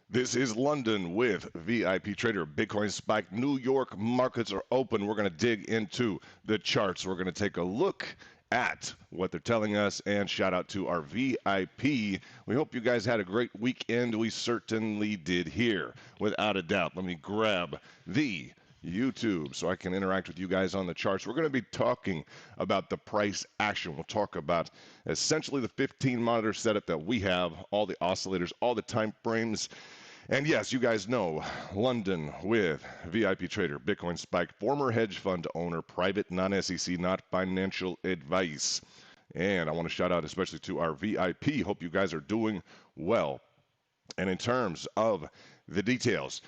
This is London with VIP Trader. Bitcoin spike. New York markets are open. We're going to dig into the charts. We're going to take a look at what they're telling us, and shout out to our VIP. We hope you guys had a great weekend. We certainly did here, without a doubt. Let me grab the YouTube so I can interact with you guys on the charts. We're going to be talking about the price action. We'll talk about essentially the 15 monitor setup that we have, all the oscillators, all the time frames. And yes, you guys know London with VIP Trader, Bitcoin Spike, former hedge fund owner, private, non-SEC, not financial advice. And I want to shout out especially to our VIP. Hope you guys are doing well. And in terms of the details,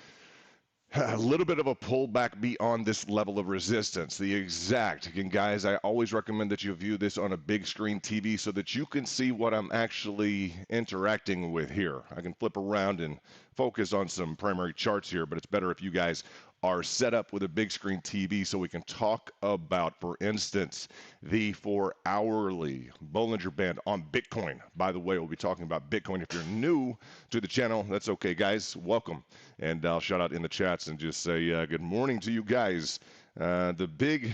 a little bit of a pullback beyond this level of resistance. The exact, again, guys, I always recommend that you view this on a big screen TV so that you can see what I'm actually interacting with here. I can flip around and focus on some primary charts here, but it's better if you guys are set up with a big screen TV so we can talk about, for instance, the 4-hourly Bollinger Band on Bitcoin. By the way, we'll be talking about Bitcoin. If you're new to the channel, that's okay, guys. Welcome. And I'll shout out in the chats and just say good morning to you guys. The big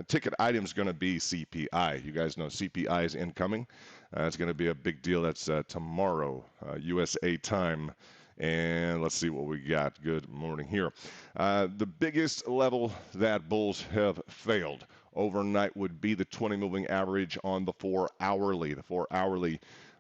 ticket item is going to be CPI. You guys know CPI is incoming. It's going to be a big deal. That's tomorrow, USA time. And let's see what we got. Good morning here. The biggest level that bulls have failed overnight would be the 20 moving average on the 4-hourly. The 4-hourly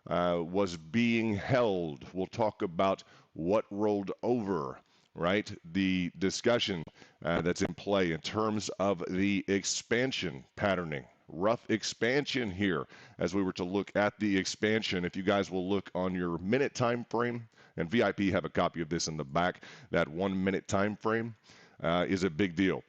was being held. We'll talk about what rolled over, right? The discussion that's in play in terms of the expansion patterning. Rough expansion here as we were to look at the expansion. If you guys will look on your minute time frame, and VIP have a copy of this in the back, that 1 minute time frame is a big deal.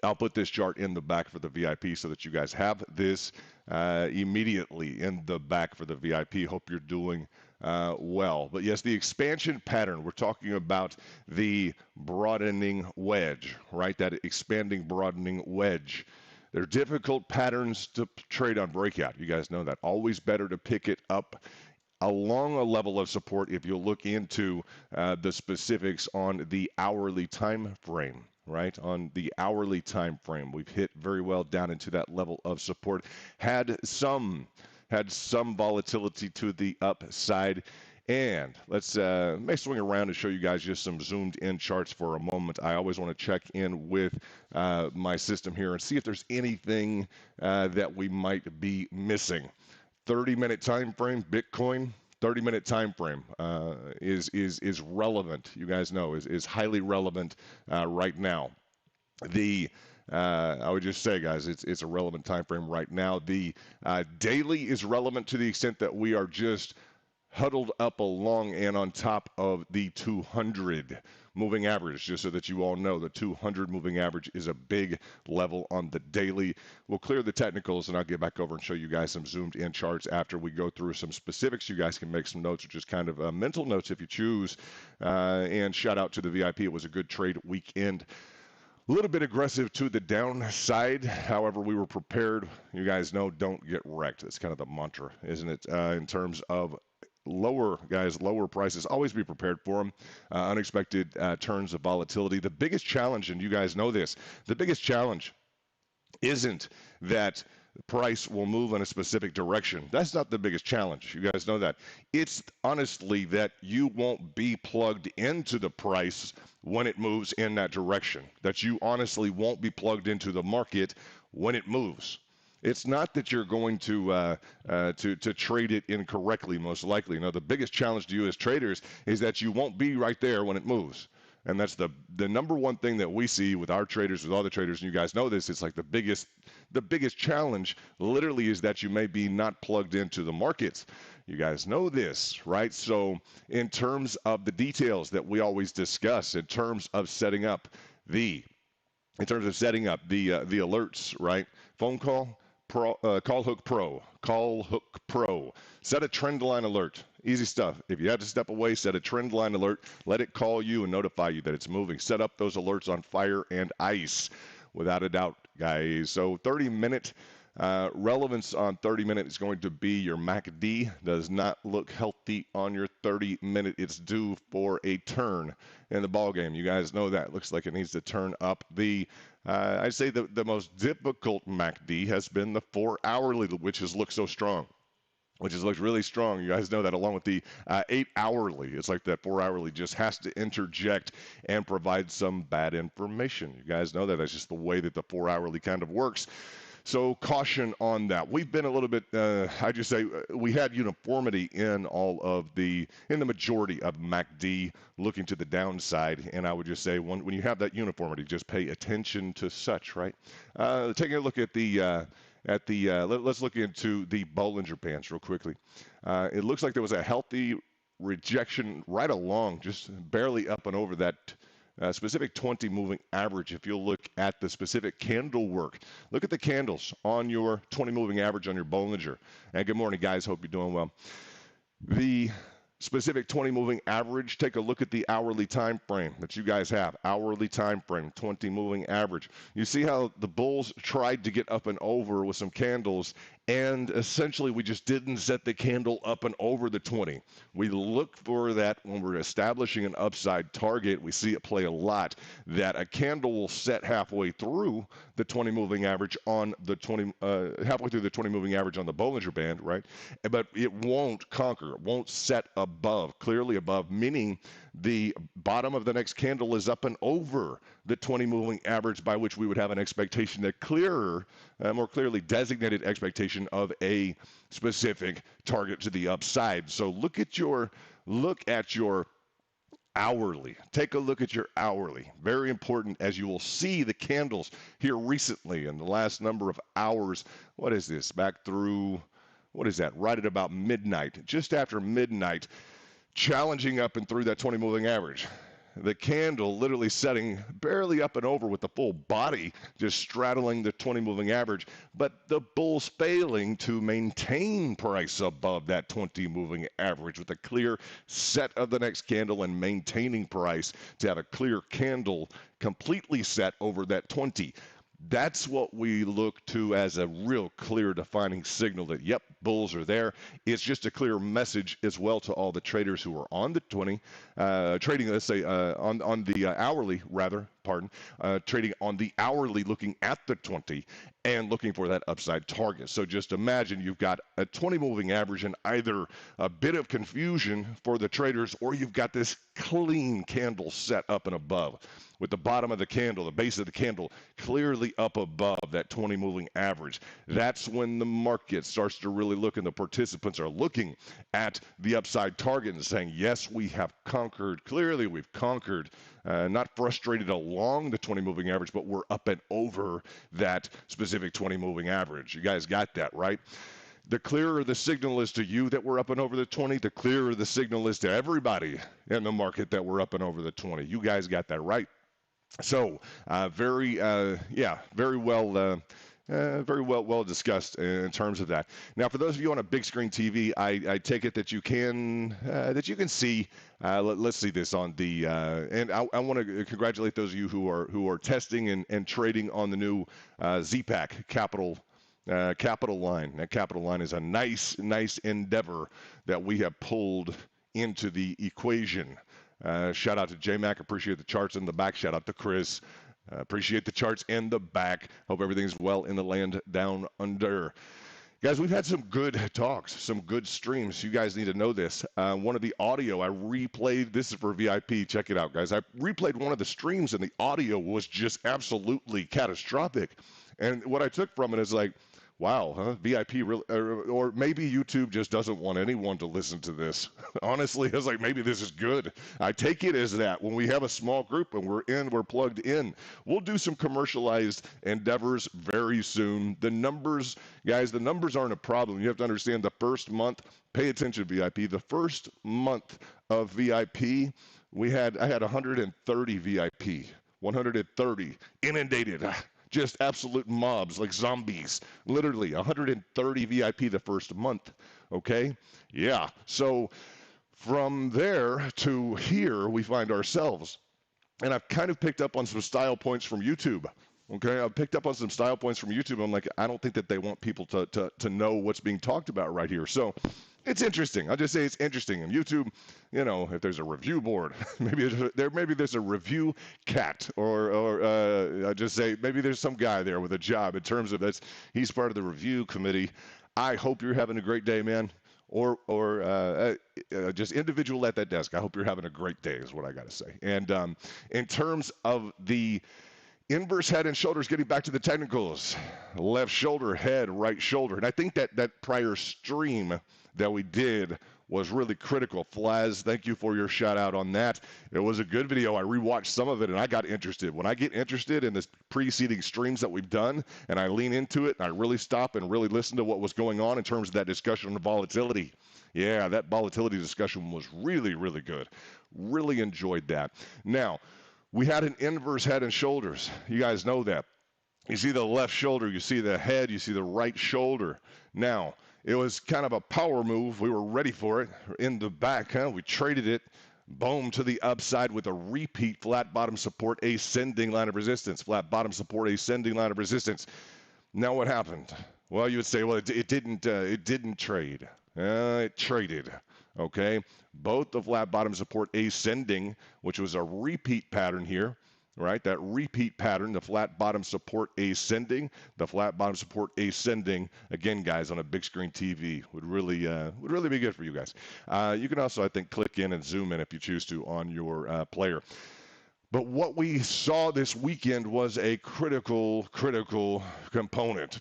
I'll put this chart in the back for the VIP so that you guys have this immediately in the back for the VIP. Hope you're doing well. But yes, the expansion pattern, we're talking about the broadening wedge, right? That expanding, broadening wedge. They're difficult patterns to trade on breakout. You guys know that. Always better to pick it up along a level of support if you look into the specifics on the hourly time frame, right? On the hourly time frame, we've hit very well down into that level of support. Had some volatility to the upside. And let's may swing around and show you guys just some zoomed in charts for a moment. I always want to check in with my system here and see if there's anything that we might be missing. 30-minute time frame, Bitcoin, 30-minute time frame is relevant. You guys know is highly relevant right now. I would just say, guys, it's a relevant time frame right now. The daily is relevant to the extent that we are just huddled up along and on top of the 200 moving average, just so that you all know the 200 moving average is a big level on the daily. We'll clear the technicals and I'll get back over and show you guys some zoomed in charts after we go through some specifics. You guys can make some notes or just kind of mental notes if you choose. And shout out to the VIP. It was a good trade weekend. A little bit aggressive to the downside. However, we were prepared. You guys know, don't get wrecked. That's kind of the mantra, isn't it? In terms of lower prices, always be prepared for them. Unexpected turns of volatility. The biggest challenge, and you guys know this, the biggest challenge isn't that the price will move in a specific direction. That's not the biggest challenge. You guys know that. It's honestly that you won't be plugged into the price when it moves in that direction. That you honestly won't be plugged into the market when it moves. It's not that you're going to trade it incorrectly, most likely. No, the biggest challenge to you as traders is that you won't be right there when it moves. And that's the number one thing that we see with our traders, with other traders, and you guys know this. It's like the biggest challenge literally is that you may be not plugged into the markets. You guys know this, right? So in terms of the details that we always discuss, in terms of setting up the alerts, right? Phone call. Call Hook Pro. Set a trend line alert. Easy stuff. If you have to step away, set a trend line alert. Let it call you and notify you that it's moving. Set up those alerts on fire and ice, without a doubt, guys. So 30-minute Relevance on 30-minute is going to be your MACD. Does not look healthy on your 30-minute. It's due for a turn in the ball game. You guys know that. Looks like it needs to turn up. I'd say the most difficult MACD has been the 4-hourly, which has looked so strong. Which has looked really strong. You guys know that, along with the 8-hourly. It's like that 4-hourly just has to interject and provide some bad information. You guys know that. That's just the way that the 4-hourly kind of works. So caution on that. We've been a little bit, I just say, we had uniformity in the majority of MACD looking to the downside. And I would just say, when you have that uniformity, just pay attention to such, right? Taking a look at let's look into the Bollinger Bands real quickly. It looks like there was a healthy rejection right along, just barely up and over that specific 20 moving average. If you'll look at the specific candle work, look at the candles on your 20 moving average on your Bollinger. And good morning, guys. Hope you're doing well. The specific 20 moving average, take a look at the hourly time frame that you guys have. Hourly time frame, 20 moving average. You see how the bulls tried to get up and over with some candles, and essentially we just didn't set the candle up and over the 20. We look for that when we're establishing an upside target. We see it play a lot, that a candle will set halfway through the 20 moving average on the 20 halfway through the 20 moving average on the Bollinger Band, right? But it won't conquer, it won't set above, clearly above, meaning the bottom of the next candle is up and over the 20 moving average, by which we would have an expectation, a clearer, more clearly designated expectation of a specific target to the upside. So look at your hourly. Take a look at your hourly. Very important, as you will see the candles here recently in the last number of hours. What is this? Back through, what is that? Right at about midnight, just after midnight, challenging up and through that 20 moving average. The candle literally setting barely up and over with the full body just straddling the 20 moving average, but the bulls failing to maintain price above that 20 moving average with a clear set of the next candle and maintaining price to have a clear candle completely set over that 20. That's what we look to as a real clear defining signal that, yep, bulls are there. It's just a clear message as well to all the traders who are on the 20, trading, let's say, on the hourly, rather, trading on the hourly, looking at the 20 and looking for that upside target. So just imagine you've got a 20 moving average and either a bit of confusion for the traders, or you've got this clean candle set up and above, with the bottom of the candle, the base of the candle, clearly up above that 20 moving average. That's when the market starts to really look, and the participants are looking at the upside target and saying, yes, we have conquered. Clearly, we've conquered. Not frustrated along the 20 moving average, but we're up and over that specific 20 moving average. You guys got that, right? The clearer the signal is to you that we're up and over the 20, the clearer the signal is to everybody in the market that we're up and over the 20. You guys got that right. So very well discussed in terms of that. Now, for those of you on a big screen TV, I take it that you can see. Let's see this on the and I want to congratulate those of you who are testing and trading on the new ZPAC Capital line. That Capital line is a nice endeavor that we have pulled into the equation. Shout out to JMac. Appreciate the charts in the back. Shout out to Chris. Appreciate the charts in the back. Hope everything's well in the land down under. Guys, we've had some good talks, some good streams. You guys need to know this. One of the audio I replayed. This is for VIP. Check it out, guys. I replayed one of the streams, and the audio was just absolutely catastrophic. And what I took from it is like, wow, huh? VIP really, or maybe YouTube just doesn't want anyone to listen to this. Honestly, I was like, maybe this is good. I take it as that. When we have a small group and we're plugged in, we'll do some commercialized endeavors very soon. The numbers, guys, the numbers aren't a problem. You have to understand the first month, pay attention, VIP. The first month of VIP, I had 130 VIP, 130 inundated. Just absolute mobs, like zombies. Literally, 130 VIP the first month, okay? Yeah, so from there to here, we find ourselves. And I've kind of picked up on some style points from YouTube. Okay, I picked up on some style points from YouTube. I'm like, I don't think that they want people to know what's being talked about right here. So it's interesting. I'll just say it's interesting. And YouTube, if there's a review board, maybe there's a review cat, or I just say maybe there's some guy there with a job in terms of he's part of the review committee. I hope you're having a great day, man. Or just individual at that desk. I hope you're having a great day is what I got to say. And in terms of the inverse head and shoulders, getting back to the technicals, left shoulder, head, right shoulder. And I think that prior stream that we did was really critical. Flaz, thank you for your shout out on that. It was a good video. I rewatched some of it and I got interested. When I get interested in the preceding streams that we've done and I lean into it and I really stop and really listen to what was going on in terms of that discussion on volatility. Yeah, that volatility discussion was really, really good. Really enjoyed that. Now, we had an inverse head and shoulders. You guys know that. You see the left shoulder, you see the head, you see the right shoulder. Now, it was kind of a power move. We were ready for it. In the back, we traded it. Boom, to the upside with a repeat flat bottom support, ascending line of resistance. Flat bottom support, ascending line of resistance. Now what happened? Well, you would say, well, it didn't trade. It traded. Okay, both the flat bottom support ascending, which was a repeat pattern here, right? That repeat pattern, the flat bottom support ascending, the flat bottom support ascending. Again, guys, on a big screen TV would really be good for you guys. You can also, I think, click in and zoom in if you choose to on your player. But what we saw this weekend was a critical component,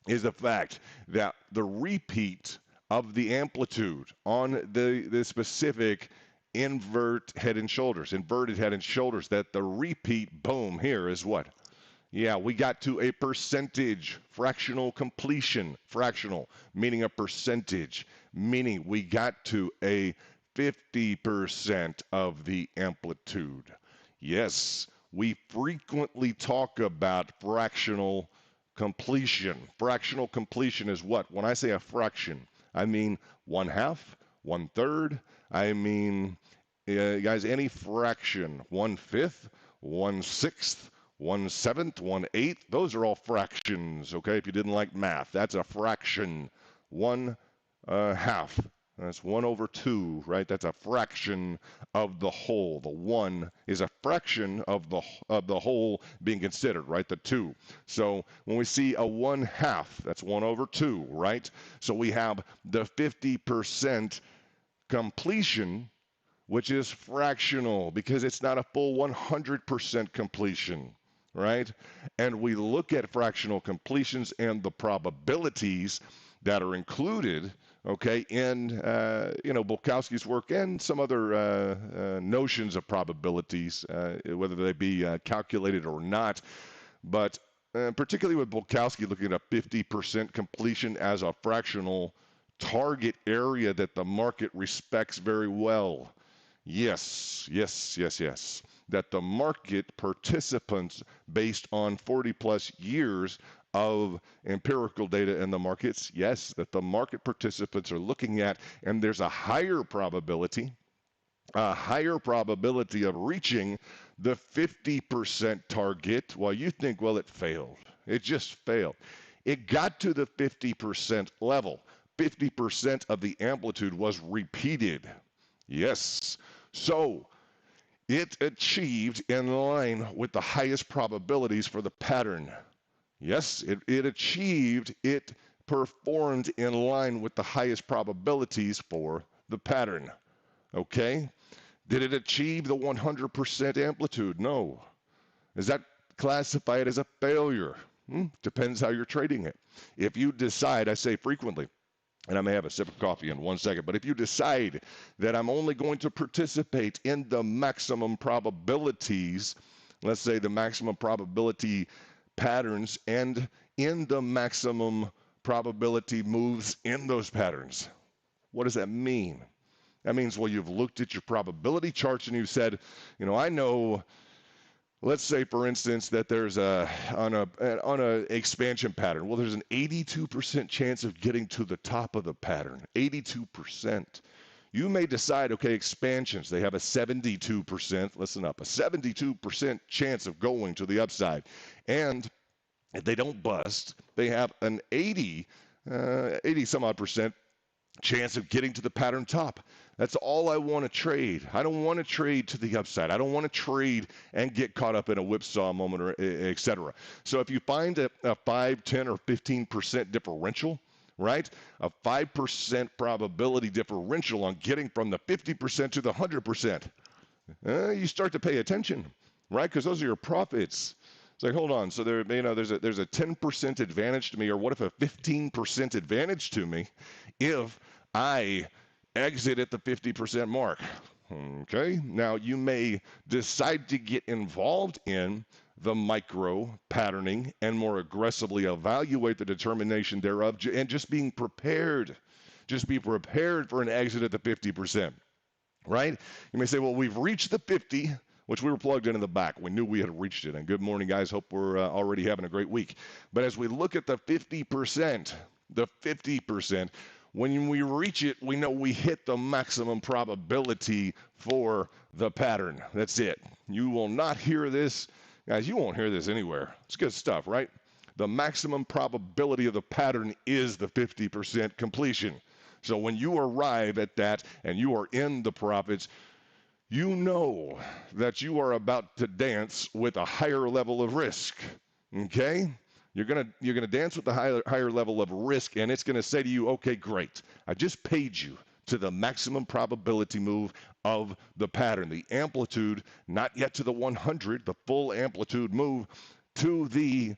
is the fact that the repeat of the amplitude on the specific inverted head and shoulders, that the repeat, boom, here is what? Yeah, we got to a percentage, fractional completion, fractional, meaning a percentage, meaning we got to a 50% of the amplitude. Yes, we frequently talk about fractional completion. Fractional completion is what? When I say a fraction, I mean 1/2, 1/3. I mean, guys, any fraction, 1/5, 1/6, 1/7, 1/8. Those are all fractions, okay? If you didn't like math, that's a fraction. 1/2. That's 1/2, right? That's a fraction of the whole. The 1 is a fraction of the whole being considered, right? The 2. So when we see a 1/2, that's 1/2, right? So we have the 50% completion, which is fractional because it's not a full 100% completion, right? And we look at fractional completions and the probabilities that are included, okay, in Bulkowski's work and some other notions of probabilities, whether they be calculated or not. But particularly with Bulkowski looking at a 50% completion as a fractional target area that the market respects very well. Yes. That the market participants, based on 40 plus years of empirical data in the markets, yes, that the market participants are looking at, and there's a higher probability of reaching the 50% target. While you think, well, it failed. It just failed. It got to the 50% level. 50% of the amplitude was repeated. Yes. So it achieved in line with the highest probabilities for the pattern. Yes, it performed in line with the highest probabilities for the pattern. Okay? Did it achieve the 100% amplitude? No. Is that classified as a failure? Depends how you're trading it. If you decide, I say frequently, and I may have a sip of coffee in 1 second, but if you decide that I'm only going to participate in the maximum probabilities, let's say the maximum probability patterns and in the maximum probability moves in those patterns, what does that mean? That means, well, you've looked at your probability charts and you've said, I know, let's say, for instance, that there's on a expansion pattern. Well, there's an 82% chance of getting to the top of the pattern. 82%. You may decide, okay, expansions, they have a 72%, listen up, a 72% chance of going to the upside. And if they don't bust, they have an 80 some odd percent chance of getting to the pattern top. That's all I want to trade. I don't want to trade to the upside. I don't want to trade and get caught up in a whipsaw moment or et cetera. So if you find a 5, 10, or 15% differential, right? A 5% probability differential on getting from the 50% to the 100%, you start to pay attention, right? Because those are your profits. It's like, hold on. So there's a 10% advantage to me, or what if a 15% advantage to me if I exit at the 50% mark? Okay. Now you may decide to get involved in the micro patterning and more aggressively evaluate the determination thereof, and just being prepared. Just be prepared for an exit at the 50%, right? You may say, well, we've reached the 50, which we were plugged in the back. We knew we had reached it. And good morning, guys. Hope we're already having a great week. But as we look at the 50%, when we reach it, we know we hit the maximum probability for the pattern. That's it. You will not hear this. Guys, you won't hear this anywhere. It's good stuff, right? The maximum probability of the pattern is the 50% completion. So when you arrive at that and you are in the profits, you know that you are about to dance with a higher level of risk. Okay? You're gonna dance with the higher level of risk, and it's gonna say to you, okay, great. I just paid you to the maximum probability move of the pattern. The amplitude, not yet to the 100, the full amplitude move to the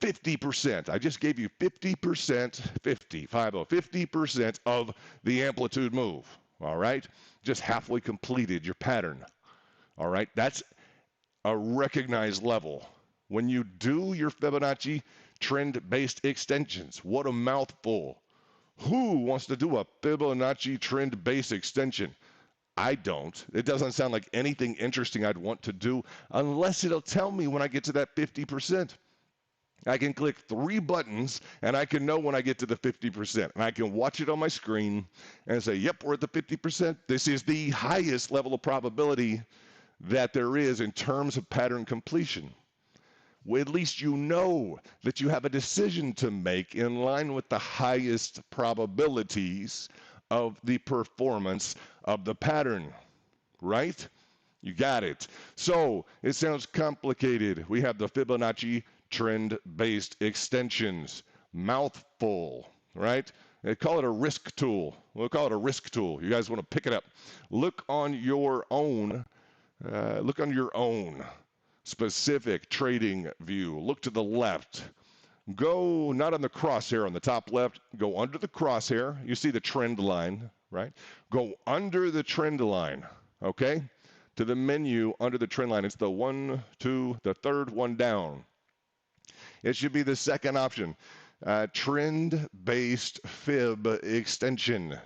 50%. I just gave you 50%, 50% of the amplitude move. All right? Just halfway completed your pattern. All right? That's a recognized level. When you do your Fibonacci trend-based extensions, what a mouthful. Who wants to do a Fibonacci trend-based extension? I don't. It doesn't sound like anything interesting I'd want to do unless it'll tell me when I get to that 50%. I can click 3 buttons, and I can know when I get to the 50%. And I can watch it on my screen and say, yep, we're at the 50%. This is the highest level of probability that there is in terms of pattern completion. Well, at least you know that you have a decision to make in line with the highest probabilities of the performance of the pattern, right? You got it. So it sounds complicated. We have the Fibonacci trend-based extensions. Mouthful, right? They call it a risk tool. We'll call it a risk tool. You guys want to pick it up. Look on your own specific trading view. Look to the left. Go not on the crosshair on the top left. Go under the crosshair. You see the trend line, right? Go under the trend line, okay? To the menu under the trend line. It's the 1, 2, the third one down. It should be the second option. Trend-based fib extension.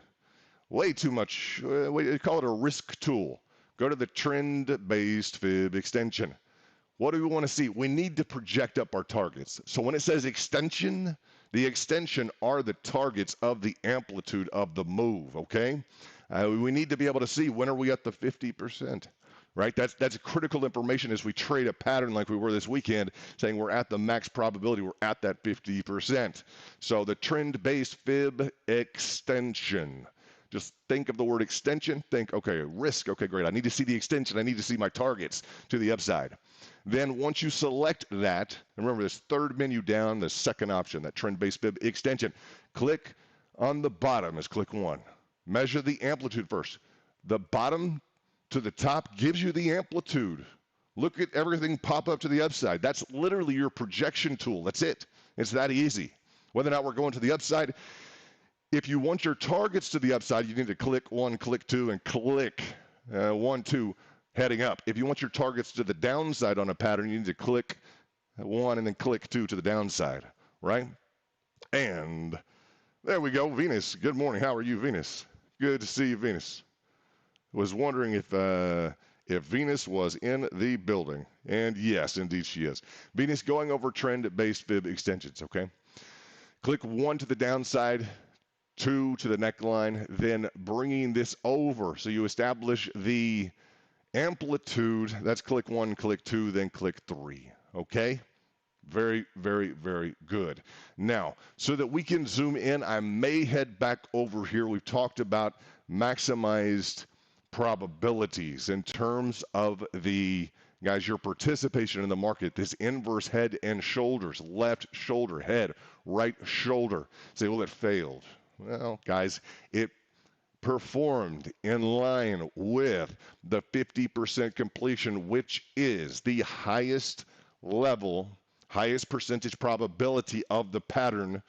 Way too much. We call it a risk tool. Go to the trend-based fib extension. What do we want to see? We need to project up our targets. So when it says extension, the extension are the targets of the amplitude of the move, okay? We need to be able to see when are we at the 50%, right? That's critical information as we trade a pattern like we were this weekend, saying we're at the max probability, we're at that 50%. So the trend-based fib extension. Just think of the word extension. Think, okay, risk. Okay, great. I need to see the extension. I need to see my targets to the upside. Then once you select that, and remember this third menu down, the second option, that trend-based fib extension, click on the bottom is click 1. Measure the amplitude first. The bottom to the top gives you the amplitude. Look at everything pop up to the upside. That's literally your projection tool. That's it. It's that easy. Whether or not we're going to the upside, if you want your targets to the upside, you need to click 1, click 2, and click 1, 2, heading up. If you want your targets to the downside on a pattern, you need to click 1 and then click 2 to the downside, right? And there we go, Venus. Good morning. How are you, Venus? Good to see you, Venus. Was wondering if Venus was in the building. And yes, indeed she is. Venus, going over trend-based fib extensions, okay? Click 1 to the downside, 2 to the neckline, then bringing this over. So you establish the amplitude. That's click 1, click 2, then click 3. Okay? Very, very, very good. Now, so that we can zoom in, I may head back over here. We've talked about maximized probabilities in terms of the, guys, your participation in the market. This inverse head and shoulders, left shoulder, head, right shoulder. Say, well, it failed. Well, guys, it performed in line with the 50% completion, which is the highest level, highest percentage probability of the pattern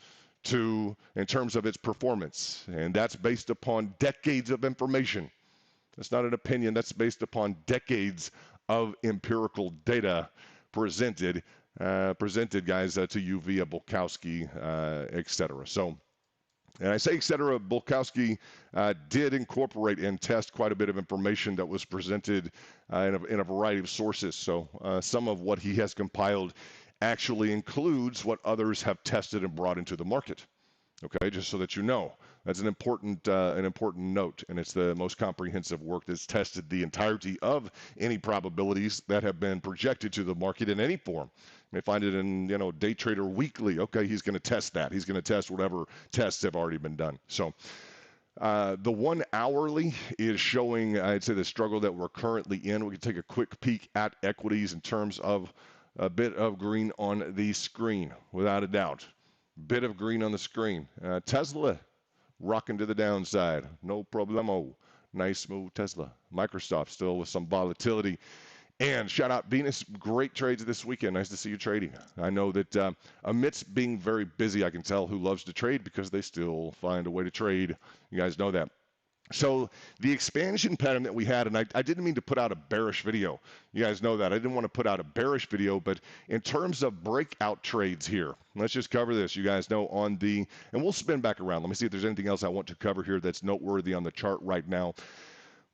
in terms of its performance. And that's based upon decades of information. That's not an opinion. That's based upon decades of empirical data presented, guys, to you via Bulkowski, et cetera. So, and I say et cetera, Bulkowski did incorporate and test quite a bit of information that was presented in a variety of sources. So some of what he has compiled actually includes what others have tested and brought into the market. Okay, just so that you know. That's an important note, and it's the most comprehensive work that's tested the entirety of any probabilities that have been projected to the market in any form. You may find it in, Day Trader Weekly. Okay, he's going to test that. He's going to test whatever tests have already been done. So the 1 hourly is showing, I'd say, the struggle that we're currently in. We can take a quick peek at equities in terms of a bit of green on the screen, without a doubt. Bit of green on the screen. Tesla rocking to the downside. No problemo. Nice smooth Tesla. Microsoft still with some volatility. And shout out Venus. Great trades this weekend. Nice to see you trading. I know that amidst being very busy, I can tell who loves to trade because they still find a way to trade. You guys know that. So the expansion pattern that we had, and I didn't mean to put out a bearish video. You guys know that. I didn't want to put out a bearish video, but in terms of breakout trades here, let's just cover this. You guys know and we'll spin back around. Let me see if there's anything else I want to cover here that's noteworthy on the chart right now.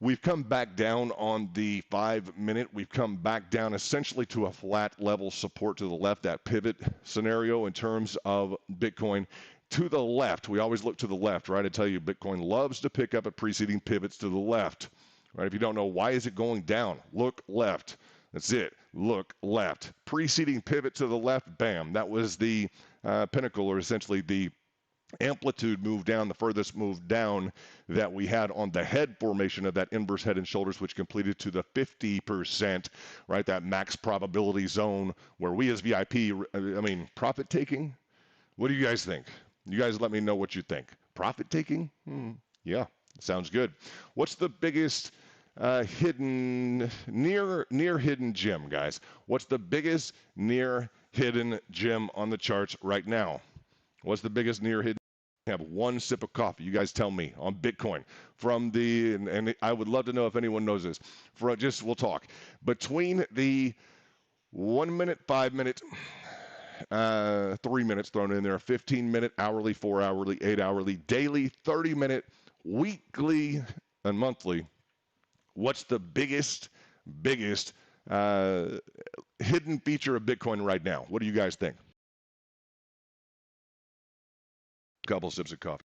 We've come back down on the 5-minute. We've come back down essentially to a flat level support to the left, that pivot scenario in terms of Bitcoin. To the left, we always look to the left, right? I tell you, Bitcoin loves to pick up at preceding pivots to the left, right? If you don't know, why is it going down? Look left. That's it. Look left. Preceding pivot to the left, bam. That was the pinnacle, or essentially the amplitude move down, the furthest move down that we had on the head formation of that inverse head and shoulders, which completed to the 50%, right? That max probability zone where we as VIP, profit taking. What do you guys think? You guys let me know what you think. Profit taking? Yeah, sounds good. What's the biggest hidden, near hidden gem, guys? What's the biggest near hidden gem on the charts right now? What's the biggest near hidden? Have one sip of coffee. You guys tell me on Bitcoin and I would love to know if anyone knows this. We'll talk between the 1 minute, 5 minute. 3 minutes thrown in there, 15-minute, hourly, 4-hourly, 8-hourly, daily, 30-minute, weekly, and monthly. What's the biggest hidden feature of Bitcoin right now? What do you guys think? A couple sips of coffee.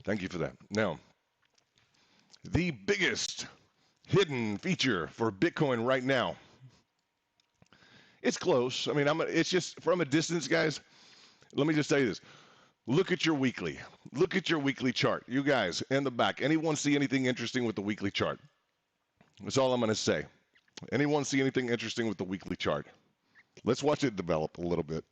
Thank you for that. Now, the biggest hidden feature for Bitcoin right now. It's close. It's just from a distance, guys. Let me just say this. Look at your weekly. Look at your weekly chart. You guys in the back. Anyone see anything interesting with the weekly chart? That's all I'm going to say. Anyone see anything interesting with the weekly chart? Let's watch it develop a little bit.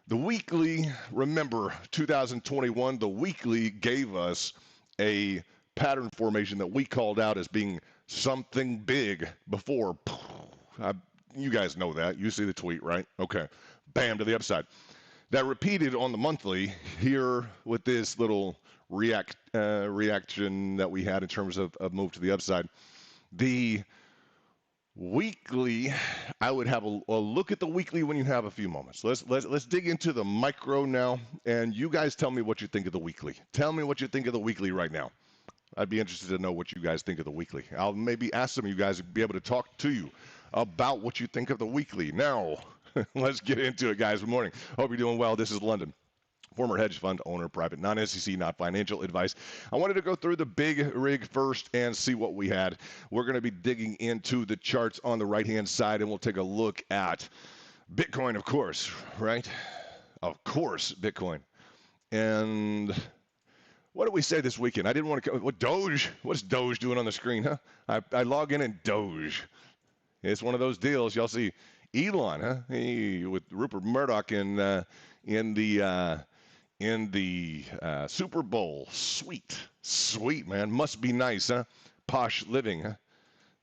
The weekly, remember, 2021, the weekly gave us a pattern formation that we called out as being something big before. You guys know that. You see the tweet, right? Okay. Bam, to the upside. That repeated on the monthly here with this little reaction that we had in terms of move to the upside. The weekly, I would have a look at the weekly when you have a few moments. Let's dig into the micro now, and you guys tell me what you think of the weekly. Tell me what you think of the weekly right now. I'd be interested to know what you guys think of the weekly. I'll maybe ask some of you guys to be able to talk to you about what you think of the weekly. Now, Let's get into it, guys. Good morning. Hope you're doing well. This is London, former hedge fund owner, private, non-SEC, not financial advice. I wanted to go through the big rig first and see what we had. We're going to be digging into the charts on the right-hand side, and we'll take a look at Bitcoin, of course, right? Of course, Bitcoin. And what did we say this weekend? I didn't want to. What Doge? What's Doge doing on the screen, huh? I log in and Doge. It's one of those deals. Y'all see Elon, huh? With Rupert Murdoch in the Super Bowl. Sweet man. Must be nice, huh? Posh living, huh?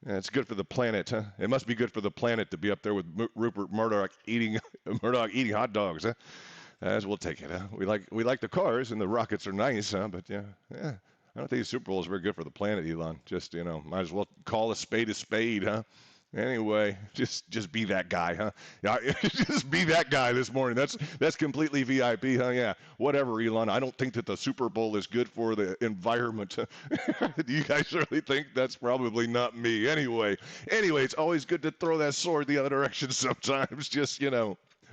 Yeah, it's good for the planet, huh? It must be good for the planet to be up there with Rupert Murdoch eating hot dogs, huh? As we'll take it, huh? We like the cars and the rockets are nice, huh? But yeah. I don't think the Super Bowl is very good for the planet, Elon. Just might as well call a spade, huh? Anyway, just be that guy, huh? Yeah, just be that guy this morning. That's completely VIP, huh? Yeah, whatever, Elon. I don't think that the Super Bowl is good for the environment. Do you guys really think? That's probably not me. Anyway, it's always good to throw that sword the other direction sometimes. Just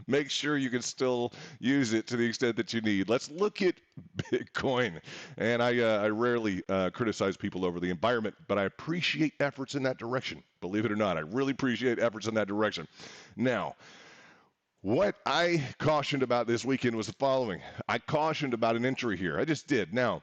make sure you can still use it to the extent that you need. Let's look at Bitcoin. And I rarely criticize people over the environment, but I appreciate efforts in that direction. Believe it or not, I really appreciate efforts in that direction. Now, what I cautioned about this weekend was the following. I cautioned about an entry here. I just did. Now,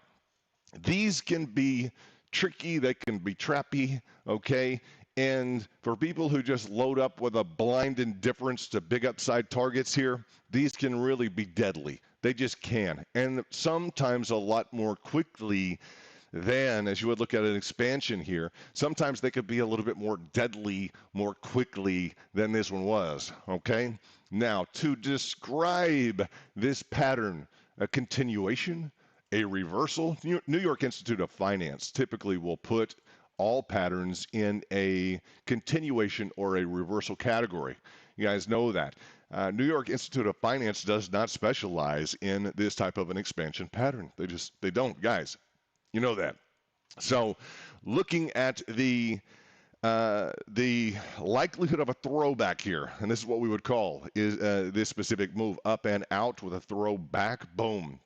these can be tricky. They can be trappy, okay? And for people who just load up with a blind indifference to big upside targets here, these can really be deadly. They just can. And sometimes a lot more quickly than, as you would look at an expansion here, sometimes they could be a little bit more deadly more quickly than this one was, okay? Now, to describe this pattern, a continuation, a reversal, New York Institute of Finance typically will put all patterns in a continuation or a reversal category. You guys know that. New York Institute of Finance does not specialize in this type of an expansion pattern. They don't, guys. You know that. So looking at the likelihood of a throwback here, and this is what we would call is this specific move up and out with a throwback, boom.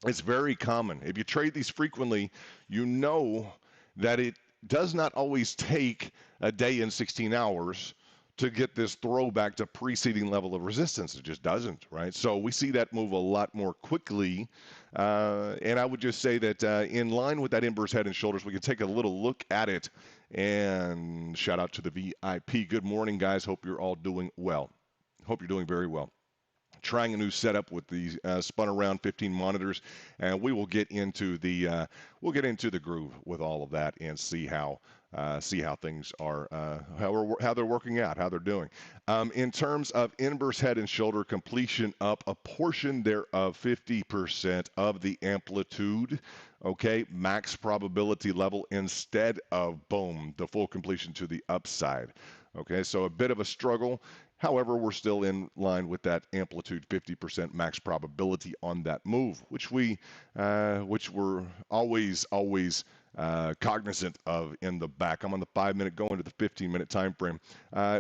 It's very common. If you trade these frequently, you know that it does not always take a day and 16 hours to get this throwback to preceding level of resistance. It just doesn't, right? So we see that move a lot more quickly. And I would just say that in line with that inverse head and shoulders, we can take a little look at it. And shout out to the VIP. Good morning, guys. Hope you're all doing well. Hope you're doing very well. Trying a new setup with these spun around 15 monitors, and we will get into the groove with all of that and see how things are how they're working out, how they're doing. In terms of inverse head and shoulder completion up a portion thereof 50% of the amplitude, okay, max probability level instead of boom, the full completion to the upside. Okay, so a bit of a struggle. However, we're still in line with that amplitude 50% max probability on that move, which we're always cognizant of in the back. I'm on the 5-minute going to the 15-minute time frame.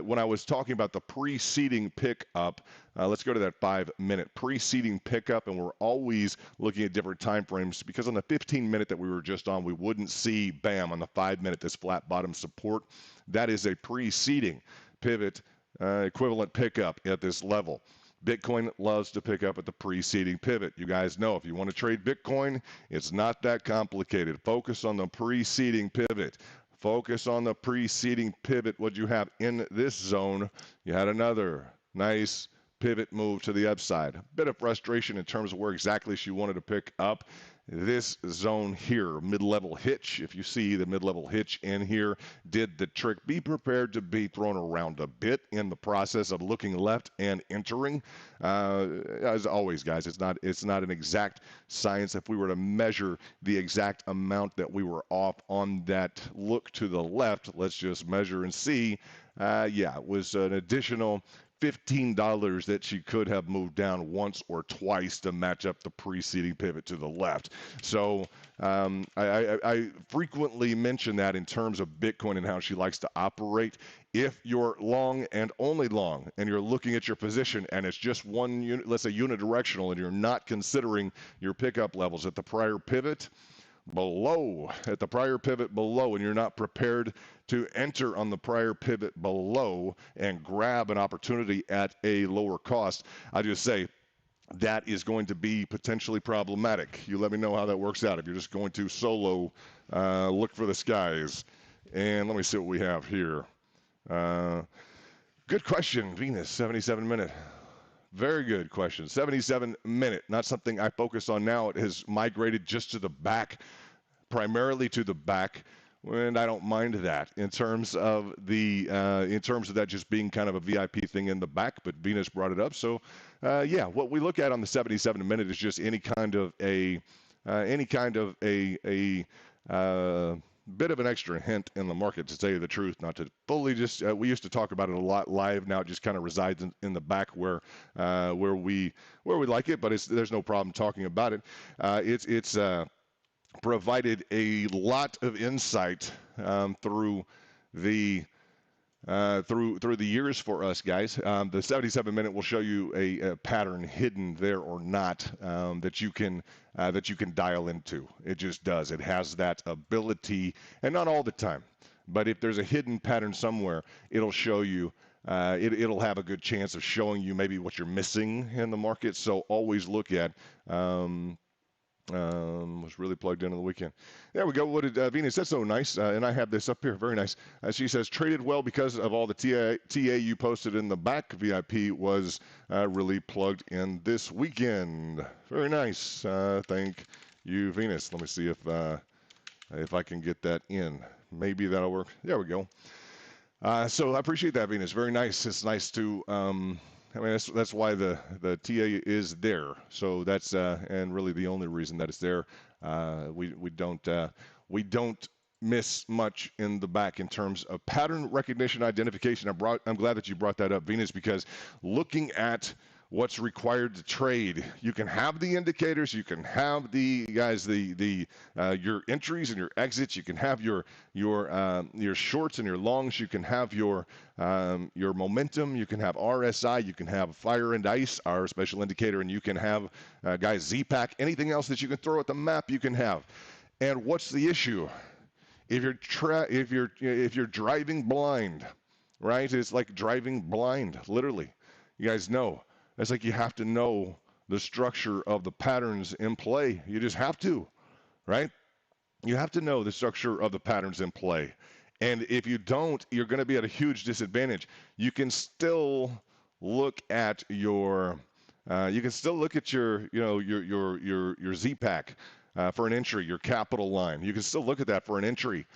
When I was talking about the preceding pickup, let's go to that 5-minute preceding pickup, and we're always looking at different time frames because on the 15-minute that we were just on, we wouldn't see, bam, on the 5-minute, this flat bottom support. That is a preceding pivot equivalent pickup at this level. Bitcoin loves to pick up at the preceding pivot. You guys know if you want to trade Bitcoin, it's not that complicated. Focus on the preceding pivot. Focus on the preceding pivot. What you have in this zone, you had another nice pivot move to the upside. A bit of frustration in terms of where exactly she wanted to pick up. This zone here, mid-level hitch, if you see the mid-level hitch in here, did the trick. Be prepared to be thrown around a bit in the process of looking left and entering. As always, guys, it's not an exact science. If we were to measure the exact amount that we were off on that look to the left, let's just measure and see. Yeah, it was an additional $15 that she could have moved down once or twice to match up the preceding pivot to the left. So I frequently mention that in terms of Bitcoin and how she likes to operate. If you're long and only long, and you're looking at your position, and it's just one unit, let's say unidirectional, and you're not considering your pickup levels at the prior pivot, at the prior pivot below, and you're not prepared to enter on the prior pivot below and grab an opportunity at a lower cost, I just say that is going to be potentially problematic. You let me know how that works out. If you're just going to solo look for the skies. And let me see what we have here. Good question, Venus, 77-minute. Very good question. 77-minute, not something I focus on now. It has migrated just to the back, primarily to the back, and I don't mind that in terms of that just being kind of a VIP thing in the back. But Venus brought it up, so yeah, what we look at on the 77-minute is just any kind of a bit of an extra hint in the market, to tell you the truth, not to fully just we used to talk about it a lot live. Now it just kind of resides in the back where we like it, but there's no problem talking about it. It's provided a lot of insight through the years for us guys. The 77-minute will show you a pattern hidden there or not, that you can dial into. It just does. It has that ability, and not all the time, but if there's a hidden pattern somewhere, it'll show you. It'll have a good chance of showing you maybe what you're missing in the market. So always look at. Was really plugged in on the weekend. There we go. What did Venus? That's so nice. And I have this up here. Very nice. She says, traded well because of all the TA you posted in the back. VIP was really plugged in this weekend. Very nice. Thank you, Venus. Let me see if I can get that in. Maybe that'll work. There we go. So I appreciate that, Venus. Very nice. It's nice to. I mean, that's why the TA is there. So that's and really the only reason that it's there. We don't miss much in the back in terms of pattern recognition, identification. I'm glad that you brought that up, Venus, because looking at what's required to trade, you can have the indicators, you can have the your entries and your exits, you can have your shorts and your longs, you can have your momentum, you can have RSI, you can have fire and ice, our special indicator, and you can have ZPAC, anything else that you can throw at the map, you can have. And what's the issue? If you're driving blind, right? It's like driving blind, literally. You guys know. It's like you have to know the structure of the patterns in play. You just have to, right? You have to know the structure of the patterns in play. And if you don't, you're going to be at a huge disadvantage. You can still look at your ZPAC for an entry, your capital line. You can still look at that for an entry.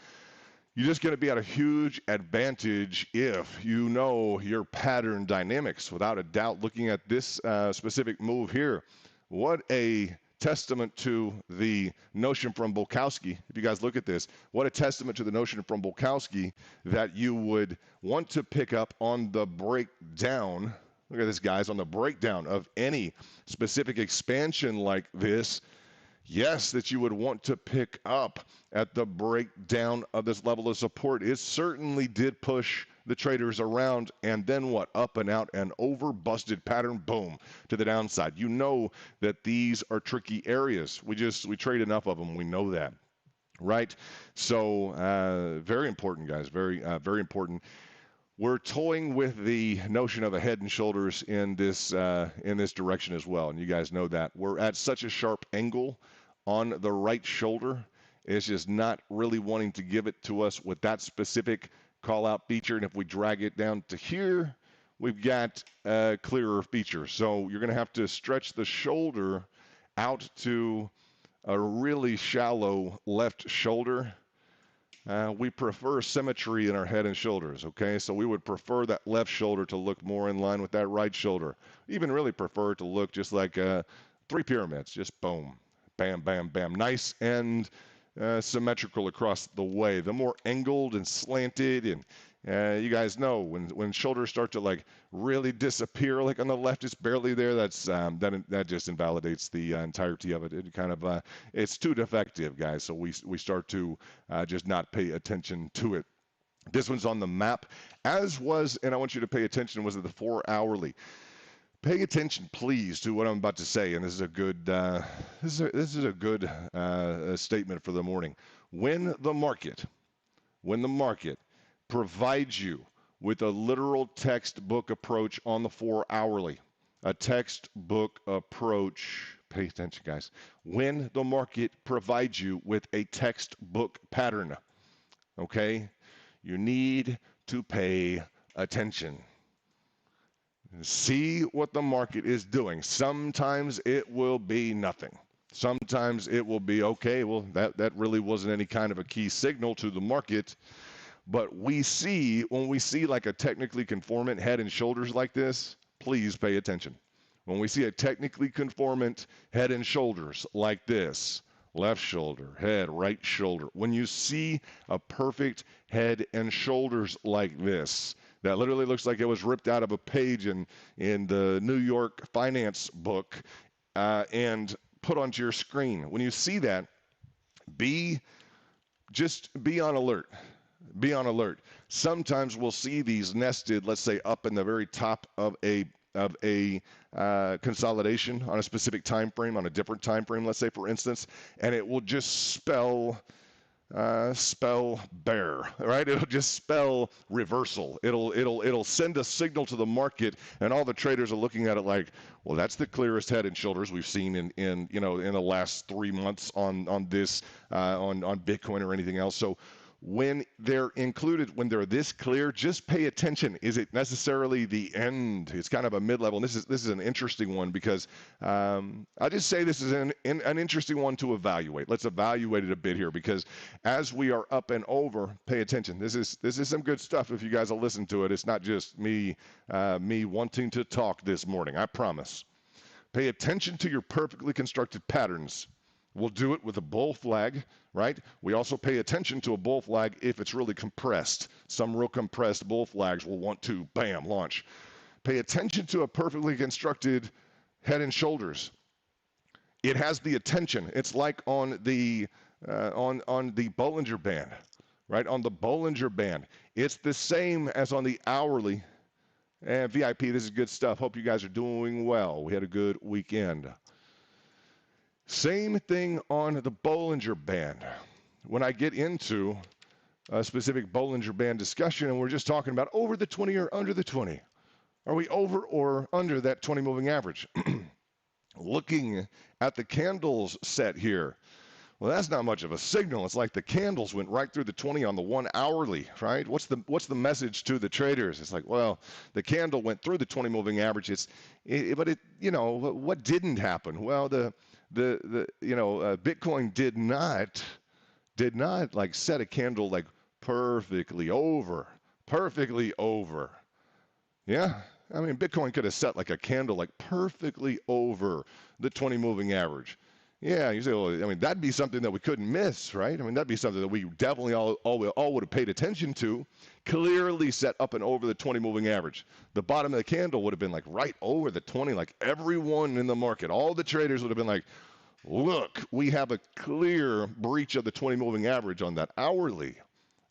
You're just going to be at a huge advantage if you know your pattern dynamics. Without a doubt, looking at this specific move here, what a testament to the notion from Bulkowski. If you guys look at this, what a testament to the notion from Bulkowski that you would want to pick up on the breakdown. Look at this, guys, on the breakdown of any specific expansion like this. Yes, that you would want to pick up at the breakdown of this level of support. It certainly did push the traders around, and then what? Up and out and over, busted pattern, boom, to the downside. You know that these are tricky areas. We trade enough of them. We know that, right? So very important, guys. Very important. We're toying with the notion of a head and shoulders in this direction as well, and you guys know that. We're at such a sharp angle on the right shoulder. It's just not really wanting to give it to us with that specific call-out feature, and if we drag it down to here, we've got a clearer feature. So you're going to have to stretch the shoulder out to a really shallow left shoulder. We prefer symmetry in our head and shoulders, okay? So we would prefer that left shoulder to look more in line with that right shoulder. Even really prefer to look just like three pyramids, just boom, bam, bam, bam. Nice and symmetrical across the way. The more angled and slanted You guys know when shoulders start to like really disappear, like on the left, it's barely there. That just invalidates the entirety of it. It kind of it's too defective, guys. So we start to just not pay attention to it. This one's on the map, as was, and I want you to pay attention, was it the 4 hourly? Pay attention, please, to what I'm about to say, and this is a good statement for the morning. When the market provides you with a literal textbook approach on the 4 hourly, a textbook approach. Pay attention, guys. When the market provides you with a textbook pattern, okay, you need to pay attention. See what the market is doing. Sometimes it will be nothing. Sometimes it will be, okay, well, that really wasn't any kind of a key signal to the market. But when we see like a technically conformant head and shoulders like this, please pay attention. When we see a technically conformant head and shoulders like this, left shoulder, head, right shoulder, when you see a perfect head and shoulders like this, that literally looks like it was ripped out of a page in the New York finance book and put onto your screen. When you see that, just be on alert. Be on alert. Sometimes we'll see these nested, let's say, up in the very top of a consolidation on a specific time frame, on a different time frame, let's say, for instance, and it will just spell bear, right? It'll just spell reversal. It'll send a signal to the market, and all the traders are looking at it like, well, that's the clearest head and shoulders we've seen in the last 3 months on Bitcoin or anything else. So when they're included, when they're this clear, just pay attention. Is it necessarily the end? It's kind of a mid-level. And this is an interesting one because I just say this is an interesting one to evaluate. Let's evaluate it a bit here because as we are up and over, pay attention. This is some good stuff. If you guys will listen to it, it's not just me wanting to talk this morning. I promise. Pay attention to your perfectly constructed patterns. We'll do it with a bull flag, right? We also pay attention to a bull flag if it's really compressed. Some real compressed bull flags will want to, bam, launch. Pay attention to a perfectly constructed head and shoulders. It has the attention. It's like on the Bollinger Band, right? On the Bollinger Band. It's the same as on the hourly. And VIP, this is good stuff. Hope you guys are doing well. We had a good weekend. Same thing on the Bollinger Band. When I get into a specific Bollinger Band discussion and we're just talking about over the 20 or under the 20, are we over or under that 20 moving average? Looking at the candles set here, well, that's not much of a signal. It's like the candles went right through the 20 on the 1 hourly, right? What's the message to the traders? It's like, well, the candle went through the 20 moving average. But what didn't happen? Well, Bitcoin did not like set a candle like perfectly over. Yeah. I mean, Bitcoin could have set like a candle like perfectly over the 20 moving average. Yeah, you say, well, I mean, that'd be something that we couldn't miss, right? I mean, that'd be something that we definitely all would have paid attention to. Clearly set up and over the 20 moving average. The bottom of the candle would have been like right over the 20, like everyone in the market, all the traders would have been like, look, we have a clear breach of the 20 moving average on that hourly.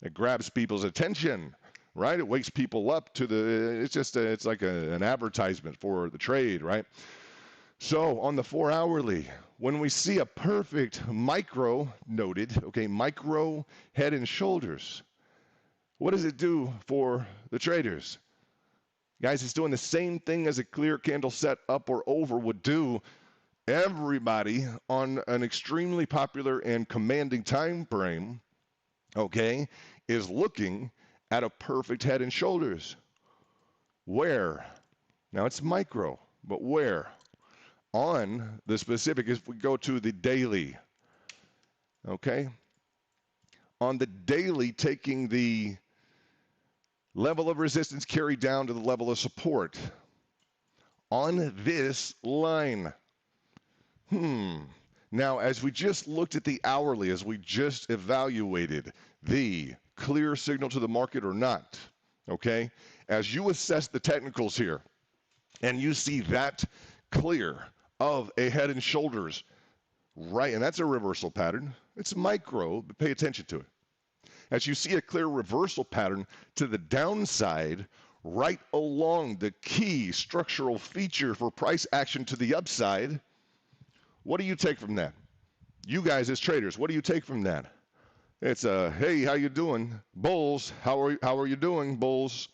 It grabs people's attention, right? It wakes people up to it's like an advertisement for the trade, right? So on the 4 hourly, when we see a perfect micro head and shoulders, what does it do for the traders? Guys, it's doing the same thing as a clear candle set up or over would do. Everybody on an extremely popular and commanding time frame, okay, is looking at a perfect head and shoulders. Where? Now it's micro, but where? On the specific, if we go to the daily, okay? On the daily, taking the level of resistance carried down to the level of support. On this line. Now, as we just looked at the hourly, as we just evaluated the clear signal to the market or not, Okay? As you assess the technicals here and you see that clear of a head and shoulders, right, and that's a reversal pattern. It's micro, but pay attention to it. As you see a clear reversal pattern to the downside, right along the key structural feature for price action to the upside, what do you take from that? You guys as traders, what do you take from that? It's a, hey, how you doing? Bulls, how are you doing, bulls?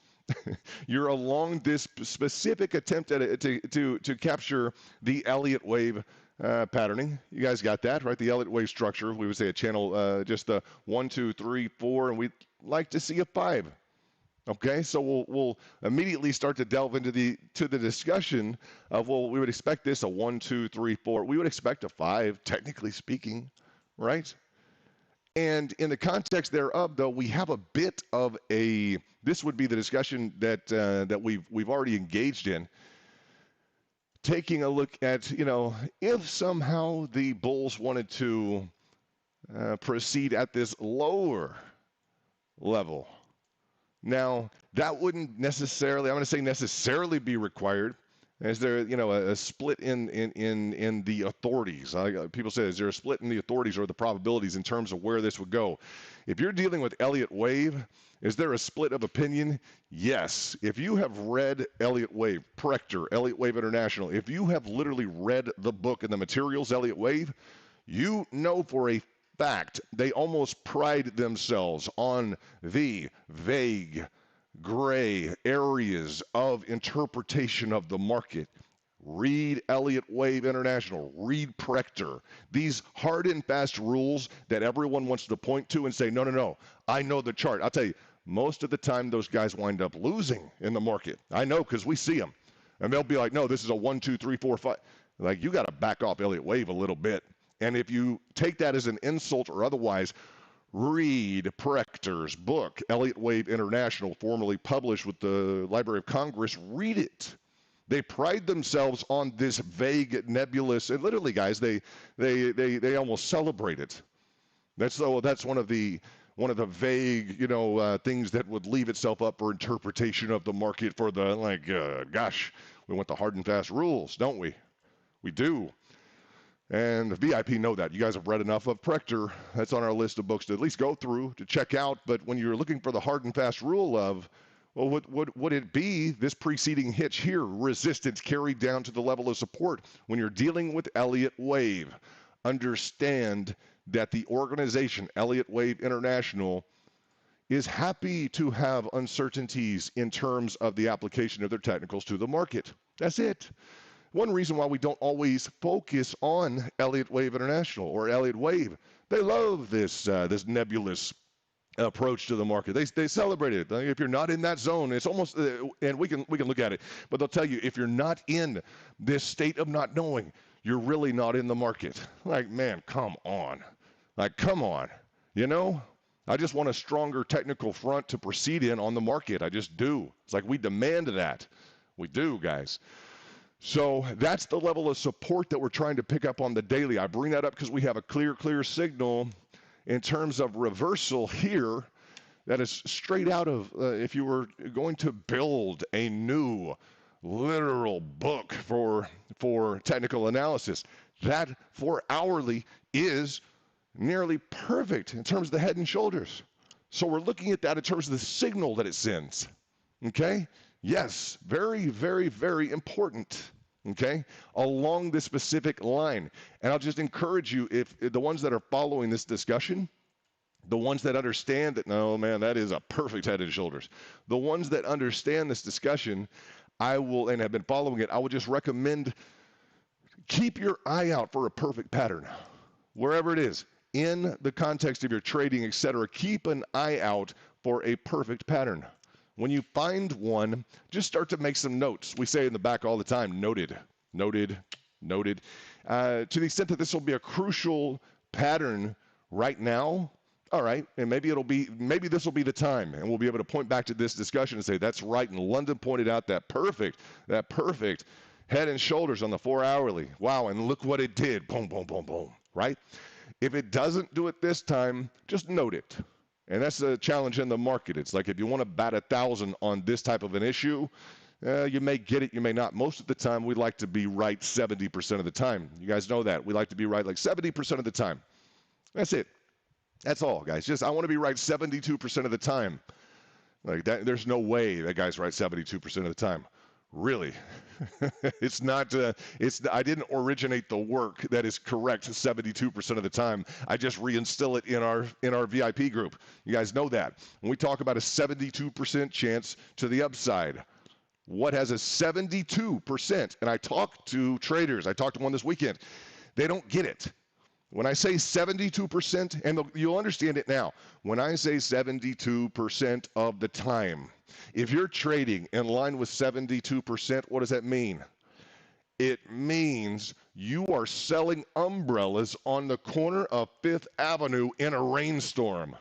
You're along this specific attempt at it to capture the Elliott wave patterning. You guys got that, right? The Elliott wave structure. We would say a channel, just a 1, 2, 3, 4, and we'd like to see a 5. Okay, so we'll immediately start to delve into the discussion of, well, we would expect this a 1, 2, 3, 4. We would expect a 5, technically speaking, right? And in the context thereof, though, we have a bit of a. This would be the discussion that we've already engaged in. Taking a look at, if somehow the bulls wanted to proceed at this lower level. Now, that wouldn't necessarily, I'm going to say necessarily be required. Is there, a split in the authorities? People say, is there a split in the authorities or the probabilities in terms of where this would go? If you're dealing with Elliott Wave, is there a split of opinion? Yes. If you have read Elliott Wave, Prechter, Elliott Wave International, if you have literally read the book and the materials, Elliott Wave, you know for a fact they almost pride themselves on the vague, gray areas of interpretation of the market. Read Elliott Wave International. Read Prechter. These hard and fast rules that everyone wants to point to and say, no, I know the chart. I'll tell you, most of the time those guys wind up losing in the market. I know because we see them. And they'll be like, no, this is a 1, 2, 3, 4, 5. Like, you got to back off Elliott Wave a little bit. And if you take that as an insult or otherwise, read Prechter's book, Elliott Wave International, formerly published with the Library of Congress. Read it. They pride themselves on this vague, nebulous, and literally, guys, they almost celebrate it. That's one of the vague, things that would leave itself up for interpretation of the market for the gosh, we want the hard and fast rules, don't we? We do. And the VIP know that. You guys have read enough of Prechter. That's on our list of books to at least go through, to check out. But when you're looking for the hard and fast rule of, well, would it be this preceding hitch here, resistance carried down to the level of support? When you're dealing with Elliott Wave, understand that the organization, Elliott Wave International, is happy to have uncertainties in terms of the application of their technicals to the market. That's it. One reason why we don't always focus on Elliott Wave International or Elliott Wave, they love this nebulous approach to the market. They celebrate it. If you're not in that zone, it's almost, and we can look at it, but they'll tell you if you're not in this state of not knowing, you're really not in the market. Like, man, come on. Come on. I just want a stronger technical front to proceed in on the market. I just do. It's like we demand that. We do, guys. So that's the level of support that we're trying to pick up on the daily. I bring that up because we have a clear signal in terms of reversal here that is straight out of, if you were going to build a new literal book for technical analysis, that for hourly is nearly perfect in terms of the head and shoulders. So we're looking at that in terms of the signal that it sends. Okay? Yes, very, very, very important, okay, along this specific line. And I'll just encourage you, if the ones that are following this discussion, the ones that understand that, no, man, that is a perfect head and shoulders. The ones that understand this discussion, I will, and have been following it, I would just recommend keep your eye out for a perfect pattern, wherever it is, in the context of your trading, etc. Keep an eye out for a perfect pattern. When you find one, just start to make some notes. We say in the back all the time, noted. To the extent that this will be a crucial pattern right now, all right, and maybe this will be the time, and we'll be able to point back to this discussion and say, that's right, and London pointed out that perfect head and shoulders on the 4-hourly. Wow, and look what it did. Boom, boom, boom, boom, right? If it doesn't do it this time, just note it. And that's the challenge in the market. It's like if you want to bat 1,000 on this type of an issue, you may get it, you may not. Most of the time, we like to be right 70% of the time. You guys know that. We like to be right like 70% of the time. That's it. That's all, guys. Just I want to be right 72% of the time. Like that, there's no way that guy's right 72% of the time. Really, it's not. I didn't originate the work that is correct 72% of the time. I just reinstill it in our VIP group. You guys know that. When we talk about a 72% chance to the upside, what has a 72%? And I talked to traders. I talked to one this weekend. They don't get it. When I say 72%, and you'll understand it now, when I say 72% of the time, if you're trading in line with 72%, what does that mean? It means you are selling umbrellas on the corner of Fifth Avenue in a rainstorm.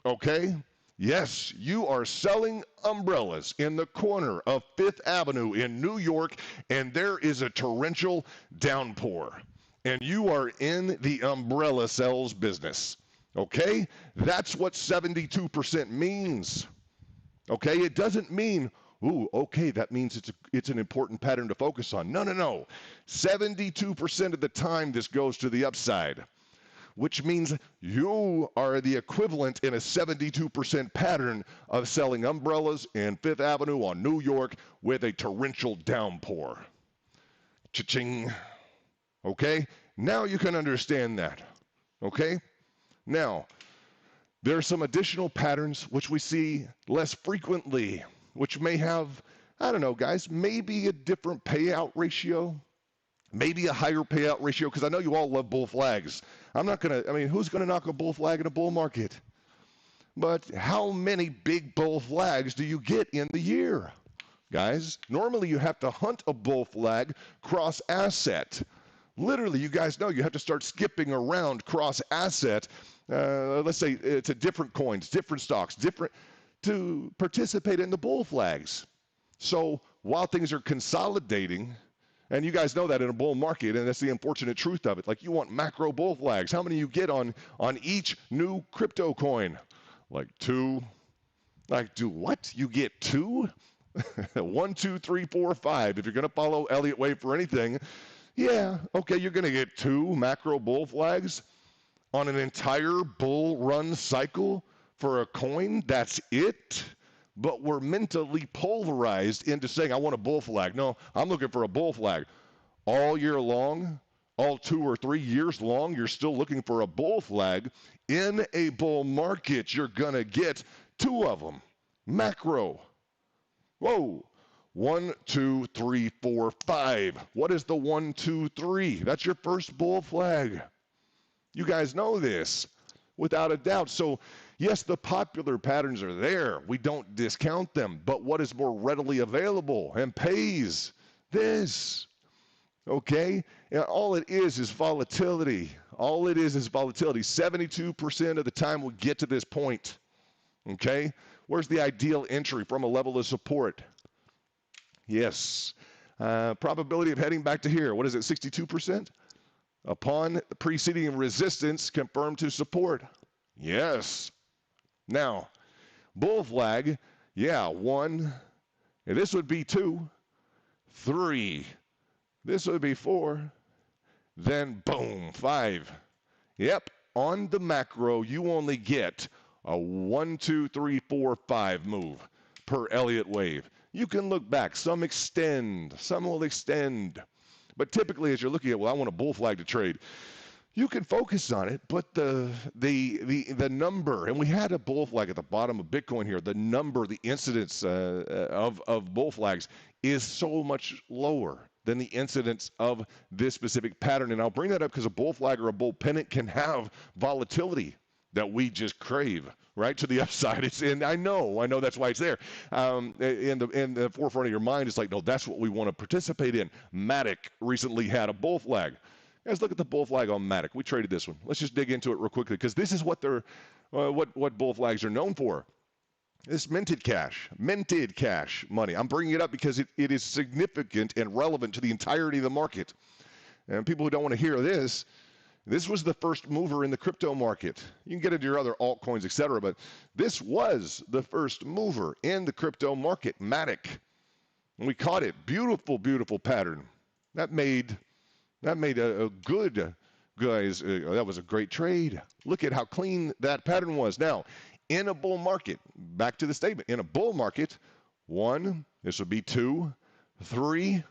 Okay? Yes, you are selling umbrellas in the corner of Fifth Avenue in New York, and there is a torrential downpour. And you are in the umbrella sales business, okay? That's what 72% means, okay? It doesn't mean, ooh, okay, that means it's an important pattern to focus on. No, no, no. 72% of the time this goes to the upside, which means you are the equivalent in a 72% pattern of selling umbrellas in Fifth Avenue on New York with a torrential downpour. Cha-ching. Okay? Now you can understand that. Okay? Now, there are some additional patterns which we see less frequently, which may have, I don't know, guys, maybe a different payout ratio, maybe a higher payout ratio, because I know you all love bull flags. Who's going to knock a bull flag in a bull market? But how many big bull flags do you get in the year, guys? Normally you have to hunt a bull flag cross asset. Literally, you guys know you have to start skipping around cross asset, let's say to different coins, different stocks, to participate in the bull flags. So while things are consolidating, and you guys know that in a bull market, and that's the unfortunate truth of it. Like you want macro bull flags. How many you get on each new crypto coin? Like 2. Like do what? You get 2? 1, 2, 3, 4, 5. If you're going to follow Elliott Wave for anything, yeah, okay, you're going to get 2 macro bull flags on an entire bull run cycle for a coin. That's it. But we're mentally polarized into saying, I want a bull flag. No, I'm looking for a bull flag. All year long, all 2 or 3 years long, you're still looking for a bull flag. In a bull market, you're going to get 2 of them. Macro. Whoa. 1, 2, 3, 4, 5. What is the 1, 2, 3? That's your first bull flag. You guys know this without a doubt. So, yes, the popular patterns are there. We don't discount them. But what is more readily available and pays? This. Okay? And all it is volatility. All it is volatility. 72% of the time we get to this point. Okay? Where's the ideal entry from a level of support? Yes. Probability of heading back to here. What is it, 62%? Upon preceding resistance confirmed to support. Yes. Now, bull flag, yeah, 1. And this would be 2. 3. This would be 4. Then, boom, 5. Yep, on the macro, you only get a 1, 2, 3, 4, 5 move per Elliott Wave. You can look back. Some extend. Some will extend. But typically, as you're looking at, well, I want a bull flag to trade, you can focus on it, but the number, and we had a bull flag at the bottom of Bitcoin here, the number, the incidence of bull flags is so much lower than the incidence of this specific pattern. And I'll bring that up because a bull flag or a bull pennant can have volatility that we just crave, right, to the upside. And I know that's why it's there. In the forefront of your mind, it's like, no, that's what we want to participate in. Matic recently had a bull flag. Guys, look at the bull flag on Matic. We traded this one. Let's just dig into it real quickly because this is what what bull flags are known for. This minted cash money. I'm bringing it up because it is significant and relevant to the entirety of the market. And people who don't want to hear this, This was the first mover in the crypto market. You can get into your other altcoins, etc., but this was the first mover in the crypto market, Matic. And we caught it. Beautiful, beautiful pattern. That made a good, guys, that was a great trade. Look at how clean that pattern was. Now, in a bull market, back to the statement, in a bull market, 1, this would be 2, 3,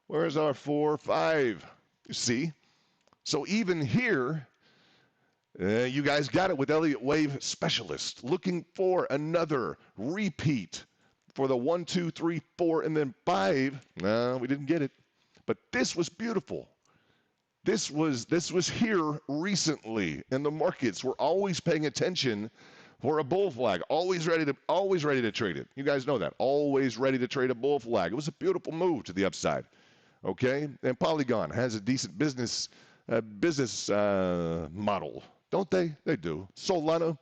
where's our 4, 5? You see? So even here, you guys got it with Elliott Wave Specialist, looking for another repeat for the 1, 2, 3, 4, and then 5. No, we didn't get it. But this was beautiful. This was here recently in the markets. We're always paying attention for a bull flag, always ready to trade it. You guys know that. Always ready to trade a bull flag. It was a beautiful move to the upside. Okay? And Polygon has a decent business model, don't they? They do. Solana,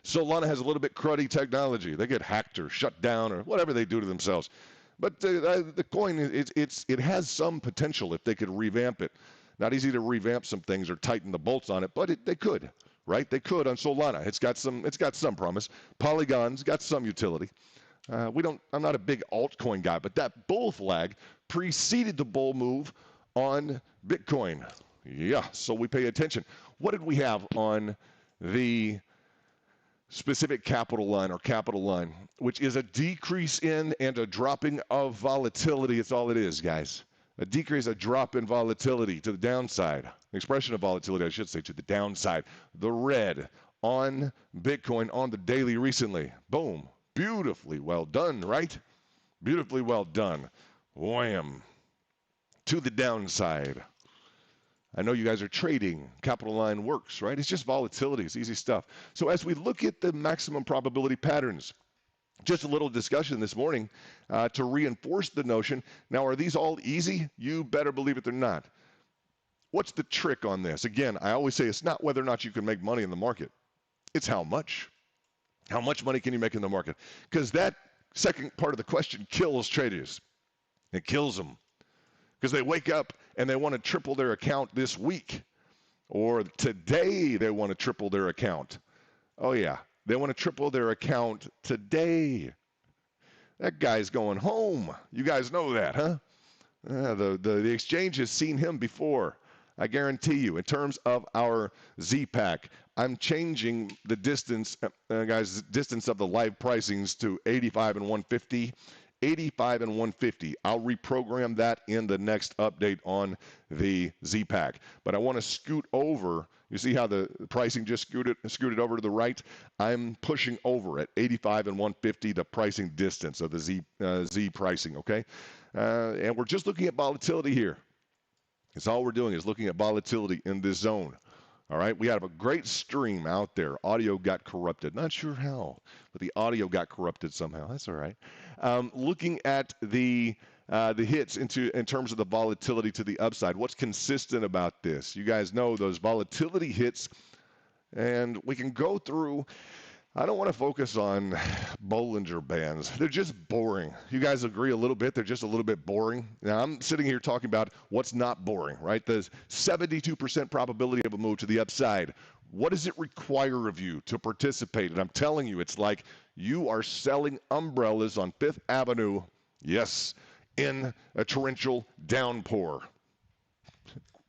Solana has a little bit cruddy technology. They get hacked or shut down or whatever they do to themselves. But the coin, it has some potential if they could revamp it. Not easy to revamp some things or tighten the bolts on it, but they could, right? They could on Solana. It's got some promise. Polygon's got some utility. I'm not a big altcoin guy, but that bull flag preceded the bull move on Bitcoin. Yeah, so we pay attention. What did we have on the specific capital line, which is a decrease in and a dropping of volatility? It's all it is, guys. A decrease, a drop in volatility to the downside. Expression of volatility, I should say, to the downside. The red on Bitcoin on the daily recently. Boom. Beautifully well done, right? Beautifully well done. Wham. To the downside. I know you guys are trading. Capital line works, right? It's just volatility. It's easy stuff. So as we look at the maximum probability patterns, just a little discussion this morning to reinforce the notion. Now, are these all easy? You better believe it, they're not. What's the trick on this? Again, I always say it's not whether or not you can make money in the market. It's how much. How much money can you make in the market? Because that second part of the question kills traders. It kills them. Because they wake up and they want to triple their account this week. Or today they want to triple their account. Oh, yeah. They want to triple their account today. That guy's going home. You guys know that, huh? The exchange has seen him before. I guarantee you. In terms of our Z-Pack, I'm changing the distance, guys, distance of the live pricings to 85 and 150. 85 and 150. I'll reprogram that in the next update on the Z-Pack. But I want to scoot over. You see how the pricing just scooted over to the right? I'm pushing over at 85 and 150, the pricing distance of the Z pricing, okay? And we're just looking at volatility here. That's all we're doing is looking at volatility in this zone. All right, we have a great stream out there. Audio got corrupted. Not sure how, but the audio got corrupted somehow. That's all right. Looking at the hits in terms of the volatility to the upside. What's consistent about this? You guys know those volatility hits, and we can go through. I don't want to focus on Bollinger Bands. They're just boring. You guys agree a little bit? They're just a little bit boring. Now, I'm sitting here talking about what's not boring, right? The 72% probability of a move to the upside. What does it require of you to participate? And I'm telling you, it's like you are selling umbrellas on Fifth Avenue, yes, in a torrential downpour.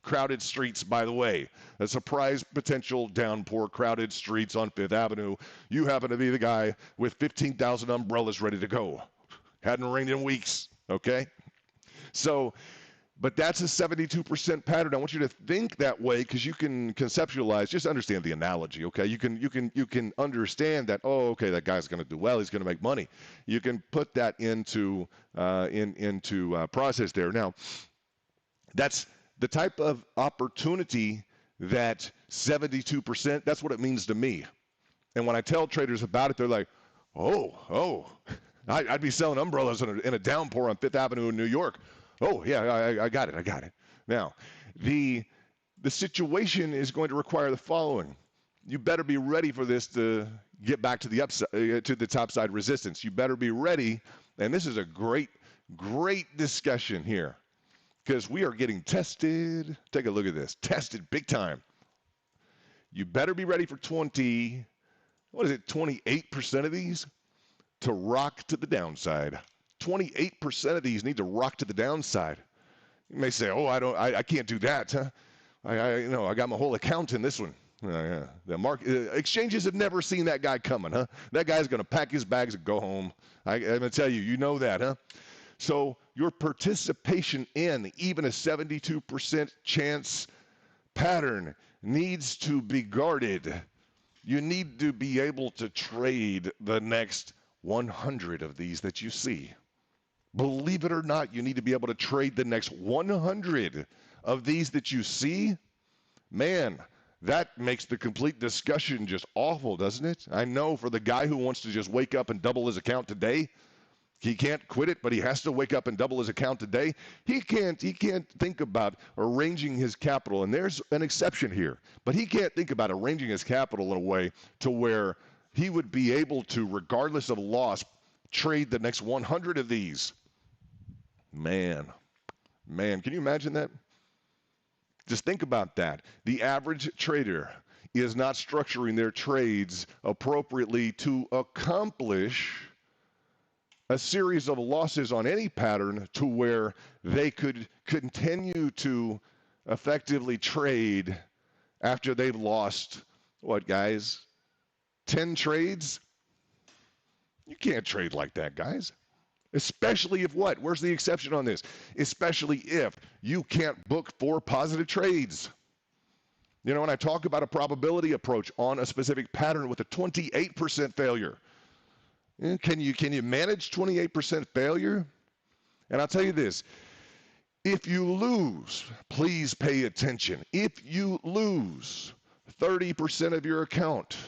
Crowded streets, by the way. A surprise potential downpour, crowded streets on Fifth Avenue. You happen to be the guy with 15,000 umbrellas ready to go. Hadn't rained in weeks, okay? So, but that's a 72% pattern. I want you to think that way because you can conceptualize, just understand the analogy, okay? You can understand that, oh, okay, that guy's going to do well. He's going to make money. You can put that into process there. Now, that's the type of opportunity that 72%, that's what it means to me. And when I tell traders about it, they're like, oh, I'd be selling umbrellas in a downpour on Fifth Avenue in New York. Oh, yeah, I got it. Now, the situation is going to require the following. You better be ready for this to get back to the upside, to the topside resistance. You better be ready, and this is a great discussion here. because we are getting tested. Take a look at this. Tested big time. You better be ready for 28% of these to rock to the downside. 28% of these need to rock to the downside. You may say, "Oh, I can't do that, huh? I got my whole account in this one." Yeah. The market exchanges have never seen that guy coming, huh? That guy's going to pack his bags and go home. I'm going to tell you, you know that, huh? So your participation in even a 72% chance pattern needs to be guarded. You need to be able to trade the next 100 of these that you see. Believe it or not, you need to be able to trade the next 100 of these that you see. Man, that makes the complete discussion just awful, doesn't it? I know for the guy who wants to just wake up and double his account today, he can't quit it, but he has to wake up and double his account today. He can't think about arranging his capital, and there's an exception here, but he can't think about arranging his capital in a way to where he would be able to, regardless of loss, trade the next 100 of these. Man, can you imagine that? Just think about that. The average trader is not structuring their trades appropriately to accomplish a series of losses on any pattern to where they could continue to effectively trade after they've lost, what, guys, 10 trades? You can't trade like that, guys. Especially if what? Where's the exception on this? Especially if you can't book 4 positive trades. You know, when I talk about a probability approach on a specific pattern with a 28% failure, can you manage 28% failure? And I'll tell you this, if you lose, please pay attention. If you lose 30% of your account,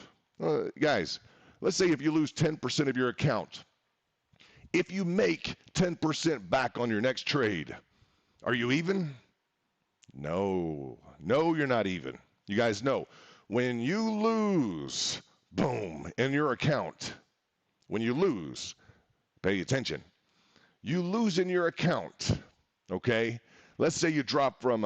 guys, let's say if you lose 10% of your account, if you make 10% back on your next trade, are you even? No, you're not even. You guys know, when you lose, boom, in your account, when you lose, pay attention, you lose in your account, okay? Let's say you drop from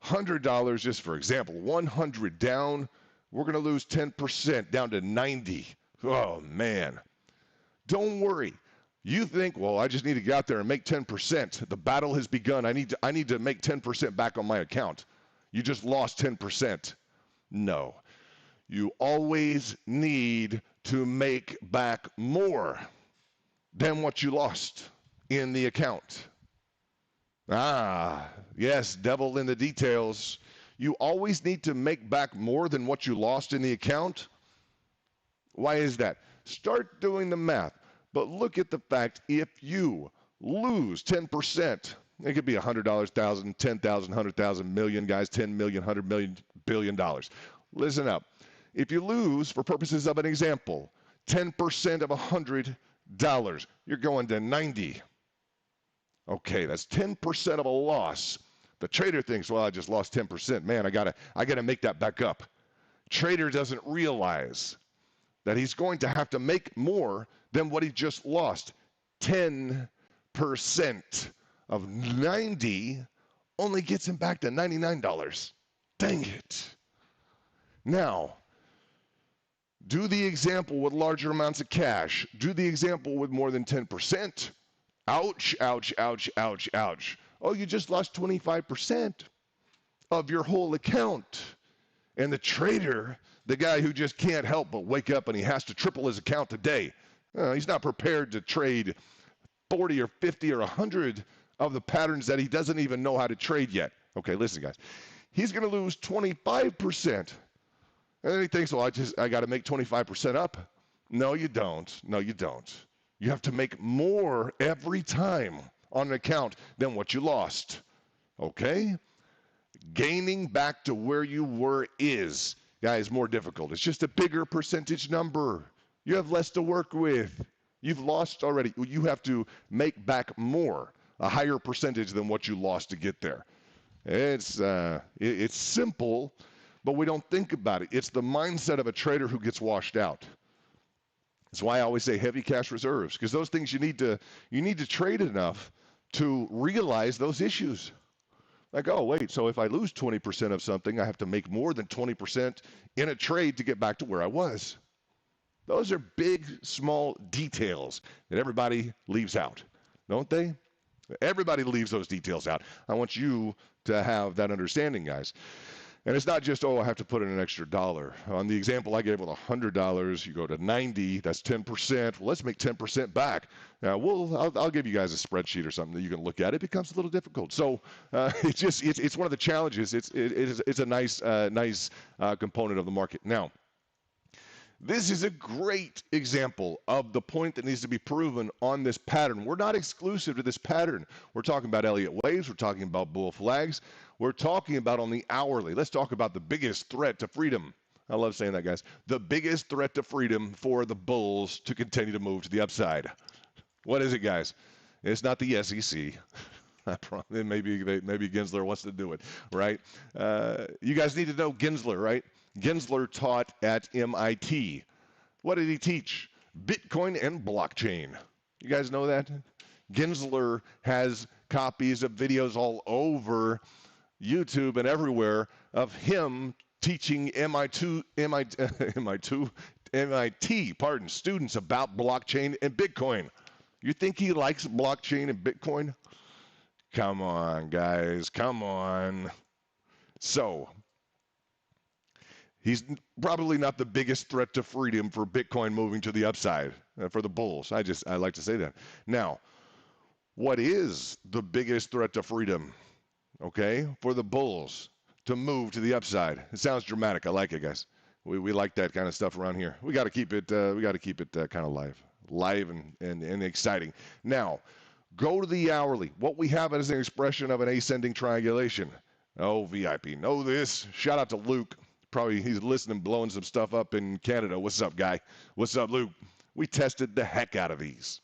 $100, just for example, 100 down, we're going to lose 10% down to 90. Oh, man. Don't worry. You think, well, I just need to get out there and make 10%. The battle has begun. I need to make 10% back on my account. You just lost 10%. No. You always need to make back more than what you lost in the account. Yes, devil in the details. You always need to make back more than what you lost in the account. Why is that? Start doing the math. But look at the fact, if you lose 10%, it could be $100, $1,000, $10,000, $100,000, million, guys, 10 million, 100 million, $1 billion. Listen up. If you lose, for purposes of an example, 10% of $100, you're going to 90. Okay, that's 10% of a loss. The trader thinks, well, I just lost 10%. Man, I gotta make that back up. Trader doesn't realize that he's going to have to make more than what he just lost. 10% of 90 only gets him back to $99. Dang it. Now, do the example with larger amounts of cash. Do the example with more than 10%. Ouch, ouch, ouch, ouch, ouch. Oh, you just lost 25% of your whole account. And the trader, the guy who just can't help but wake up and he has to triple his account today, he's not prepared to trade 40 or 50 or 100 of the patterns that he doesn't even know how to trade yet. Okay, listen, guys. He's going to lose 25%. And then he thinks, well, I got to make 25% up. No, you don't. No, you don't. You have to make more every time on an account than what you lost. Okay? Gaining back to where you were is, guys, more difficult. It's just a bigger percentage number. You have less to work with. You've lost already. You have to make back more, a higher percentage than what you lost to get there. It's simple, but we don't think about it. It's the mindset of a trader who gets washed out. That's why I always say heavy cash reserves, because those things you need to trade enough to realize those issues. Like, oh, wait, so if I lose 20% of something, I have to make more than 20% in a trade to get back to where I was. Those are big, small details that everybody leaves out, don't they? Everybody leaves those details out. I want you to have that understanding, guys. And it's not just, oh, I have to put in an extra dollar. On the example I gave with $100, you go to 90, that's 10%. Well, let's make 10% back. Now, I'll give you guys a spreadsheet or something that you can look at. It becomes a little difficult. So it's one of the challenges. It's a nice component of the market. Now, this is a great example of the point that needs to be proven on this pattern. We're not exclusive to this pattern. We're talking about Elliott waves. We're talking about bull flags. We're talking about on the hourly. Let's talk about the biggest threat to freedom. I love saying that, guys. The biggest threat to freedom for the bulls to continue to move to the upside. What is it, guys? It's not the SEC. Maybe Gensler wants to do it, right? You guys need to know Gensler, right? Gensler taught at MIT. What did he teach? Bitcoin and blockchain. You guys know that? Gensler has copies of videos all over YouTube and everywhere of him teaching MIT students about blockchain and Bitcoin. You think he likes blockchain and Bitcoin? Come on, guys. Come on. So, he's probably not the biggest threat to freedom for Bitcoin moving to the upside for the bulls. I like to say that. Now, what is the biggest threat to freedom? Okay, for the bulls to move to the upside. It sounds dramatic. I like it, guys. We like that kind of stuff around here. We got to keep it. Kind of live and exciting. Now, go to the hourly. What we have is an expression of an ascending triangulation. Oh, VIP, know this. Shout out to Luke. Probably he's listening, blowing some stuff up in Canada. What's up, guy? What's up, Luke? We tested the heck out of these.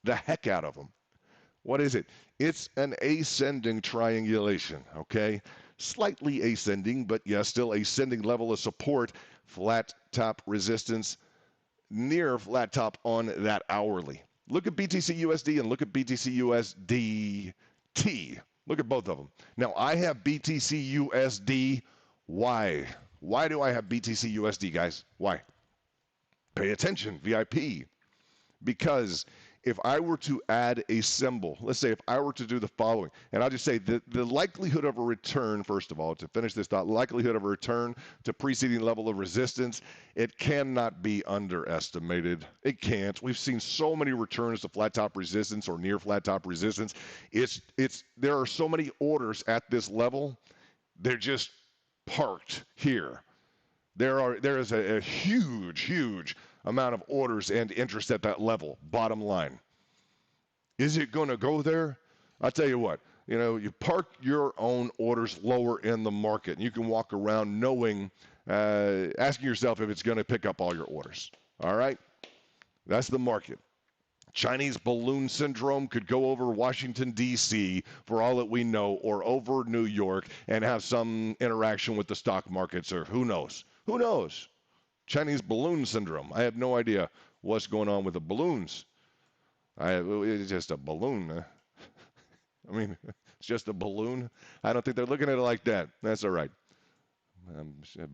The heck out of them. What is it? It's an ascending triangulation, okay? Slightly ascending, but yes, still ascending level of support. Flat top resistance, near flat top on that hourly. Look at BTC USD and look at BTC USDT. Look at both of them. Now, I have BTC USD. Why? Why do I have BTC USD, guys? Why? Pay attention, VIP. Because if I were to add a symbol, let's say if I were to do the following, and I'll just say the likelihood of a return, first of all, to finish this thought, likelihood of a return to preceding level of resistance, it cannot be underestimated. It can't. We've seen so many returns to flat top resistance or near flat top resistance. There are so many orders at this level. They're just parked here. There is a huge amount of orders and interest at that level. Bottom line, is it going to go there? I'll tell you what. You park your own orders lower in the market, and you can walk around knowing, asking yourself if it's going to pick up all your orders. All right, that's the market. Chinese balloon syndrome could go over Washington, D.C., for all that we know, or over New York and have some interaction with the stock markets, or who knows? Who knows? Chinese balloon syndrome. I have no idea what's going on with the balloons. It's just a balloon. I mean, it's just a balloon. I don't think they're looking at it like that. That's all right.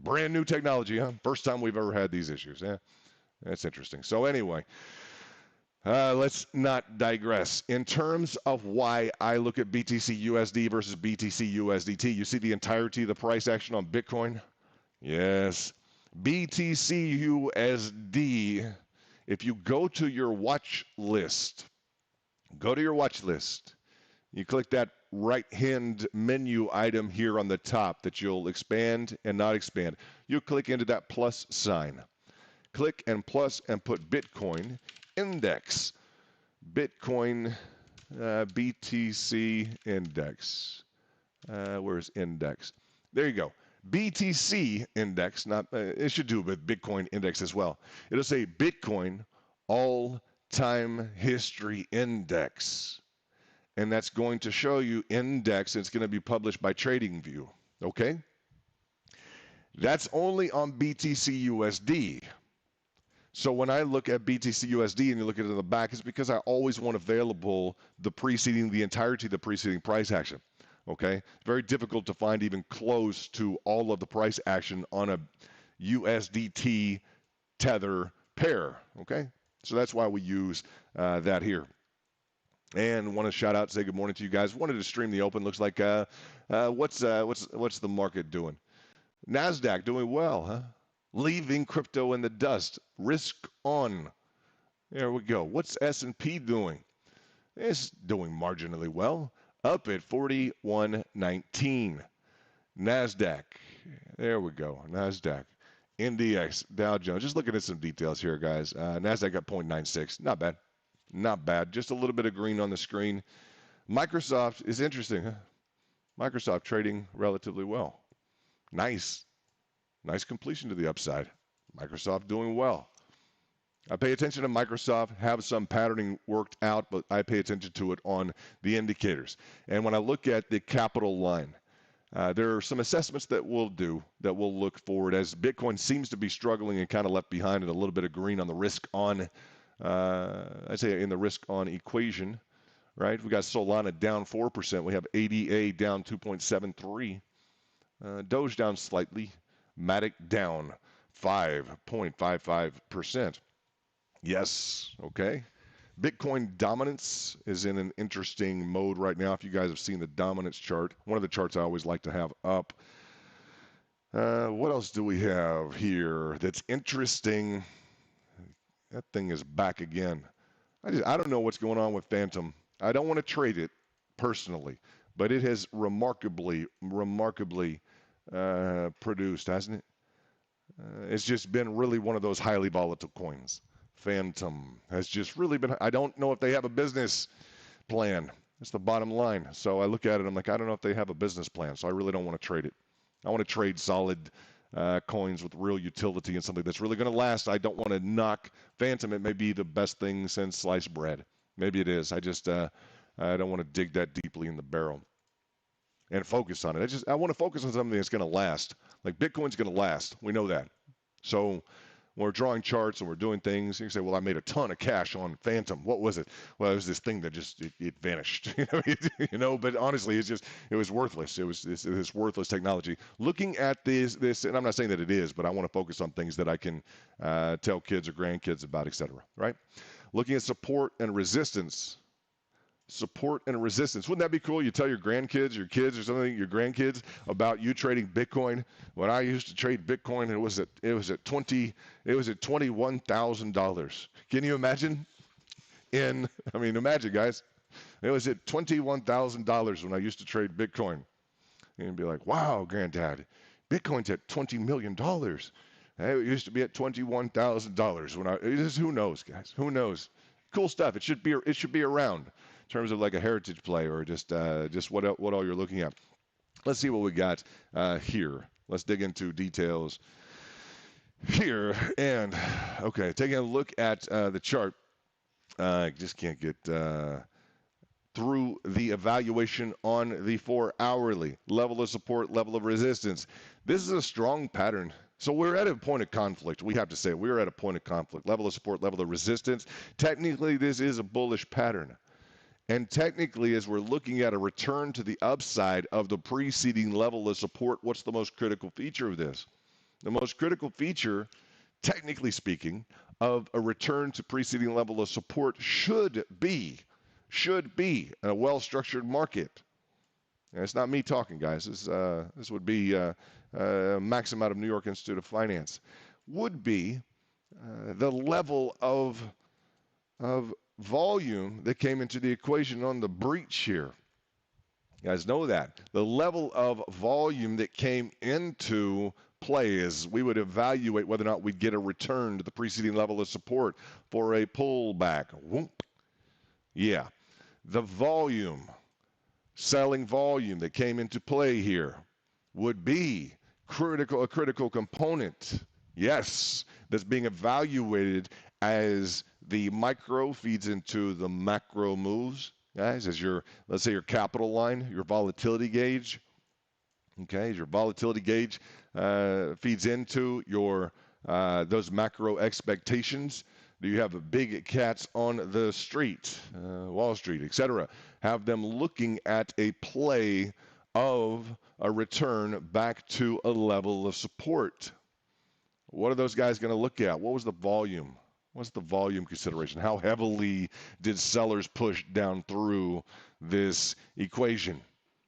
Brand new technology, huh? First time we've ever had these issues. Yeah, that's interesting. So anyway. Let's not digress. In terms of why I look at BTC USD versus BTC USDT, you see the entirety of the price action on Bitcoin? Yes. BTC USD, if you go to your watch list, you click that right-hand menu item here on the top that you'll expand and not expand. You click into that plus sign. Click and plus and put Bitcoin index. Bitcoin BTC index. Where's index? There you go. BTC index. Not it should do with Bitcoin index as well. It'll say Bitcoin all-time history index, and that's going to show you index. It's going to be published by TradingView. Okay. That's only on BTC USD. So when I look at BTC USD and you look at it in the back, it's because I always want available the entirety of the preceding price action. Okay, it's very difficult to find even close to all of the price action on a USDT Tether pair. Okay, so that's why we use that here. And want to shout out, say good morning to you guys. Wanted to stream the open. Looks like what's the market doing? Nasdaq doing well, huh? Leaving crypto in the dust. Risk on. There we go. What's S&P doing? It's doing marginally well, up at 41.19. Nasdaq. There we go. Nasdaq. NDX, Dow Jones. Just looking at some details here, guys. Nasdaq got 0.96. Not bad. Not bad. Just a little bit of green on the screen. Microsoft is interesting, huh? Microsoft trading relatively well. Nice. Nice completion to the upside. Microsoft doing well. I pay attention to Microsoft, have some patterning worked out, but I pay attention to it on the indicators. And when I look at the capital line, there are some assessments that we'll do that we'll look forward as Bitcoin seems to be struggling and kind of left behind and a little bit of green on the risk on, I'd say in the risk on equation, right? We got Solana down 4%. We have ADA down 2.73. Doge down slightly. Matic down 5.55%. Yes, okay. Bitcoin dominance is in an interesting mode right now. If you guys have seen the dominance chart, one of the charts I always like to have up. What else do we have here that's interesting? That thing is back again. I don't know what's going on with Phantom. I don't want to trade it personally, but it has remarkably produced, hasn't it? It's just been really one of those highly volatile coins. Phantom has just really been. I don't know if they have a business plan. That's the bottom line. So I look at it, I'm like, I don't know if they have a business plan. So I really don't want to trade it. I want to trade solid coins with real utility and something that's really going to last. I don't want to knock Phantom. It may be the best thing since sliced bread. Maybe it is. I just I don't want to dig that deeply in the barrel and focus on it. I want to focus on something that's going to last. Like Bitcoin's going to last. We know that. So when we're drawing charts and we're doing things, you can say, well, I made a ton of cash on Phantom. What was it? Well, it was this thing that just, it vanished. But honestly, it was worthless. It was this worthless technology. Looking at this, and I'm not saying that it is, but I want to focus on things that I can tell kids or grandkids about, etc. Right? Looking at support and resistance. Support and resistance. Wouldn't that be cool? You tell your grandkids, your kids, or something, your grandkids about you trading Bitcoin. When I used to trade Bitcoin, it was at $21,000. Can you imagine? Imagine, guys. It was at $21,000 when I used to trade Bitcoin. And you'd be like, wow, Granddad, Bitcoin's at $20 million. It used to be at $21,000 when who knows, guys? Who knows? Cool stuff. It should be around. In terms of like a heritage play or just what all you're looking at. Let's see what we got here. Let's dig into details here. And, okay, taking a look at the chart. I just can't get through the evaluation on the 4-hourly. Level of support, level of resistance. This is a strong pattern. So we're at a point of conflict. We have to say we're at a point of conflict. Level of support, level of resistance. Technically, this is a bullish pattern. And technically, as we're looking at a return to the upside of the preceding level of support, what's the most critical feature of this? The most critical feature, technically speaking, of a return to preceding level of support should be a well-structured market. And it's not me talking, guys. This would be Maxim out of New York Institute of Finance. Would be the level of volume that came into the equation on the breach here. You guys know that. The level of volume that came into play is we would evaluate whether or not we'd get a return to the preceding level of support for a pullback. Whoop. Yeah. The volume, selling volume that came into play here would be a critical component. Yes, that's being evaluated as the micro feeds into the macro moves, guys, as let's say your capital line, your volatility gauge, okay, your volatility gauge feeds into your those macro expectations. Do you have big cats on the street, Wall Street, etc.? Have them looking at a play of a return back to a level of support. What are those guys going to look at? What was the volume? What's the volume consideration? How heavily did sellers push down through this equation?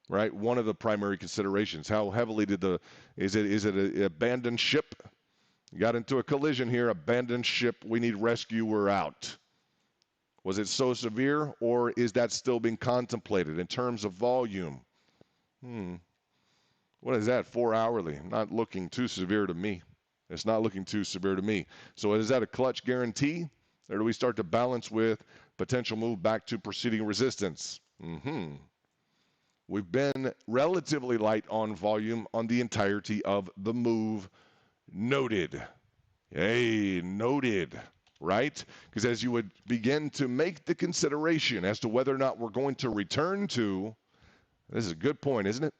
Right? One of the primary considerations. How heavily did is it an abandoned ship? Got into a collision here, abandoned ship, we need rescue, we're out. Was it so severe, or is that still being contemplated in terms of volume? What is that, 4 hourly? Not looking too severe to me. It's not looking too severe to me. So is that a clutch guarantee, or do we start to balance with potential move back to preceding resistance? We've been relatively light on volume on the entirety of the move. Noted. Hey, noted, right? Because as you would begin to make the consideration as to whether or not we're going to return to, this is a good point, isn't it?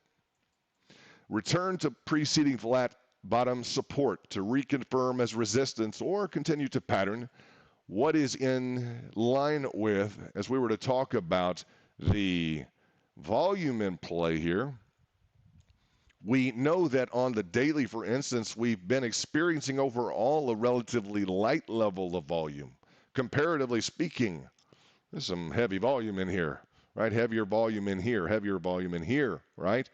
Return to preceding flat bottom support to reconfirm as resistance or continue to pattern. What is in line with, as we were to talk about the volume in play here, we know that on the daily, for instance, we've been experiencing overall a relatively light level of volume. Comparatively speaking, there's some heavy volume in here, right? Heavier volume in here, right?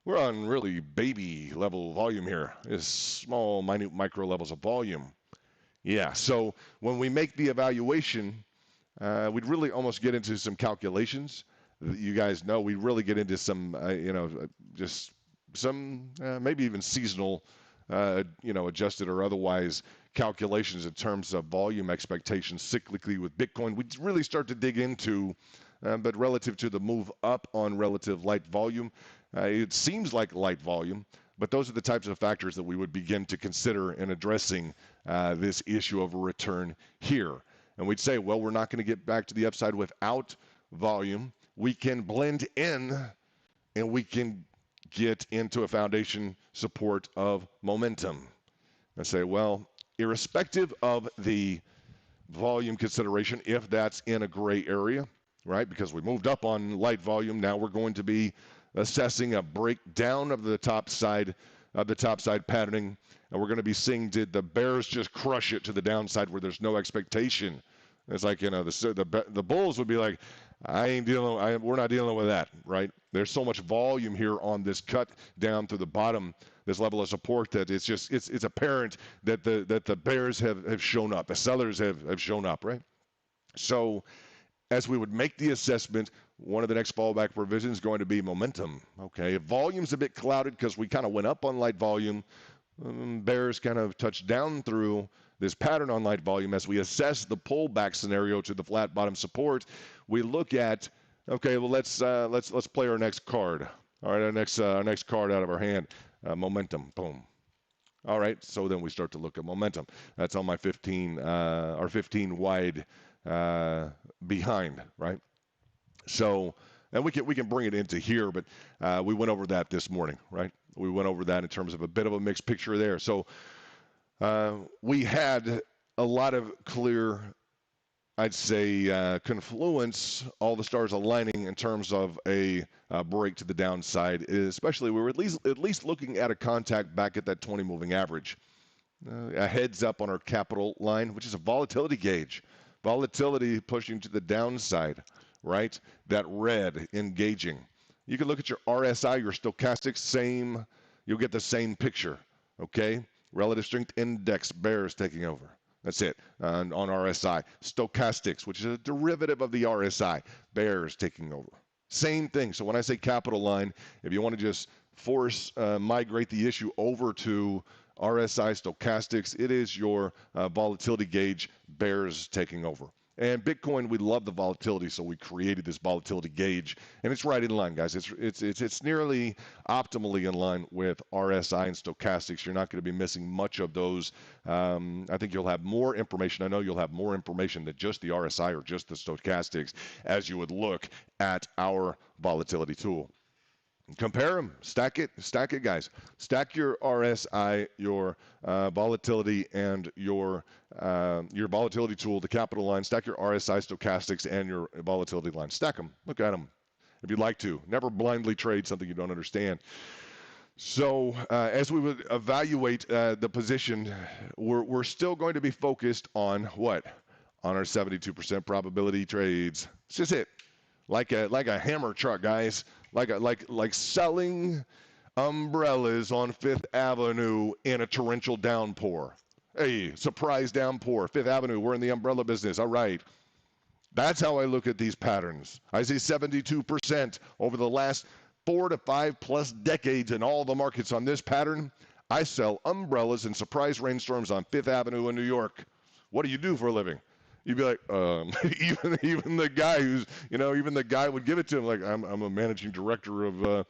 We're on really baby level volume here. It's small, minute, micro levels of volume. Yeah, so when we make the evaluation, we'd really almost get into some calculations. You guys know we really get into some, just some maybe even seasonal, adjusted or otherwise calculations in terms of volume expectations cyclically with Bitcoin. We really start to dig into, but relative to the move up on relative light volume, it seems like light volume, but those are the types of factors that we would begin to consider in addressing this issue of a return here. And we'd say, well, we're not going to get back to the upside without volume. We can blend in and we can get into a foundation support of momentum. I say, well, irrespective of the volume consideration, if that's in a gray area, right? Because we moved up on light volume, now we're going to be assessing a breakdown of the top side patterning, and we're going to be seeing, did the bears just crush it to the downside where there's no expectation? It's like, the bulls would be like, we're not dealing with that, right? There's so much volume here on this cut down to the bottom, this level of support, that it's apparent that the bears have shown up, the sellers have shown up, right? So as we would make the assessment, one of the next fallback provisions is going to be momentum. Okay, if volume's a bit clouded because we kind of went up on light volume, bears kind of touched down through this pattern on light volume. As we assess the pullback scenario to the flat bottom support, we look at, okay, well let's play our next card. All right, our next card out of our hand, momentum. Boom. All right, so then we start to look at momentum. That's on my 15 wide behind, right? So, and we can bring it into here, but we went over that this morning, right? We went over that in terms of a bit of a mixed picture there. So we had a lot of clear, I'd say, confluence, all the stars aligning in terms of a break to the downside. Especially, we were at least looking at a contact back at that 20 moving average. A heads up on our capital line, which is a volatility gauge. Volatility pushing to the downside, right? That red engaging. You can look at your RSI, your stochastics, you'll get the same picture, okay? Relative strength index, bears taking over. That's it on RSI. Stochastics, which is a derivative of the RSI, bears taking over. Same thing. So when I say capital line, if you want to just migrate the issue over to RSI stochastics, it is your volatility gauge, bears taking over. And Bitcoin, we love the volatility, so we created this volatility gauge, and it's right in line, guys. It's nearly optimally in line with RSI and stochastics. You're not going to be missing much of those. I think you'll have more information. I know you'll have more information than just the RSI or just the stochastics as you would look at our volatility tool. Compare them, stack it, guys. Stack your RSI, your volatility, and your volatility tool, the capital line. Stack your RSI, stochastics, and your volatility line. Stack them. Look at them. if you'd like to. Never blindly trade something you don't understand. So as we would evaluate the position, we're still going to be focused on what? On our 72% probability trades. It's just it. Like a hammer truck, guys. Like selling umbrellas on Fifth Avenue in a torrential downpour. Hey, surprise downpour. Fifth Avenue, we're in the umbrella business. All right. That's how I look at these patterns. I see 72% over the last 4 to 5 plus decades in all the markets on this pattern. I sell umbrellas and surprise rainstorms on Fifth Avenue in New York. What do you do for a living? You'd be like, even the guy who's, even the guy would give it to him. Like, I'm a managing director of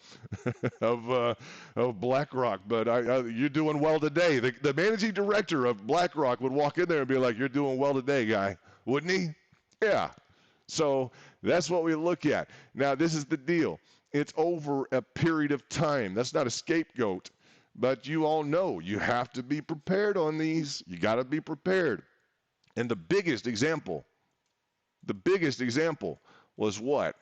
BlackRock, but you're doing well today. The managing director of BlackRock would walk in there and be like, you're doing well today, guy, wouldn't he? Yeah. So that's what we look at. Now, this is the deal. It's over a period of time. That's not a scapegoat, but you all know you have to be prepared on these. You got to be prepared. And the biggest example was what?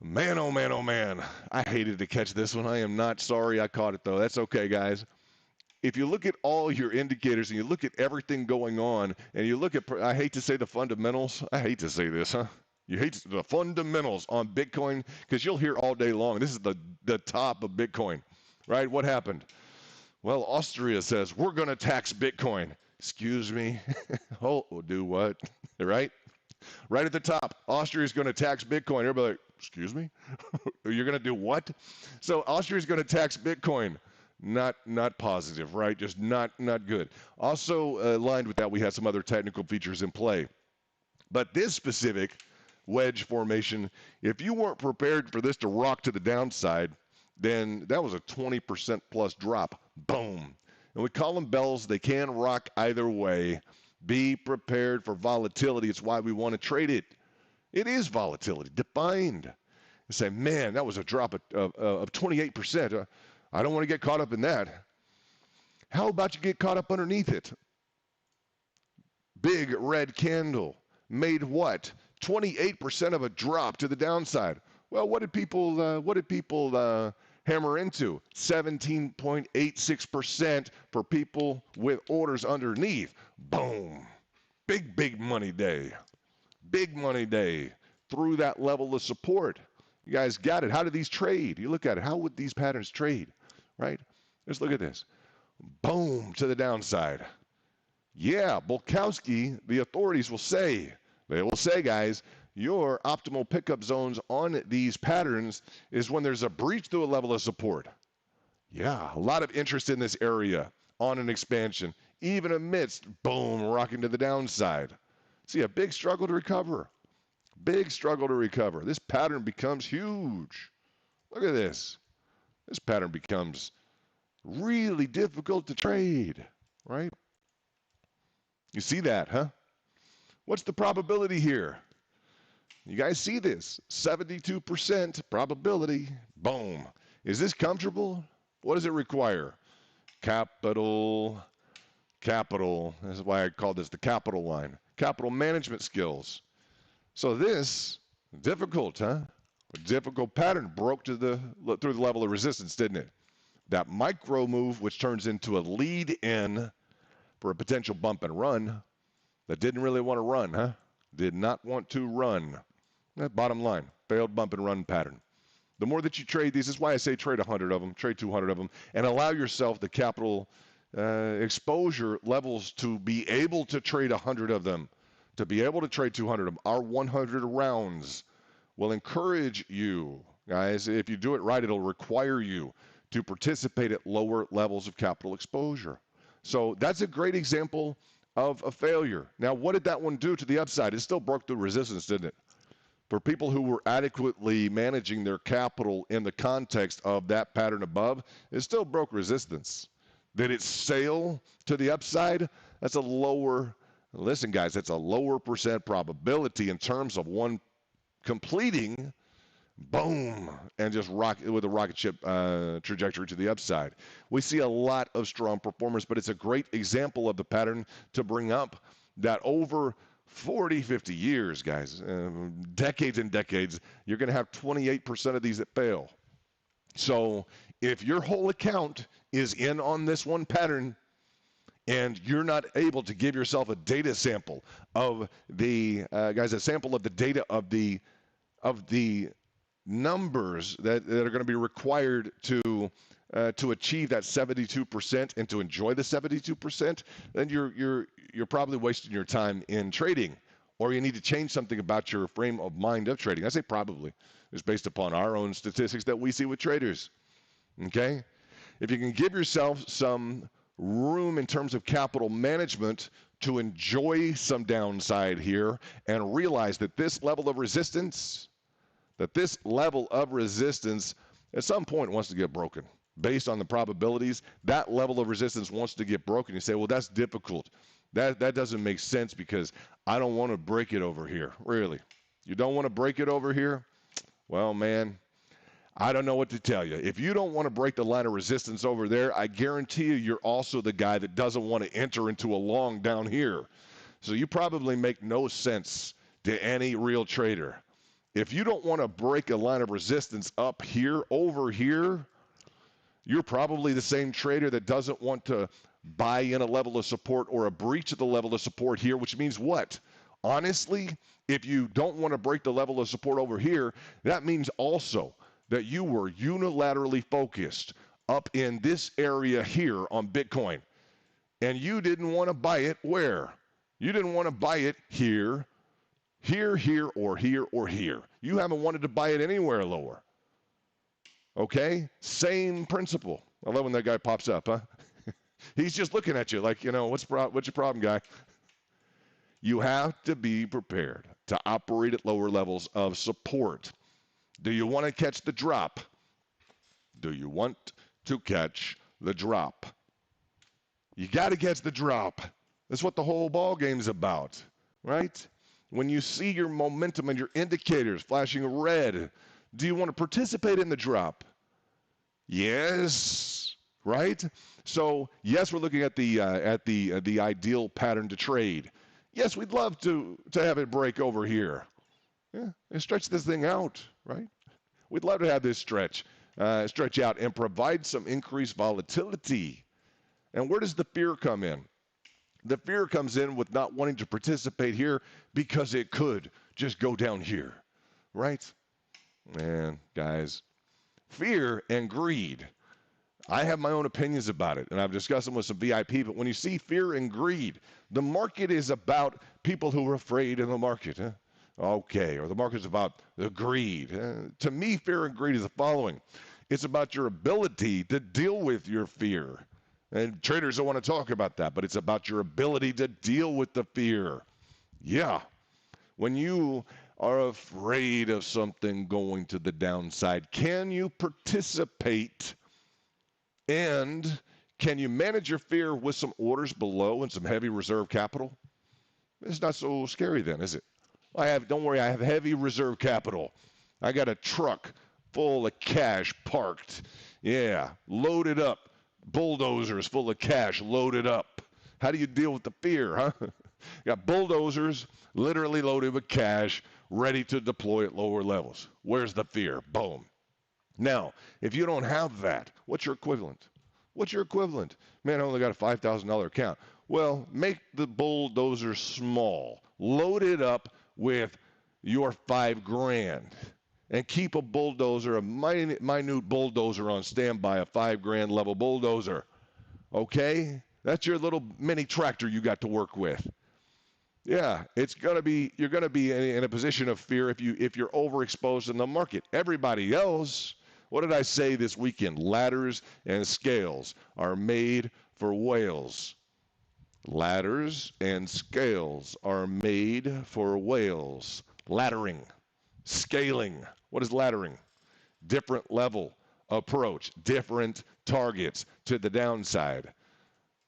Man, oh man, oh man. I hated to catch this one. I am not sorry I caught it, though. That's okay, guys. If you look at all your indicators and you look at everything going on and you look at, I hate to say the fundamentals. I hate to say this, huh? You hate the fundamentals on Bitcoin because you'll hear all day long. This is the top of Bitcoin, right? What happened? Well, Austria says, we're going to tax Bitcoin. Excuse me? Oh, do what? Right? Right at the top, Austria is going to tax Bitcoin. Everybody like, excuse me? You're going to do what? So Austria is going to tax Bitcoin. Not positive, right? Just not good. Also aligned with that, we had some other technical features in play. But this specific wedge formation, if you weren't prepared for this to rock to the downside, then that was a 20% plus drop. Boom. And we call them bells. They can rock either way. Be prepared for volatility. It's why we want to trade it. It is volatility, defined. You say, man, that was a drop of 28%. I don't want to get caught up in that. How about you get caught up underneath it? Big red candle made what? 28% of a drop to the downside. Well, what did people hammer into? 17.86% for people with orders underneath. Boom. Big money day. Big money day through that level of support. You guys got it. How do these trade? You look at it. How would these patterns trade? Right? Let's look at this. Boom to the downside. Yeah, Bulkowski, the authorities will say, guys, your optimal pickup zones on these patterns is when there's a breach through a level of support. Yeah, a lot of interest in this area on an expansion, even amidst, boom, rocking to the downside. See, a big struggle to recover. Big struggle to recover. This pattern becomes huge. Look at this. This pattern becomes really difficult to trade, right? You see that, huh? What's the probability here? You guys see this? 72% probability. Boom. Is this comfortable? What does it require? Capital. This is why I call this the capital line. Capital management skills. So this, difficult, huh? A difficult pattern broke through the level of resistance, didn't it? That micro move, which turns into a lead in for a potential bump and run, that didn't really want to run, huh? Did not want to run. That bottom line, failed bump and run pattern. The more that you trade these, this is why I say trade 100 of them, trade 200 of them, and allow yourself the capital exposure levels to be able to trade 100 of them, to be able to trade 200 of them. Our 100 rounds will encourage you, guys. If you do it right, it'll require you to participate at lower levels of capital exposure. So that's a great example of a failure. Now, what did that one do to the upside? It still broke through resistance, didn't it? For people who were adequately managing their capital in the context of that pattern above, it still broke resistance. Did it sail to the upside? That's a lower, listen guys, that's a lower percent probability in terms of one completing, boom, and just rock with a rocket ship trajectory to the upside. We see a lot of strong performance, but it's a great example of the pattern to bring up that over 40, 50 years, guys, decades and decades, you're going to have 28% of these that fail. So if your whole account is in on this one pattern and you're not able to give yourself a data sample of the, guys, a sample of the data of the numbers that are going to be required to achieve that 72% and to enjoy the 72%, then you're probably wasting your time in trading, or you need to change something about your frame of mind of trading. I say probably. It's based upon our own statistics that we see with traders. Okay? If you can give yourself some room in terms of capital management to enjoy some downside here and realize that this level of resistance at some point wants to get broken. Based on the probabilities, that level of resistance wants to get broken. You say, well, that's difficult. That doesn't make sense because I don't want to break it over here. Really? You don't want to break it over here? Well, man, I don't know what to tell you. If you don't want to break the line of resistance over there, I guarantee you you're also the guy that doesn't want to enter into a long down here. So you probably make no sense to any real trader. If you don't want to break a line of resistance up here, over here, you're probably the same trader that doesn't want to buy in a level of support or a breach of the level of support here, which means what? Honestly, if you don't want to break the level of support over here, that means also that you were unilaterally focused up in this area here on Bitcoin. And you didn't want to buy it where? You didn't want to buy it here, here, or here, or here. You haven't wanted to buy it anywhere lower. Okay? Same principle. I love when that guy pops up, huh? He's just looking at you like, what's your problem, guy? You have to be prepared to operate at lower levels of support. Do you want to catch the drop? Do you want to catch the drop? You got to catch the drop. That's what the whole ball game's about, right? When you see your momentum and your indicators flashing red, do you want to participate in the drop? Yes, right? So yes, we're looking at the ideal pattern to trade. Yes, we'd love to have it break over here. Yeah, and stretch this thing out, right? We'd love to have this stretch out and provide some increased volatility. And where does the fear come in? The fear comes in with not wanting to participate here because it could just go down here, right? Man, guys, fear and greed. I have my own opinions about it, and I've discussed them with some VIP, but when you see fear and greed, the market is about people who are afraid in the market. Huh? Okay, or the market's about the greed. To me, fear and greed is the following. It's about your ability to deal with your fear. And traders don't want to talk about that, but it's about your ability to deal with the fear. Yeah. When you are afraid of something going to the downside, can you participate? And can you manage your fear with some orders below and some heavy reserve capital? It's not so scary then, is it? Don't worry, I have heavy reserve capital. I got a truck full of cash parked. Yeah, loaded up. Bulldozers full of cash loaded up. How do you deal with the fear, huh? Got bulldozers literally loaded with cash ready to deploy at lower levels. Where's the fear? Boom. Now, if you don't have that, what's your equivalent? What's your equivalent? Man, I only got a $5,000 account. Well, make the bulldozer small. Load it up with your $5,000 and keep a bulldozer, a minute bulldozer on standby, a $5,000 level bulldozer. Okay? That's your little mini tractor you got to work with. Yeah, you're gonna be in a position of fear if you're overexposed in the market. Everybody else, what did I say this weekend? Ladders and scales are made for whales. Ladders and scales are made for whales. Laddering, scaling. What is laddering? Different level approach, different targets to the downside.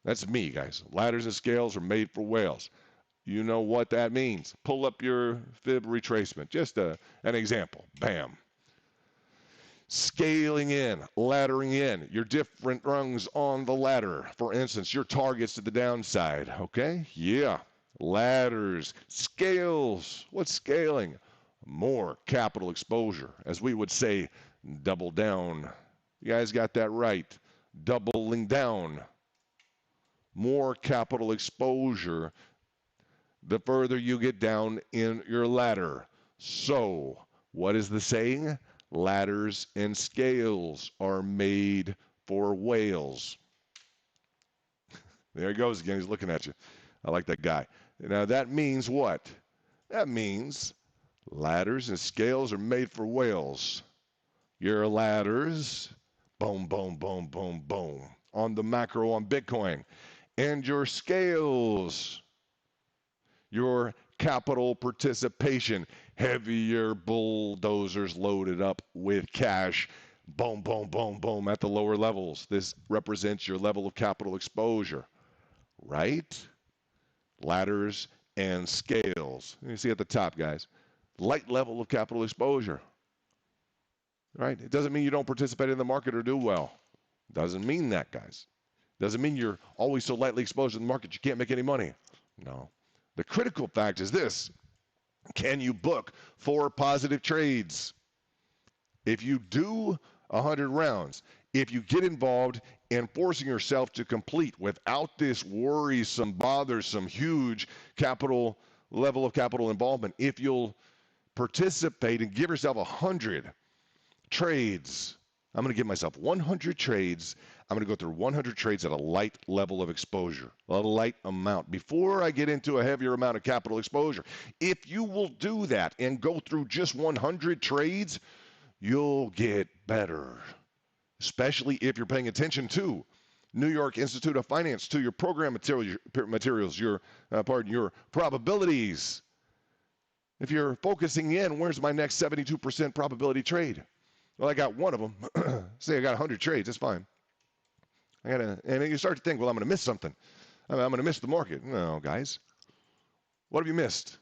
That's me, guys. Ladders and scales are made for whales. You know what that means. Pull up your fib retracement. Just an example. Bam. Scaling in, laddering in, your different rungs on the ladder. For instance, your targets to the downside. Okay? Yeah. ladders, scales. What's scaling? More capital exposure. As we would say, double down. You guys got that right. Doubling down. More capital exposure the further you get down in your ladder. So, what is the saying? Ladders and scales are made for whales. There he goes again. He's looking at you. I like that guy. Now, that means what? That means ladders and scales are made for whales. Your ladders, boom, boom, boom, boom, boom, on the macro on Bitcoin. And your scales, your capital participation, heavier bulldozers loaded up with cash, boom, boom, boom, boom, at the lower levels. This represents your level of capital exposure, right? Ladders and scales. You see at the top, guys, light level of capital exposure, right? It doesn't mean you don't participate in the market or do well. Doesn't mean that, guys. Doesn't mean you're always so lightly exposed to the market you can't make any money. No. The critical fact is this: can you book 4 positive trades? If you do 100 rounds, if you get involved in forcing yourself to complete without this worrisome, bothersome, huge level of capital involvement, if you'll participate and give yourself 100 trades, I'm going to give myself 100 trades. I'm going to go through 100 trades at a light level of exposure, a light amount, before I get into a heavier amount of capital exposure. If you will do that and go through just 100 trades, you'll get better, especially if you're paying attention to New York Institute of Finance, to your program materials, your probabilities. If you're focusing in, where's my next 72% probability trade? Well, I got one of them. Say I got 100 trades, that's fine. And then you start to think, well, I'm going to miss something. I'm going to miss the market. No, guys. What have you missed?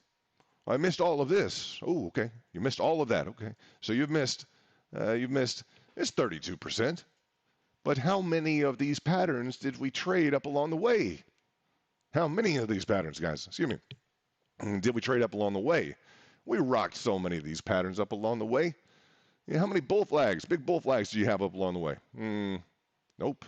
Well, I missed all of this. Oh, okay. You missed all of that. Okay. So you've missed, it's 32%. But how many of these patterns did we trade up along the way? How many of these patterns, guys, excuse me, did we trade up along the way? We rocked so many of these patterns up along the way. Yeah, how many bull flags, big bull flags do you have up along the way? Nope.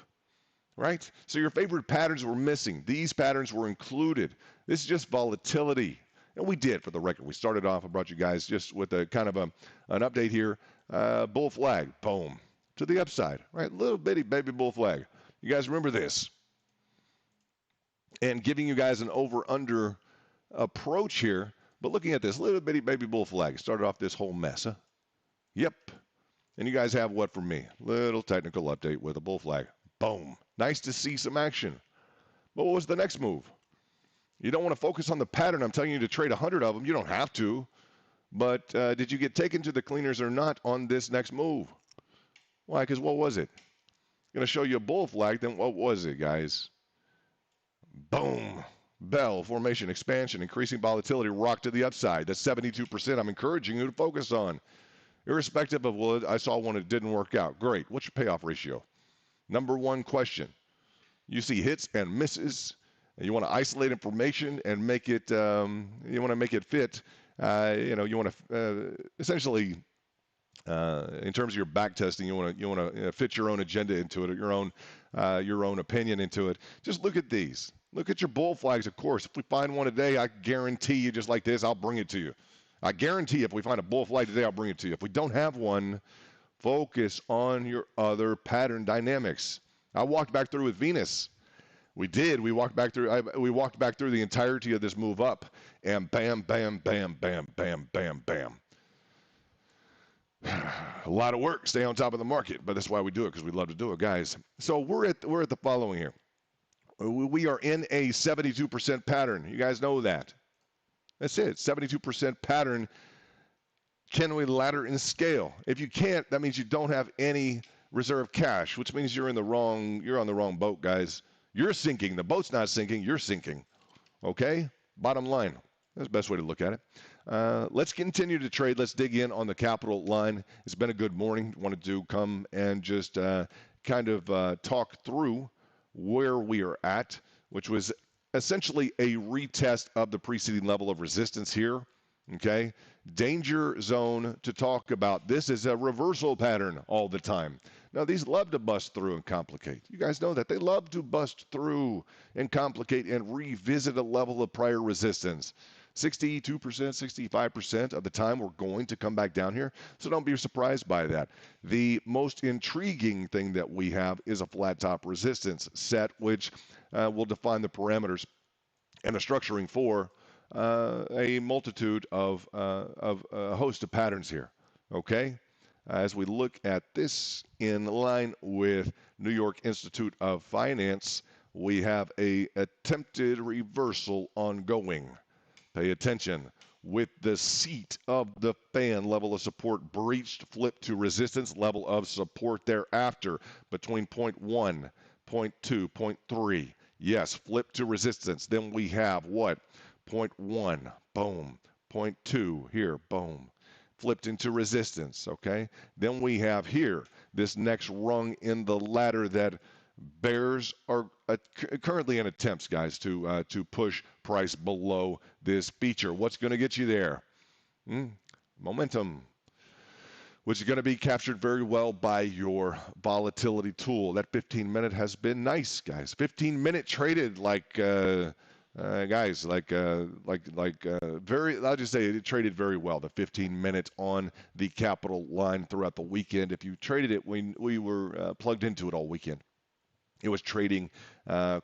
Right? So your favorite patterns were missing. These patterns were included. This is just volatility. And we did, for the record. We started off, I brought you guys just with a kind of an update here. Bull flag, boom, to the upside. Right? Little bitty baby bull flag. You guys remember this? And giving you guys an over-under approach here, but looking at this little bitty baby bull flag. Started off this whole mess, huh? Yep. And you guys have what from me? Little technical update with a bull flag. Boom. Nice to see some action. But what was the next move? You don't want to focus on the pattern. I'm telling you to trade 100 of them. You don't have to. But did you get taken to the cleaners or not on this next move? Why? Because what was it? I'm going to show you a bull flag. Then what was it, guys? Boom. Bell, formation, expansion, increasing volatility, rock to the upside. That's 72% I'm encouraging you to focus on. Irrespective of, well, I saw one that didn't work out. Great. What's your payoff ratio? Number one question. You see hits and misses, and you want to isolate information and make it, you want to make it fit. You want to essentially, in terms of your back testing, you want to fit your own agenda into it, your own opinion into it. Just look at these. Look at your bull flags, of course. If we find one today, I guarantee you, just like this, I'll bring it to you. I guarantee if we find a bull flag today, I'll bring it to you. If we don't have one, focus on your other pattern dynamics. I walked back through with Venus. We did. We walked back through the entirety of this move up, and bam, bam, bam, bam, bam, bam, bam. A lot of work. Stay on top of the market, but that's why we do it, because we love to do it, guys. So we're at the following here. We are in a 72% pattern. You guys know that. That's it. 72% pattern. Can we ladder and scale? If you can't, that means you don't have any reserve cash, which means you're on the wrong boat, guys. You're sinking. The boat's not sinking. You're sinking. Okay? Bottom line. That's the best way to look at it. Let's continue to trade. Let's dig in on the capital line. It's been a good morning. Wanted to come and just kind of talk through where we are at, which was essentially a retest of the preceding level of resistance here. Okay, danger zone to talk about. This is a reversal pattern all the time. Now, these love to bust through and complicate. You guys know that. They love to bust through and complicate and revisit a level of prior resistance. 62%, 65% of the time we're going to come back down here. So don't be surprised by that. The most intriguing thing that we have is a flat top resistance set, which will define the parameters and the structuring for a multitude of a host of patterns here. Okay? As we look at this in line with New York Institute of Finance, we have a attempted reversal ongoing. Pay attention. With the seat of the fan, level of support breached, flip to resistance, level of support thereafter between 0.1, 0.2, 0.3. Yes, flip to resistance. Then we have what? 0.1, boom. 0.2, here, boom. Flipped into resistance, okay? Then we have here this next rung in the ladder that bears are currently in attempts, guys, to push price below this feature. What's going to get you there? Momentum, which is going to be captured very well by your volatility tool. That 15-minute has been nice, guys. 15-minute traded like guys, very, I'll just say it traded very well, the 15-minute on the capital line throughout the weekend. If you traded it, we were plugged into it all weekend. It was trading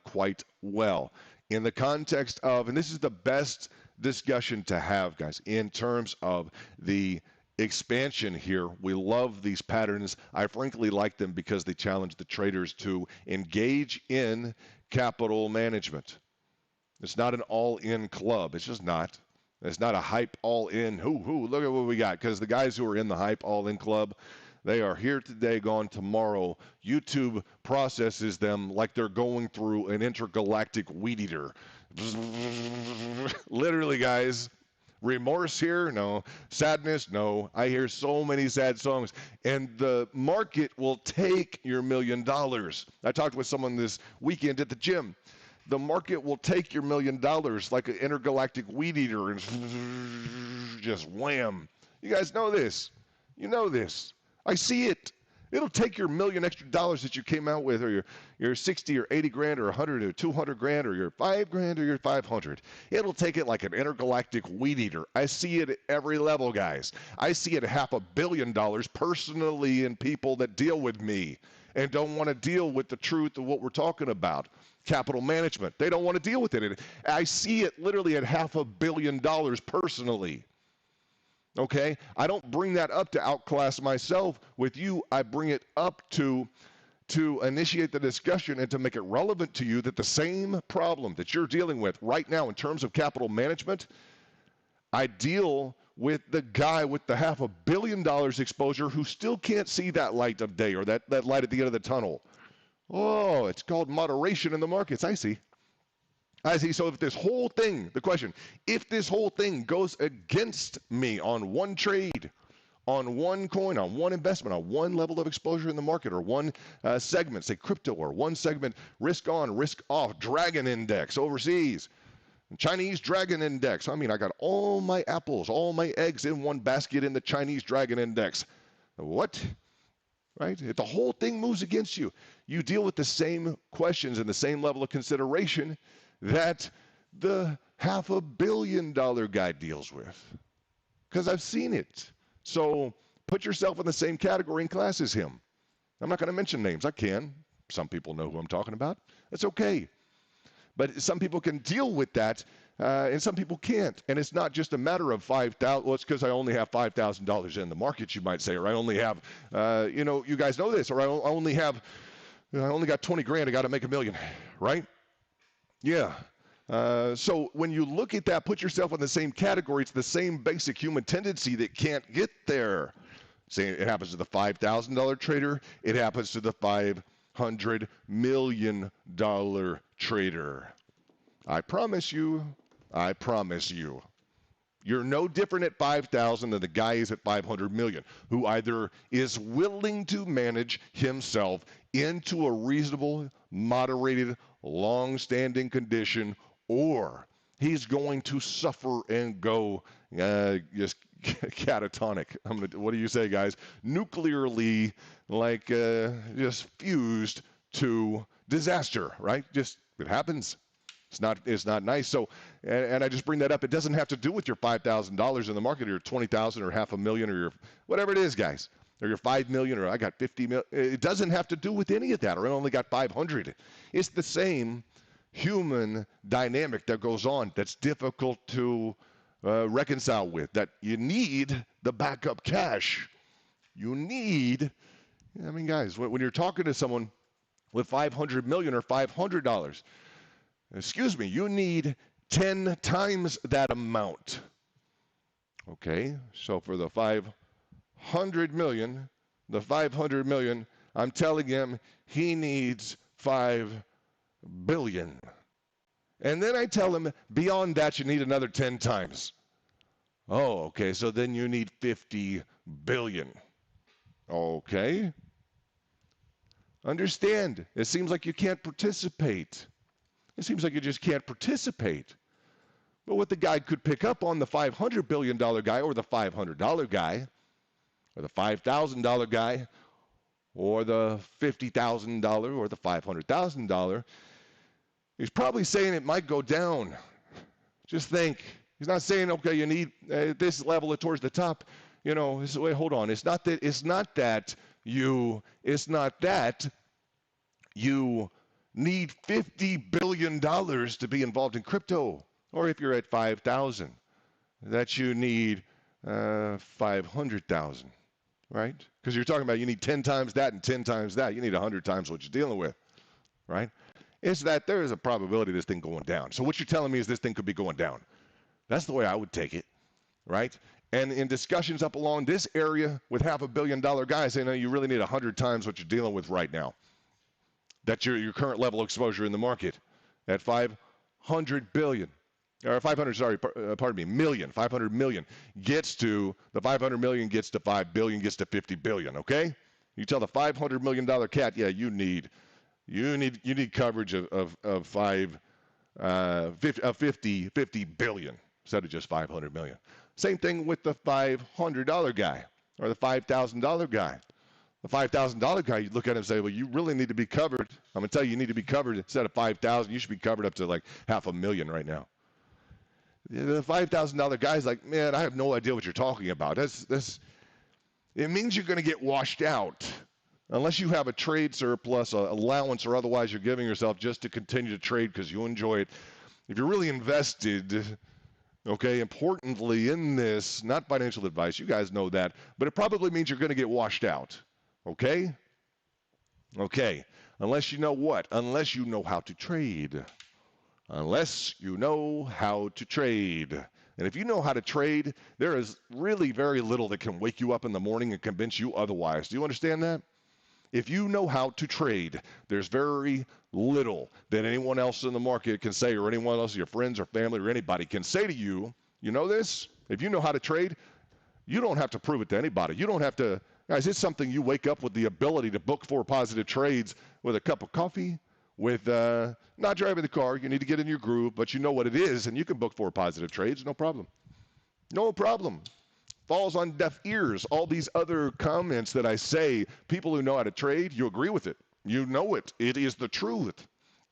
quite well. In the context of, and this is the best discussion to have, guys, in terms of the expansion here. We love these patterns. I frankly like them because they challenge the traders to engage in capital management. It's not an all-in club. It's just not. It's not a hype all-in. Look at what we got. Because the guys who are in the hype all-in club, they are here today, gone tomorrow. YouTube processes them like they're going through an intergalactic weed eater. Literally, guys. Remorse here? No. Sadness? No. I hear so many sad songs. And the market will take your $1 million. I talked with someone this weekend at the gym. The market will take your $1 million like an intergalactic weed eater and just wham. You guys know this. You know this. I see it. It'll take your $1 million extra that you came out with, or your 60 or 80 grand or 100 or 200 grand or your 5 grand or your 500. It'll take it like an intergalactic weed eater. I see it at every level, guys. I see it at $500 million personally in people that deal with me and don't want to deal with the truth of what we're talking about. Capital management. They don't want to deal with it. I see it literally at $500 million personally. Okay? I don't bring that up to outclass myself with you. I bring it up to initiate the discussion and to make it relevant to you that the same problem that you're dealing with right now in terms of capital management, I deal with the guy with the $500 million exposure who still can't see that light of day or that light at the end of the tunnel. Oh, it's called moderation in the markets. I see. So if this whole thing, the question, if this whole thing goes against me on one trade, on one coin, on one investment, on one level of exposure in the market, or one segment, say crypto, or one segment, risk on, risk off, dragon index overseas, Chinese dragon index. I mean, I got all my apples, all my eggs in one basket in the Chinese dragon index. What? Right? If the whole thing moves against you, you deal with the same questions and the same level of consideration that the $500 million guy deals with. Because I've seen it. So put yourself in the same category and class as him. I'm not going to mention names. I can. Some people know who I'm talking about. That's okay. But some people can deal with that, and some people can't. And it's not just a matter of $5,000. Well, it's because I only have $5,000 in the market, you might say, or I only have, you guys know this, or I only got 20 grand. I got to make $1 million, right? Yeah. So when you look at that, put yourself in the same category. It's the same basic human tendency that can't get there. Say it happens to the $5,000 trader. It happens to the $500 million trader. I promise you, you're no different at 5,000 than the guy is at 500 million, who either is willing to manage himself into a reasonable, moderated, long-standing condition, or he's going to suffer and go just catatonic. What do you say, guys? Nuclearly, like just fused to disaster, right? Just it happens. It's not nice. So, and I just bring that up. It doesn't have to do with your $5,000 in the market, or your 20,000, or $500,000, or your whatever it is, guys, or your 5 million, or I got 50 million. It doesn't have to do with any of that, or I only got 500. It's the same human dynamic that goes on that's difficult to reconcile with. That you need the backup cash. You need. I mean, guys, when you're talking to someone with 500 million or $500. Excuse me, you need 10 times that amount. Okay, so for the 500 million, I'm telling him he needs 5 billion. And then I tell him beyond that you need another 10 times. Oh, okay, so then you need 50 billion. Okay. Understand, it seems like you can't participate. It seems like you just can't participate. But what the guy could pick up on, the $500 billion guy, or the $500 guy, or the $5,000 guy, or the $50,000, or the $500,000, he's probably saying it might go down. Just think. He's not saying, okay, you need this level towards the top. You know, wait, hold on. It's not that you need $50 billion to be involved in crypto, or if you're at 5,000, that you need 500,000, right? Because you're talking about you need 10 times that and 10 times that. You need 100 times what you're dealing with, right? It's that there is a probability of this thing going down. So what you're telling me is this thing could be going down. That's the way I would take it, right? And in discussions up along this area with $500 million guys, they know you really need 100 times what you're dealing with right now. That's your current level of exposure in the market at 500 billion, or 500, sorry, pardon me, million, 500 million gets to, the 500 million gets to 5 billion, gets to 50 billion, okay? You tell the $500 million cat, yeah, you need coverage of 50 billion instead of just 500 million. Same thing with the $500 guy or the $5,000 guy. The $5,000 guy, you look at him and say, well, you really need to be covered. I'm going to tell you need to be covered instead of 5,000. You should be covered up to like $500,000 right now. The $5,000 guy's like, man, I have no idea what you're talking about. It means you're going to get washed out unless you have a trade surplus, allowance, or otherwise you're giving yourself just to continue to trade because you enjoy it. If you're really invested, okay, importantly in this, not financial advice, you guys know that, but it probably means you're going to get washed out. Okay? Okay. Unless you know what? Unless you know how to trade. Unless you know how to trade. And if you know how to trade, there is really very little that can wake you up in the morning and convince you otherwise. Do you understand that? If you know how to trade, there's very little that anyone else in the market can say, or anyone else, your friends or family or anybody can say to you, you know this? If you know how to trade, you don't have to prove it to anybody. You don't have to. Guys, it's something you wake up with the ability to book 4 positive trades with a cup of coffee, with not driving the car. You need to get in your groove, but you know what it is, and you can book 4 positive trades, no problem. No problem. Falls on deaf ears. All these other comments that I say, people who know how to trade, you agree with it. You know it. It is the truth.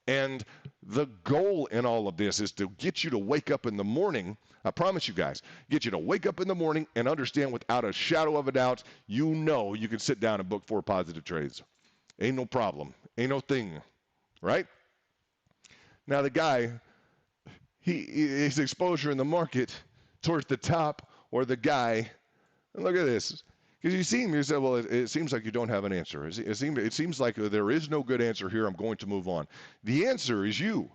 And the goal in all of this is to get you to wake up in the morning. I promise you guys, get you to wake up in the morning and understand without a shadow of a doubt, you know you can sit down and book 4 positive trades. Ain't no problem. Ain't no thing. Right? Now the guy, his exposure in the market towards the top, or the guy, and look at this. Because you say, well, it seems like you don't have an answer. It seems like there is no good answer here. I'm going to move on. The answer is you.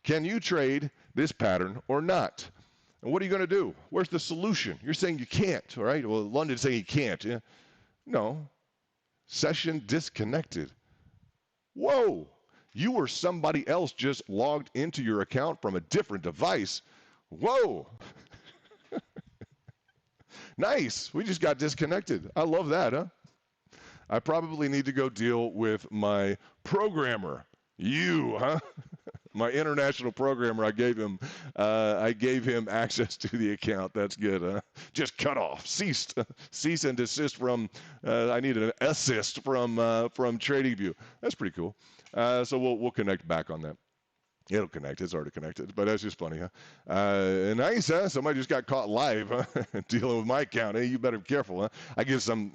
Can you trade this pattern or not? And what are you going to do? Where's the solution? You're saying you can't, all right? Well, London's saying you can't. Yeah. No. Session disconnected. Whoa. You or somebody else just logged into your account from a different device. Whoa. Nice. We just got disconnected. I love that, huh? I probably need to go deal with my programmer. You, huh? My international programmer, I gave him access to the account. That's good. Just cut off, cease and desist from. I need an assist from TradingView. That's pretty cool. So we'll connect back on that. It'll connect. It's already connected. But that's just funny, huh? Nice, huh? Somebody just got caught live, huh? Dealing with my account. Hey, you better be careful, huh? I give some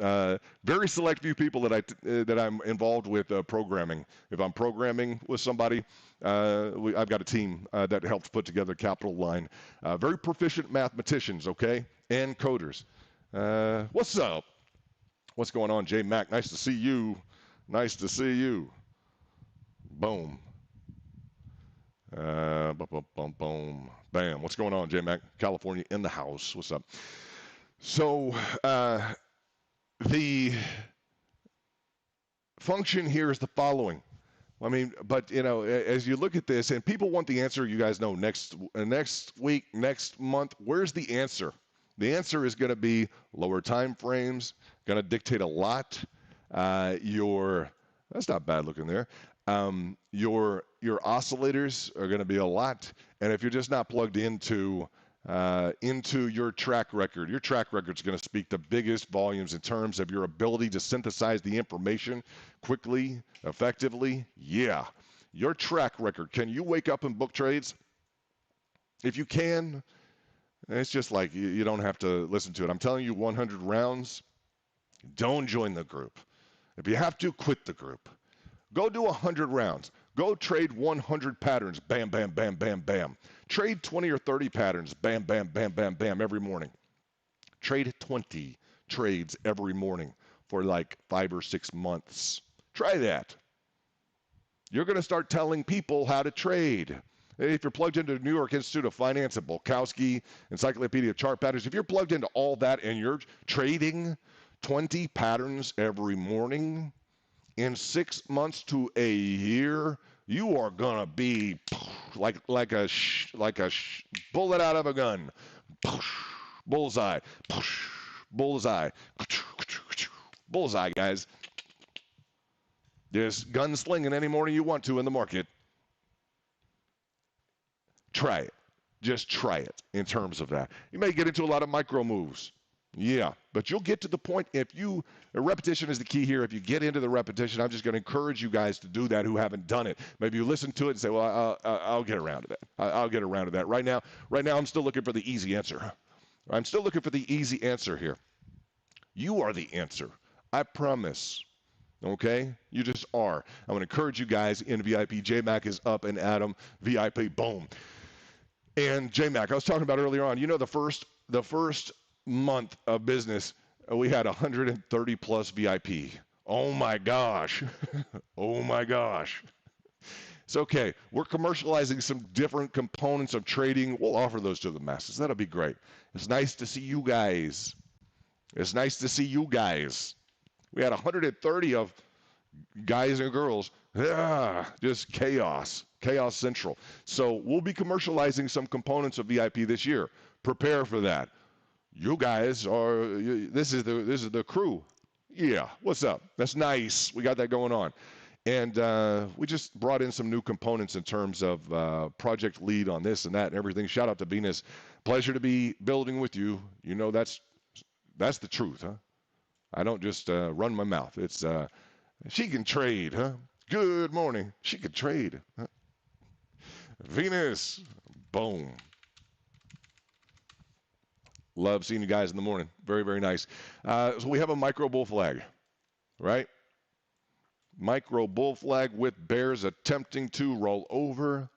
very select few people that I'm involved with programming. If I'm programming with somebody, I've got a team that helps put together Capital Line. Very proficient mathematicians, okay, and coders. What's up? What's going on, J Mac? Nice to see you. Nice to see you. Boom. Boom. Bam. What's going on, J Mac? California in the house. What's up? So the function here is the following. I mean, but as you look at this, and people want the answer, you guys know, next week, next month. Where's the answer? The answer is going to be lower time frames. Going to dictate a lot. That's not bad looking there. Your oscillators are going to be a lot, and if you're just not plugged into your track record is going to speak the biggest volumes in terms of your ability to synthesize the information quickly, effectively. Yeah, your track record. Can you wake up and book trades? If you can, it's just like you don't have to listen to it. I'm telling you, 100 rounds. Don't join the group. If you have to, quit the group. Go do 100 rounds. Go trade 100 patterns. Bam, bam, bam, bam, bam. Trade 20 or 30 patterns. Bam, bam, bam, bam, bam every morning. Trade 20 trades every morning for like 5 or 6 months. Try that. You're going to start telling people how to trade. If you're plugged into the New York Institute of Finance and Bulkowski, Encyclopedia of Chart Patterns, if you're plugged into all that and you're trading 20 patterns every morning, in 6 months to a year, you are gonna be like a bullet out of a gun. Bullseye. Bullseye. Bullseye, guys. There's gunslinging any morning you want to in the market. Try it. Just try it in terms of that. You may get into a lot of micro moves. Yeah, but you'll get to the point a repetition is the key here. If you get into the repetition, I'm just going to encourage you guys to do that who haven't done it. Maybe you listen to it and say, well, I'll get around to that. I'll get around to that. Right now, I'm still looking for the easy answer. I'm still looking for the easy answer here. You are the answer. I promise. Okay? You just are. I'm going to encourage you guys in VIP. JMac is up and Adam, VIP, boom. And JMac, I was talking about earlier on, the first month of business, we had 130 plus VIP. Oh my gosh. Oh my gosh. It's okay. We're commercializing some different components of trading. We'll offer those to the masses. That'll be great. It's nice to see you guys. It's nice to see you guys. We had 130 of guys and girls. Just chaos. Chaos Central. So we'll be commercializing some components of VIP this year. Prepare for that. You guys this is the crew. Yeah, what's up? That's nice. We got that going on. And we just brought in some new components in terms of project lead on this and that and everything. Shout out to Venus. Pleasure to be building with you. That's the truth, huh? I don't just run my mouth. It's she can trade, huh? Good morning. She can trade. Huh? Venus. Boom. Love seeing you guys in the morning. Very, very nice. So we have a micro bull flag, right? Micro bull flag with bears attempting to roll over.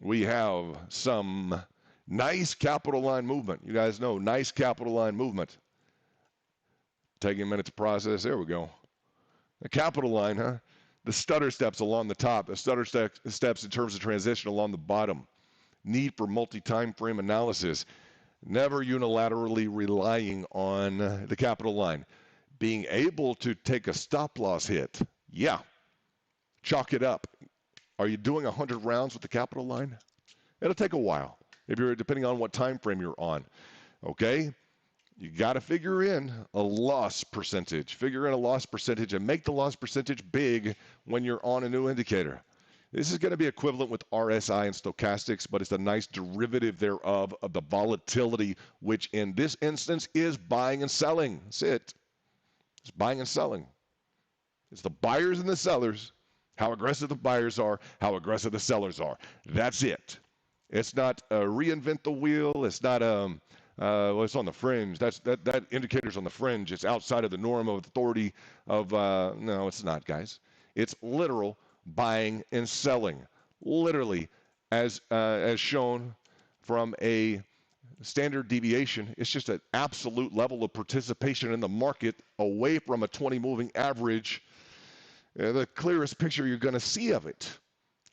We have some nice capital line movement. You guys know, nice capital line movement. Taking a minute to process. There we go. The capital line, huh? The stutter steps along the top. The stutter steps in terms of transition along the bottom. Need for multi-time frame analysis. Never unilaterally relying on the capital line. Being able to take a stop loss hit. Yeah. Chalk it up. Are you doing 100 rounds with the capital line? It'll take a while, depending on what time frame you're on. Okay? You got to figure in a loss percentage. Figure in a loss percentage and make the loss percentage big when you're on a new indicator. This is going to be equivalent with RSI and stochastics, but it's a nice derivative thereof of the volatility, which in this instance is buying and selling. That's it. It's buying and selling. It's the buyers and the sellers, how aggressive the buyers are, how aggressive the sellers are. That's it. It's not reinvent the wheel. It's not well, it's on the fringe. That indicator's on the fringe. It's outside of the norm of authority of no, it's not, guys. It's literal buying and selling. Literally, as shown from a standard deviation, it's just an absolute level of participation in the market away from a 20 moving average. The clearest picture you're going to see of it.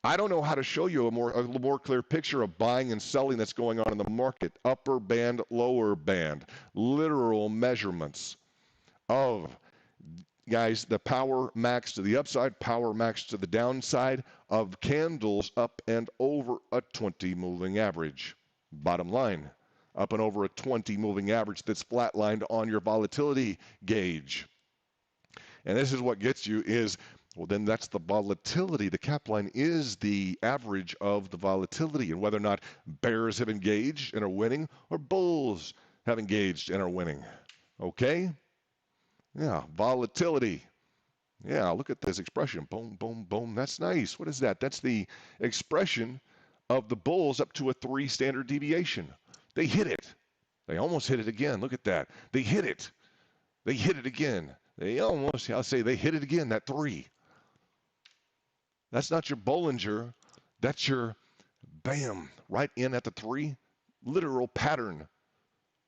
I don't know how to show you a more clear picture of buying and selling that's going on in the market. Upper band, lower band, literal measurements of, guys, the power max to the upside, power max to the downside of candles up and over a 20 moving average. Bottom line, up and over a 20 moving average that's flatlined on your volatility gauge. And this is what gets you is, well, then that's the volatility. The cap line is the average of the volatility, and whether or not bears have engaged and are winning or bulls have engaged and are winning. Okay? Yeah, volatility. Yeah, look at this expression. Boom, boom, boom. That's nice. What is that? That's the expression of the bulls up to a 3 standard deviation. They hit it. They almost hit it again. Look at that. They hit it. They hit it again. They almost, I'll say they hit it again, that 3. That's not your Bollinger. That's your bam, right in at the 3. Literal pattern.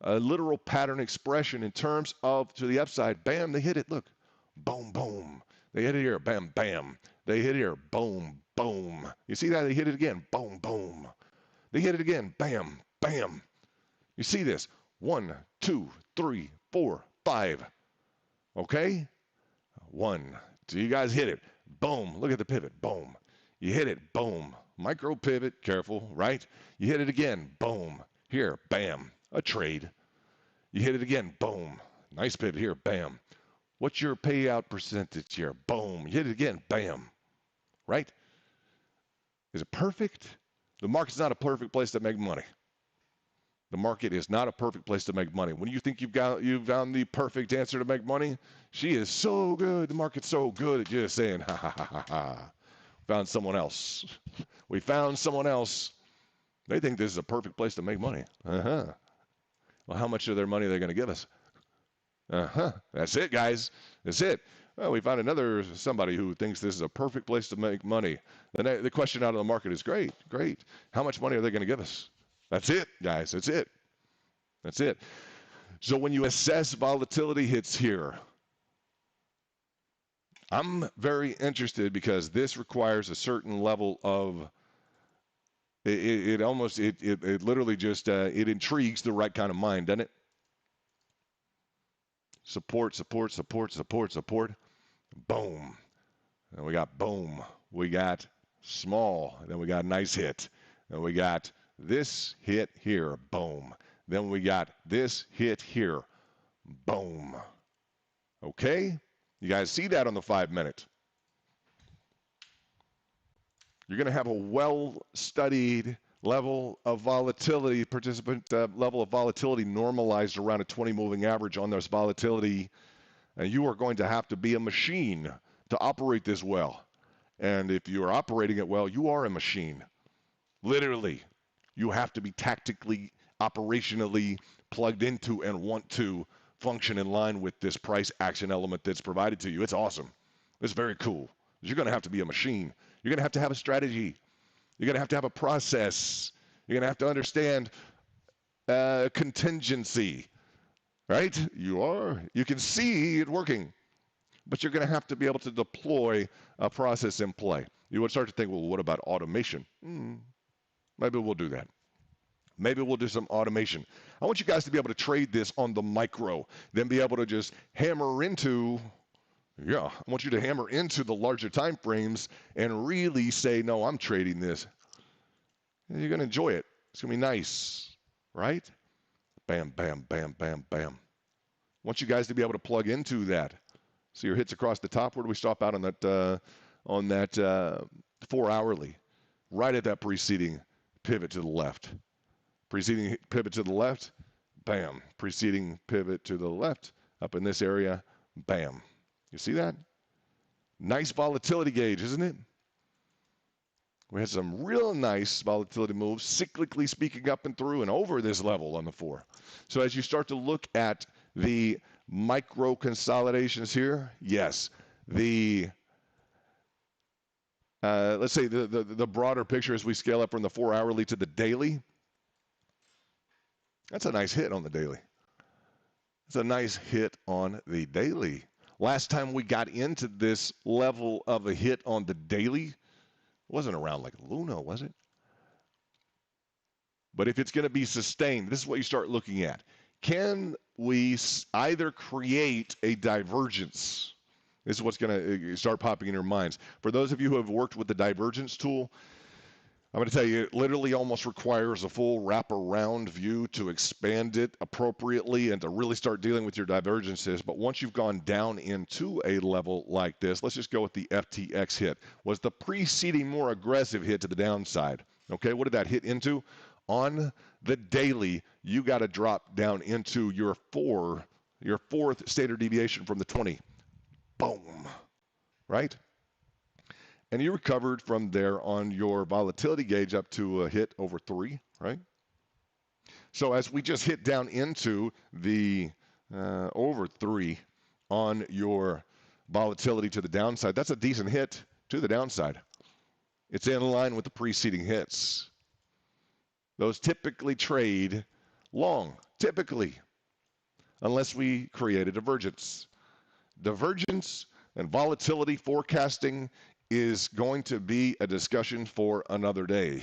A literal pattern expression in terms of to the upside. Bam, they hit it. Look. Boom, boom. They hit it here. Bam, bam. They hit it here. Boom, boom. You see that? They hit it again. Boom, boom. They hit it again. Bam, bam. You see this? 1, 2, 3, 4, 5. Okay? 1. So you guys hit it. Boom. Look at the pivot. Boom. You hit it. Boom. Micro pivot. Careful, right? You hit it again. Boom. Here. Bam. A trade. You hit it again. Boom. Nice pivot here. Bam. What's your payout percentage here? Boom. You hit it again. Bam. Right? Is it perfect? The market's not a perfect place to make money. The market is not a perfect place to make money. When you think you've found the perfect answer to make money, she is so good. The market's so good at just saying, ha, ha, ha, ha, ha. Found someone else. We found someone else. They think this is a perfect place to make money. Uh-huh. Well, how much of their money are they going to give us? Uh-huh. That's it, guys. That's it. Well, we found somebody who thinks this is a perfect place to make money. And the question out of the market is, great, great. How much money are they going to give us? That's it, guys. That's it. That's it. So when you assess volatility hits here, I'm very interested because this requires a certain level of it literally just it intrigues the right kind of mind, doesn't it? Support, support, support, support, support. Boom. And we got boom. We got small. Then we got a nice hit. And we got this hit here. Boom. Then we got this hit here. Boom. Okay? You guys see that on the 5-minute. You're going to have a well-studied level of volatility, participant level of volatility normalized around a 20 moving average on this volatility. And you are going to have to be a machine to operate this well. And if you are operating it well, you are a machine. Literally. You have to be tactically, operationally plugged into and want to function in line with this price action element that's provided to you. It's awesome. It's very cool. You're going to have to be a machine. You're going to have a strategy. You're going to have a process. You're going to have to understand contingency, right? You can see it working, but you're going to have to be able to deploy a process in play. You would start to think, well, what about automation? Maybe we'll do that. Maybe we'll do some automation. I want you guys to be able to trade this on the micro, then be able to just hammer into, I want you to hammer into the larger time frames and really say, no, I'm trading this. And you're going to enjoy it. It's going to be nice, right? Bam, bam, bam, bam, bam. I want you guys to be able to plug into that. See your hits across the top. Where do we stop out on that on that 4-hourly, right at that preceding pivot to the left. Preceding pivot to the left, bam. Preceding pivot to the left, up in this area, bam. You see that? Nice volatility gauge, isn't it? We had some real nice volatility moves, cyclically speaking, up and through and over this level on the 4. So as you start to look at the micro consolidations here, yes, the let's say the broader picture as we scale up from the 4-hourly to the daily, that's a nice hit on the daily. It's a nice hit on the daily. Last time we got into this level of a hit on the daily, wasn't around like Luna, was it? But if it's going to be sustained, this is what you start looking at. Can we either create a divergence? This is what's going to start popping in your minds. For those of you who have worked with the divergence tool, I'm going to tell you, it literally almost requires a full wraparound view to expand it appropriately and to really start dealing with your divergences. But once you've gone down into a level like this, let's just go with the FTX hit. Was the preceding more aggressive hit to the downside? Okay, what did that hit into? On the daily, you got to drop down into your fourth standard deviation from the 20. Boom, right? And you recovered from there on your volatility gauge up to a hit over 3, right? So as we just hit down into the over 3 on your volatility to the downside, that's a decent hit to the downside. It's in line with the preceding hits. Those typically trade long, typically, unless we create a divergence. Divergence and volatility forecasting is going to be a discussion for another day,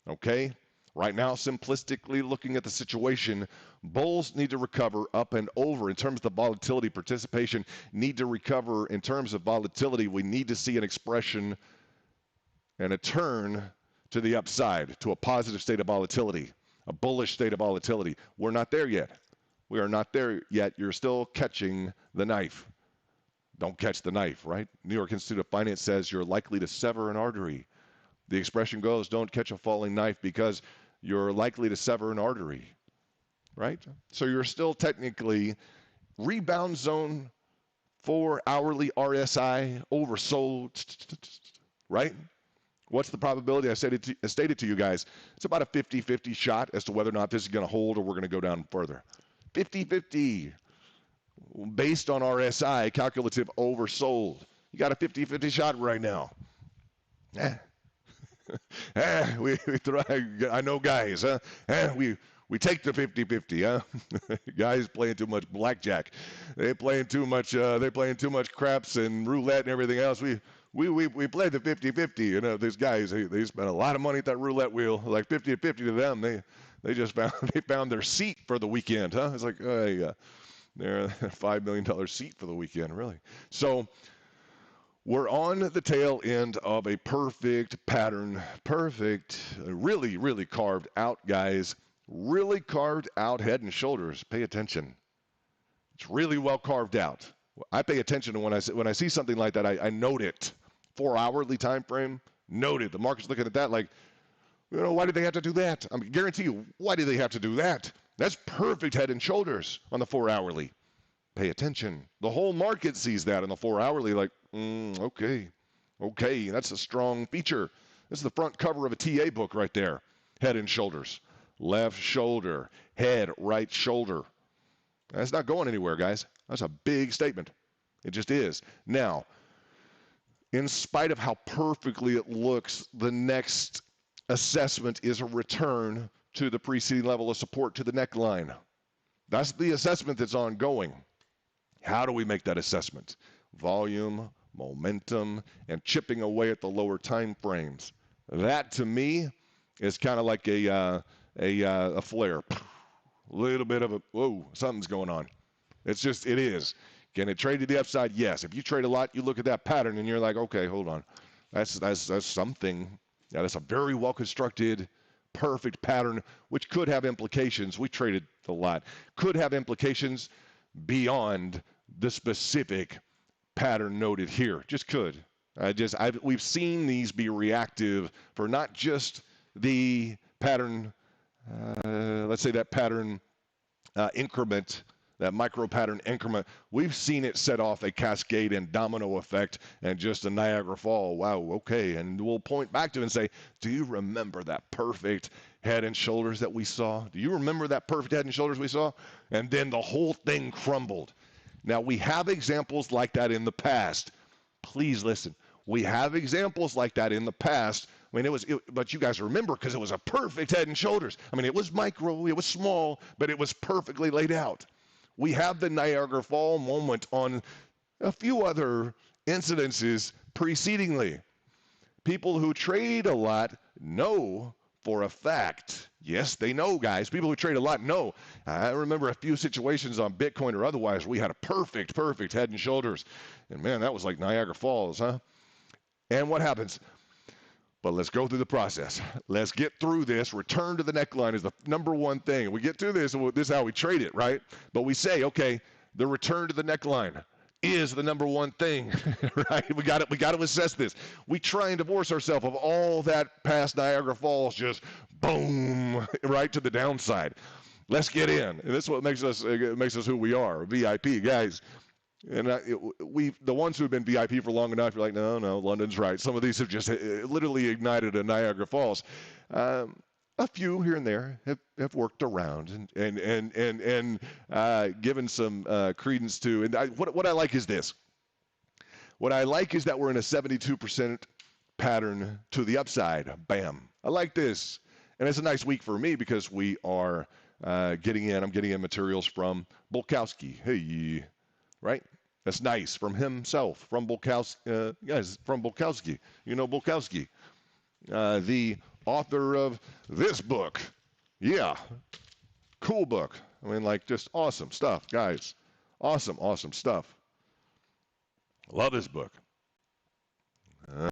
okay? Right now, simplistically looking at the situation, bulls need to recover up and over in terms of the volatility participation, need to recover in terms of volatility. We need to see an expression and a turn to the upside, to a positive state of volatility, a bullish state of volatility. We're not there yet. We are not there yet. You're still catching the knife. Don't catch the knife, right? New York Institute of Finance says you're likely to sever an artery. The expression goes, don't catch a falling knife because you're likely to sever an artery, right? So you're still technically rebound zone 4-hourly RSI oversold, right? What's the probability? I stated to you guys, it's about a 50-50 shot as to whether or not this is going to hold or we're going to go down further. 50-50. Based on RSI, calculative oversold. You got a 50-50 shot right now. We throw, I know guys, huh? We take the 50-50, huh? Guys playing too much blackjack. They playing too much craps and roulette and everything else. We play the 50-50. You know, these guys, they spent a lot of money at that roulette wheel. Like 50-50 to them, they just found their seat for the weekend, huh? It's like, they're a $5 million seat for the weekend, really. So we're on the tail end of a perfect pattern. Perfect, really, really carved out, guys. Really carved out head and shoulders. Pay attention. It's really well carved out. I pay attention to when I see something like that, I note it. 4-hourly time frame, note it. The market's looking at that like, you know, why did they have to do that? I mean, guarantee you, why do they have to do that? That's perfect head and shoulders on the 4-hourly. Pay attention. The whole market sees that on the 4-hourly like, okay, that's a strong feature. This is the front cover of a TA book right there. Head and shoulders. Left shoulder, head, right shoulder. That's not going anywhere, guys. That's a big statement. It just is. Now, in spite of how perfectly it looks, the next assessment is a return to the preceding level of support to the neckline. That's the assessment that's ongoing. How do we make that assessment? Volume, momentum, and chipping away at the lower time frames. That, to me, is kind of like a flare. A little bit of a, whoa, something's going on. It is. Can it trade to the upside? Yes. If you trade a lot, you look at that pattern and you're like, okay, hold on. That's something. Yeah, that's a very well-constructed, perfect pattern, which could have implications. We traded a lot. Could have implications beyond the specific pattern noted here. Just could. We've seen these be reactive for not just the pattern, let's say that pattern increment, that micro pattern increment. We've seen it set off a cascade and domino effect and just a Niagara Fall. Wow, okay. And we'll point back to it and say, do you remember that perfect head and shoulders that we saw? Do you remember that perfect head and shoulders we saw? And then the whole thing crumbled. Now, we have examples like that in the past. Please listen. We have examples like that in the past. I mean, but you guys remember because it was a perfect head and shoulders. I mean, it was micro, it was small, but it was perfectly laid out. We have the Niagara Fall moment on a few other incidences precedingly. People who trade a lot know for a fact. Yes, they know, guys. People who trade a lot know. I remember a few situations on Bitcoin or otherwise. We had a perfect head and shoulders. And man, that was like Niagara Falls, huh? And what happens? But let's go through the process. Let's get through this. Return to the neckline is the number one thing. We get through this, and this is how we trade it, right? But we say, okay, the return to the neckline is the number one thing, right? We got to assess this. We try and divorce ourselves of all that past Niagara Falls, just boom, right to the downside. Let's get in. And this is what makes us who we are, VIP guys. And the ones who have been VIP for long enough, you're like, no, London's right. Some of these have just literally ignited a Niagara Falls. A few here and there have worked around and given some credence to. And what I like is this. What I like is that we're in a 72% pattern to the upside. Bam. I like this. And it's a nice week for me because we are getting in. I'm getting in materials from Bulkowski. Hey, right? That's nice. From himself, from Bulkowski. Guys, from Bulkowski. You know Bulkowski. The author of this book. Yeah. Cool book. I mean, like, just awesome stuff, guys. Awesome stuff. Love this book.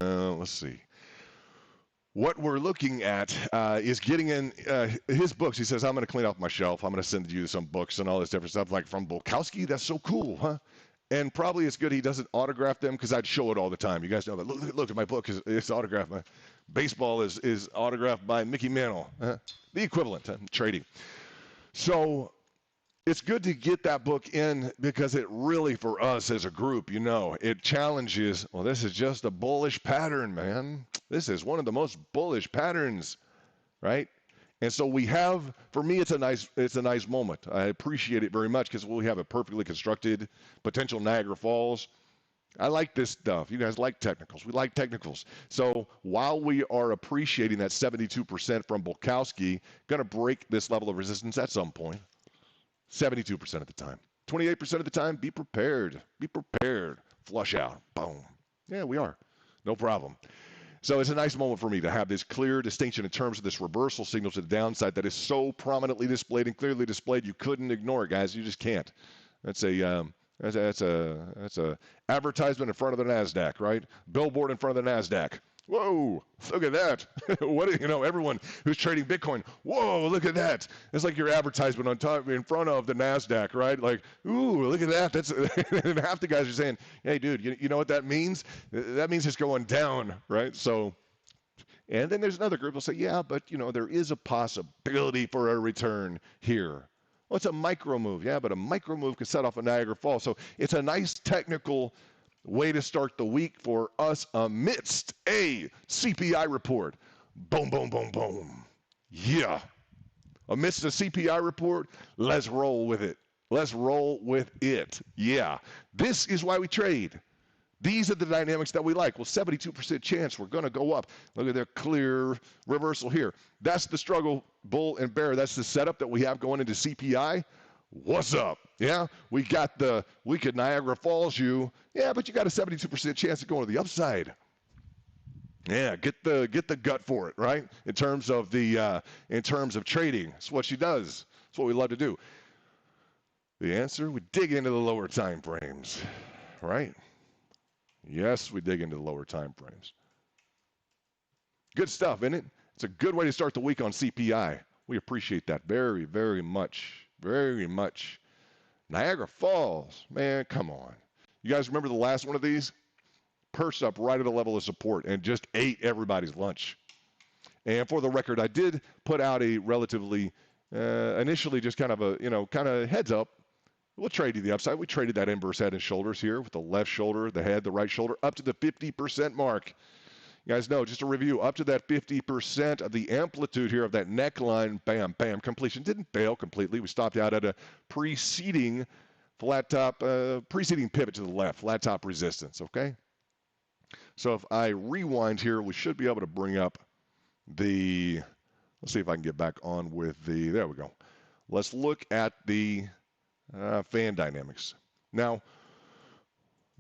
Let's see. What we're looking at is getting in his books. He says, I'm going to clean off my shelf. I'm going to send you some books and all this different stuff. Like from Bulkowski, that's so cool, huh? And probably it's good he doesn't autograph them because I'd show it all the time. You guys know that. Look at my book. It's autographed. My baseball is autographed by Mickey Mantle. The equivalent, trading. So it's good to get that book in because it really, for us as a group, it challenges, well, this is just a bullish pattern, man. This is one of the most bullish patterns, right? And so we have, for me, it's a nice moment. I appreciate it very much because we have a perfectly constructed potential Niagara Falls. I like this stuff. You guys like technicals. We like technicals. So while we are appreciating that 72% from Bulkowski, going to break this level of resistance at some point. 72% of the time. 28% of the time, be prepared. Be prepared. Flush out. Boom. Yeah, we are. No problem. So it's a nice moment for me to have this clear distinction in terms of this reversal signal to the downside that is so prominently displayed and clearly displayed you couldn't ignore it, guys. You just can't. That's a advertisement in front of the NASDAQ, right? Billboard in front of the NASDAQ. Whoa, look at that. Everyone who's trading Bitcoin, whoa, look at that. It's like your advertisement on top in front of the NASDAQ, right? Like, ooh, look at that. That's and half the guys are saying, hey, dude, you know what that means? That means it's going down, right? So, and then there's another group will say, yeah, but, there is a possibility for a return here. Well, it's a micro move. Yeah, but a micro move can set off a Niagara Falls. So it's a nice technical way to start the week for us amidst a CPI report. Boom, boom, boom, boom. Yeah. Amidst a CPI report, let's roll with it. Let's roll with it. Yeah. This is why we trade. These are the dynamics that we like. Well, 72% chance we're going to go up. Look at their clear reversal here. That's the struggle, bull and bear. That's the setup that we have going into CPI. What's up? Yeah, we got we could Niagara Falls you. Yeah, but you got a 72% chance of going to the upside. Yeah, get the gut for it, right? In terms of trading, that's what she does. That's what we love to do. The answer: we dig into the lower time frames, right? Yes, we dig into the lower time frames. Good stuff, isn't it? It's a good way to start the week on CPI. We appreciate that very, very much. Very much. Niagara Falls, man, come on. You guys remember the last one of these? pursed up right at the level of support and just ate everybody's lunch. And for the record, I did put out a relatively, initially just kind of a, kind of heads up. We'll trade you the upside. We traded that inverse head and shoulders here with the left shoulder, the head, the right shoulder, up to the 50% mark. You guys know, just a review, up to that 50% of the amplitude here of that neckline, bam, bam, completion. Didn't fail completely. We stopped out at a preceding flat top, preceding pivot to the left, flat top resistance, okay? So if I rewind here, we should be able to bring up the, let's see if I can get back on with the, there we go. Let's look at the fan dynamics. Now,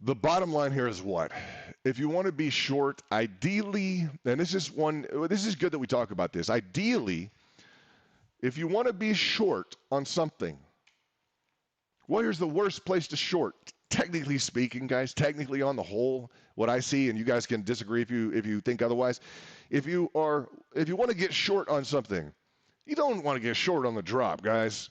the bottom line here is what? If you want to be short, ideally, and this is good that we talk about this. Ideally, if you want to be short on something, well, here's the worst place to short. Technically speaking, guys, technically on the whole, what I see, and you guys can disagree if you think otherwise. If you want to get short on something, you don't want to get short on the drop, guys.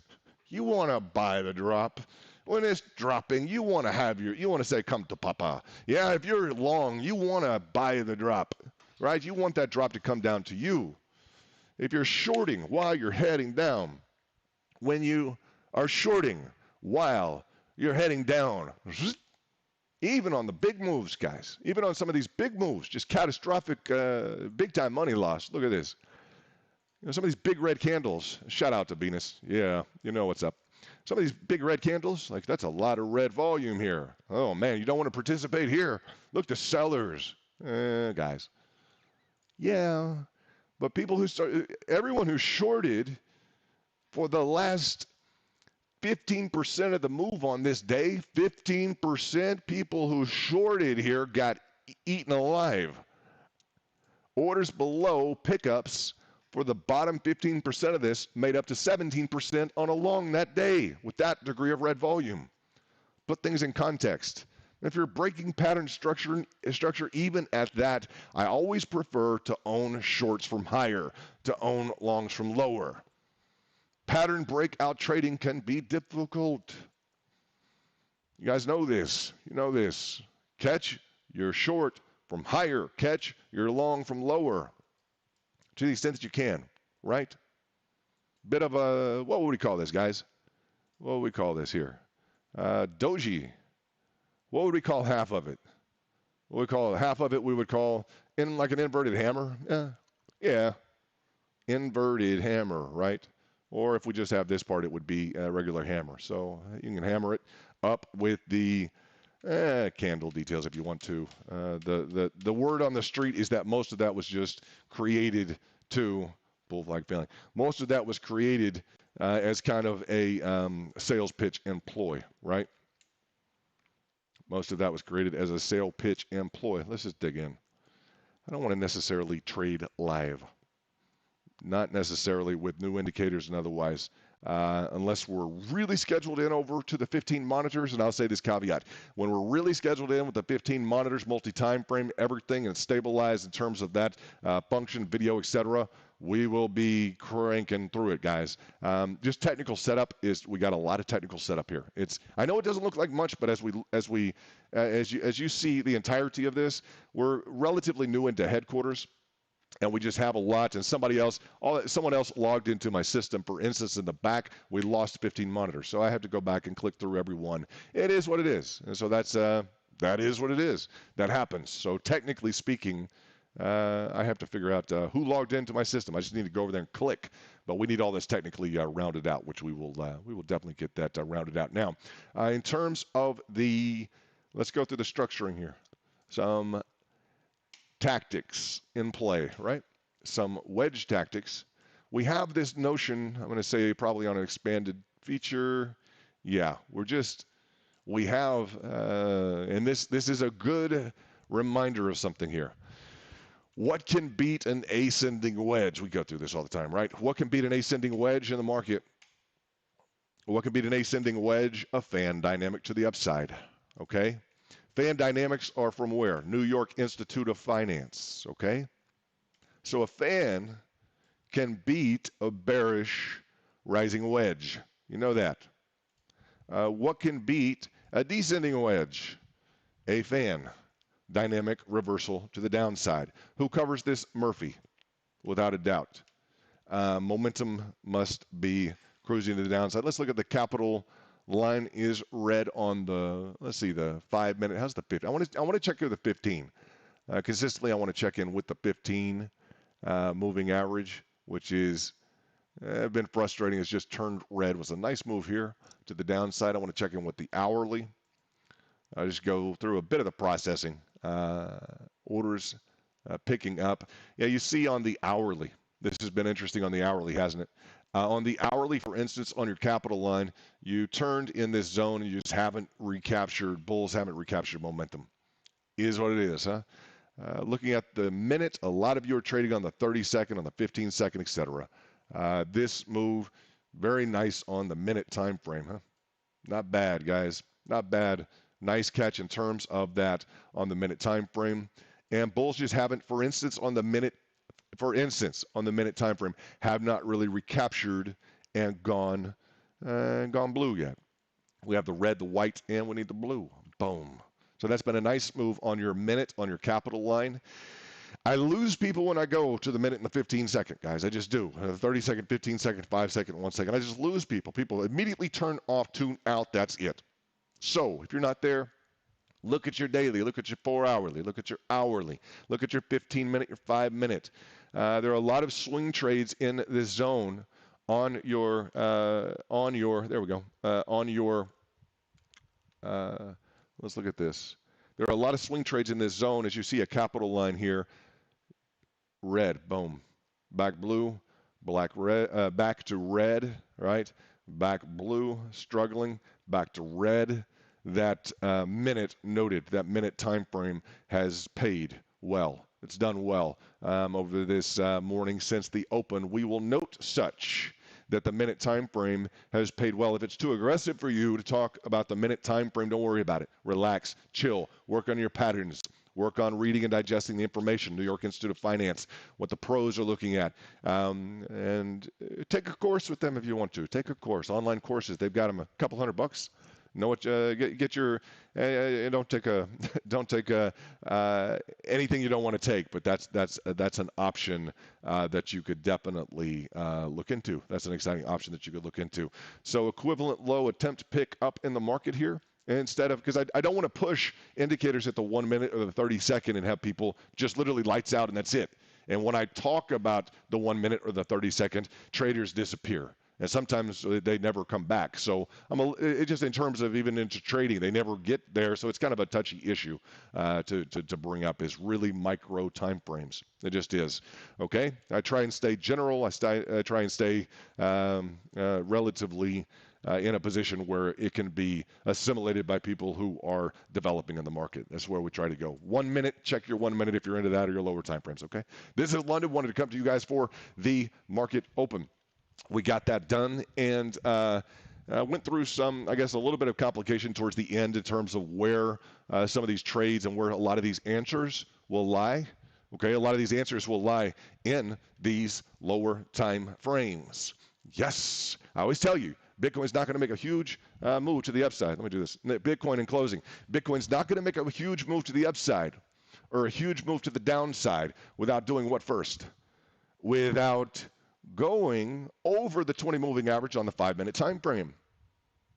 You want to buy the drop. When it's dropping, you want to say, come to papa. Yeah, if you're long, you want to buy the drop, right? You want that drop to come down to you. If you're shorting while you're heading down, when you are shorting while you're heading down, even on the big moves, guys, even on some of these big moves, just catastrophic, big-time money loss. Look at this. Some of these big red candles, shout out to Venus. Yeah, you know what's up. Some of these big red candles, like that's a lot of red volume here. Oh, man, you don't want to participate here. Look, the sellers, guys. Yeah, but everyone who shorted for the last 15% of the move on this day, 15% people who shorted here got eaten alive. Orders below pickups for the bottom 15% of this made up to 17% on a long that day with that degree of red volume. Put things in context. If you're breaking pattern structure even at that, I always prefer to own shorts from higher, to own longs from lower. Pattern breakout trading can be difficult. You guys know this. You know this. Catch your short from higher. Catch your long from lower. To the extent that you can, right? Bit of a, what would we call this, guys? What would we call this here? Doji. What would we call half of it? What would we call half of it? We would call like an inverted hammer. Yeah. Inverted hammer, right? Or if we just have this part, it would be a regular hammer. So you can hammer it up with the candle details if you want to. The word on the street is that most of that was just created to bull flag failing. Most of that was created as kind of a sales pitch employ, right? Most of that was created as a sales pitch employ. Let's just dig in. I don't want to necessarily trade live. Not necessarily with new indicators and otherwise. Unless we're really scheduled in over to the 15 monitors, and I'll say this caveat. When we're really scheduled in with the 15 monitors, multi-time frame, everything, and stabilized in terms of that function, video, etc., we will be cranking through it, guys. Just technical setup we got a lot of technical setup here. I know it doesn't look like much, but as you see the entirety of this, we're relatively new into headquarters. And we just have a lot, and someone else logged into my system. For instance, in the back, we lost 15 monitors, so I have to go back and click through every one. It is what it is, and so that is what it is. That happens. So technically speaking, I have to figure out who logged into my system. I just need to go over there and click, but we need all this technically rounded out, which we will definitely get that rounded out. Now, in terms of let's go through the structuring here. Some tactics in play, right? Some wedge tactics. We have this notion, I'm going to say probably on an expanded feature. Yeah, we have, and this is a good reminder of something here. What can beat an ascending wedge? We go through this all the time, right? What can beat an ascending wedge in the market? What can beat an ascending wedge? A fan dynamic to the upside, okay? Fan dynamics are from where? New York Institute of Finance, okay? So a fan can beat a bearish rising wedge. You know that. What can beat a descending wedge? A fan. dynamic reversal to the downside. Who covers this? Murphy, without a doubt. Momentum must be cruising to the downside. Let's look at the capital line is red on the, let's see, the 5 minute. How's the 15? I want to check here the 15. Consistently, I want to check in with the 15 moving average, which is been frustrating. It's just turned red. It was a nice move here to the downside. I want to check in with the hourly. I just go through a bit of the processing. Orders picking up. Yeah, you see on the hourly. This has been interesting on the hourly, hasn't it? On the hourly, for instance, on your capital line, you turned in this zone and you just haven't recaptured, bulls haven't recaptured momentum. Is what it is, huh? Looking at the minute, a lot of you are trading on the 30-second, on the 15-second, etc. This move, very nice on the minute time frame, huh? Not bad, guys. Not bad. Nice catch in terms of that on the minute time frame. And bulls just haven't, for instance, on the minute time frame, have not really recaptured and gone blue yet. We have the red, the white, and we need the blue. Boom. So that's been a nice move on your minute, on your capital line. I lose people when I go to the minute and the 15-second, guys. I just do. 30-second, 15-second, 5-second, 1 second. I just lose people. People immediately turn off, tune out. That's it. So if you're not there, look at your daily, look at your 4-hourly, look at your hourly, look at your 15-minute, your 5-minute. There are a lot of swing trades in this zone on your, there we go, let's look at this. There are a lot of swing trades in this zone as you see a capital line here. Red, boom. Back blue, black, red, back to red, right? Back blue, struggling, back to red. That minute noted, that minute time frame has paid well. It's done well over this morning since the open. We will note such that the minute time frame has paid well. If it's too aggressive for you to talk about the minute time frame, don't worry about it. Relax, chill, work on your patterns. Work on reading and digesting the information, New York Institute of Finance, what the pros are looking at, and take a course with them if you want to. Take a course, online courses. They've got them a couple $100. Know what? Get your. Don't take anything you don't want to take, but that's an option that you could definitely look into. That's an exciting option that you could look into. So equivalent low attempt pick up in the market here. Instead of, because I don't want to push indicators at the 1 minute or the 30-second and have people just literally lights out and that's it. And when I talk about the 1 minute or the 30-second, traders disappear. And sometimes they never come back. So it just in terms of even into trading, they never get there. So it's kind of a touchy issue to bring up is really micro time frames. It just is. Okay? I try and stay general. I try and stay relatively in a position where it can be assimilated by people who are developing in the market. That's where we try to go. 1 minute, check your 1 minute if you're into that or your lower time frames, okay? This is London. Wanted to come to you guys for the market open. We got that done and went through some, I guess, a little bit of complication towards the end in terms of where some of these trades and where a lot of these answers will lie. Okay, a lot of these answers will lie in these lower time frames. Yes, I always tell you, Bitcoin's not going to make a huge move to the upside. Let me do this. Bitcoin in closing. Bitcoin's not going to make a huge move to the upside or a huge move to the downside without doing what first? Without going over the 20 moving average on the 5-minute time frame.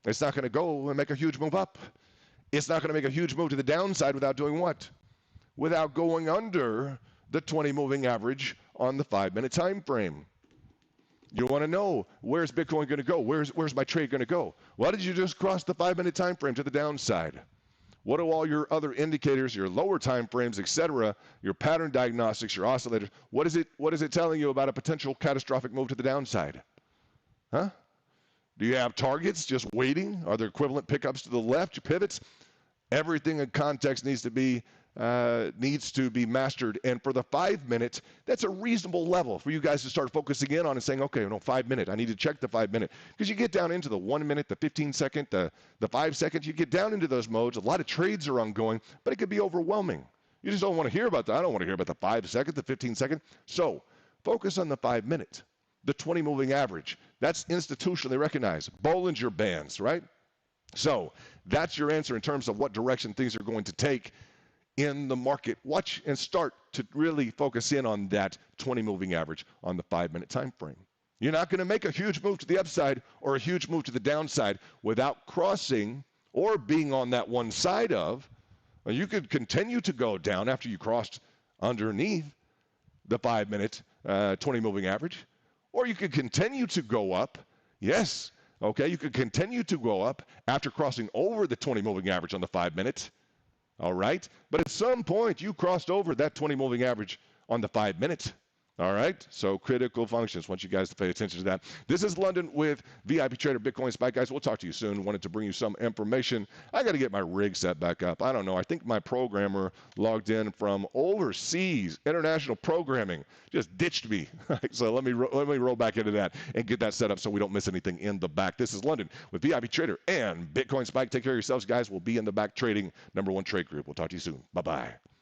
It's not going to go and make a huge move up. It's not going to make a huge move to the downside without doing what? Without going under the 20 moving average on the 5-minute time frame. You want to know, where's Bitcoin going to go? Where's my trade going to go? Why did you just cross the 5-minute time frame to the downside? What do all your other indicators, your lower time frames, etc., your pattern diagnostics, your oscillators, what is it telling you about a potential catastrophic move to the downside? Huh? Do you have targets just waiting? Are there equivalent pickups to the left, your pivots? Everything in context needs to be mastered. And for the 5-minute, that's a reasonable level for you guys to start focusing in on and saying, okay, no, 5-minute. I need to check the 5-minute. Because you get down into the 1 minute, the 15-second, the 5 seconds, you get down into those modes. A lot of trades are ongoing, but it could be overwhelming. You just don't want to hear about that. I don't want to hear about the 5-second, the 15-second. So focus on the 5-minute, the 20 moving average. That's institutionally recognized. Bollinger Bands, right? So that's your answer in terms of what direction things are going to take in the market. Watch and start to really focus in on that 20 moving average on the 5-minute time frame. You're not going to make a huge move to the upside or a huge move to the downside without crossing or being on that one side of. You could continue to go down after you crossed underneath the 5-minute 20 moving average, or you could continue to go up. Yes, okay, you could continue to go up after crossing over the 20 moving average on the 5-minute. All right, but at some point you crossed over that 20 moving average on the 5-minute. All right, so critical functions. Want you guys to pay attention to that. This is London with VIP Trader Bitcoin Spike, guys. We'll talk to you soon. Wanted to bring you some information. I got to get my rig set back up. I don't know. I think my programmer logged in from overseas, international programming, just ditched me. So let me roll back into that and get that set up so we don't miss anything in the back. This is London with VIP Trader and Bitcoin Spike. Take care of yourselves, guys. We'll be in the back trading #1 trade group. We'll talk to you soon. Bye-bye.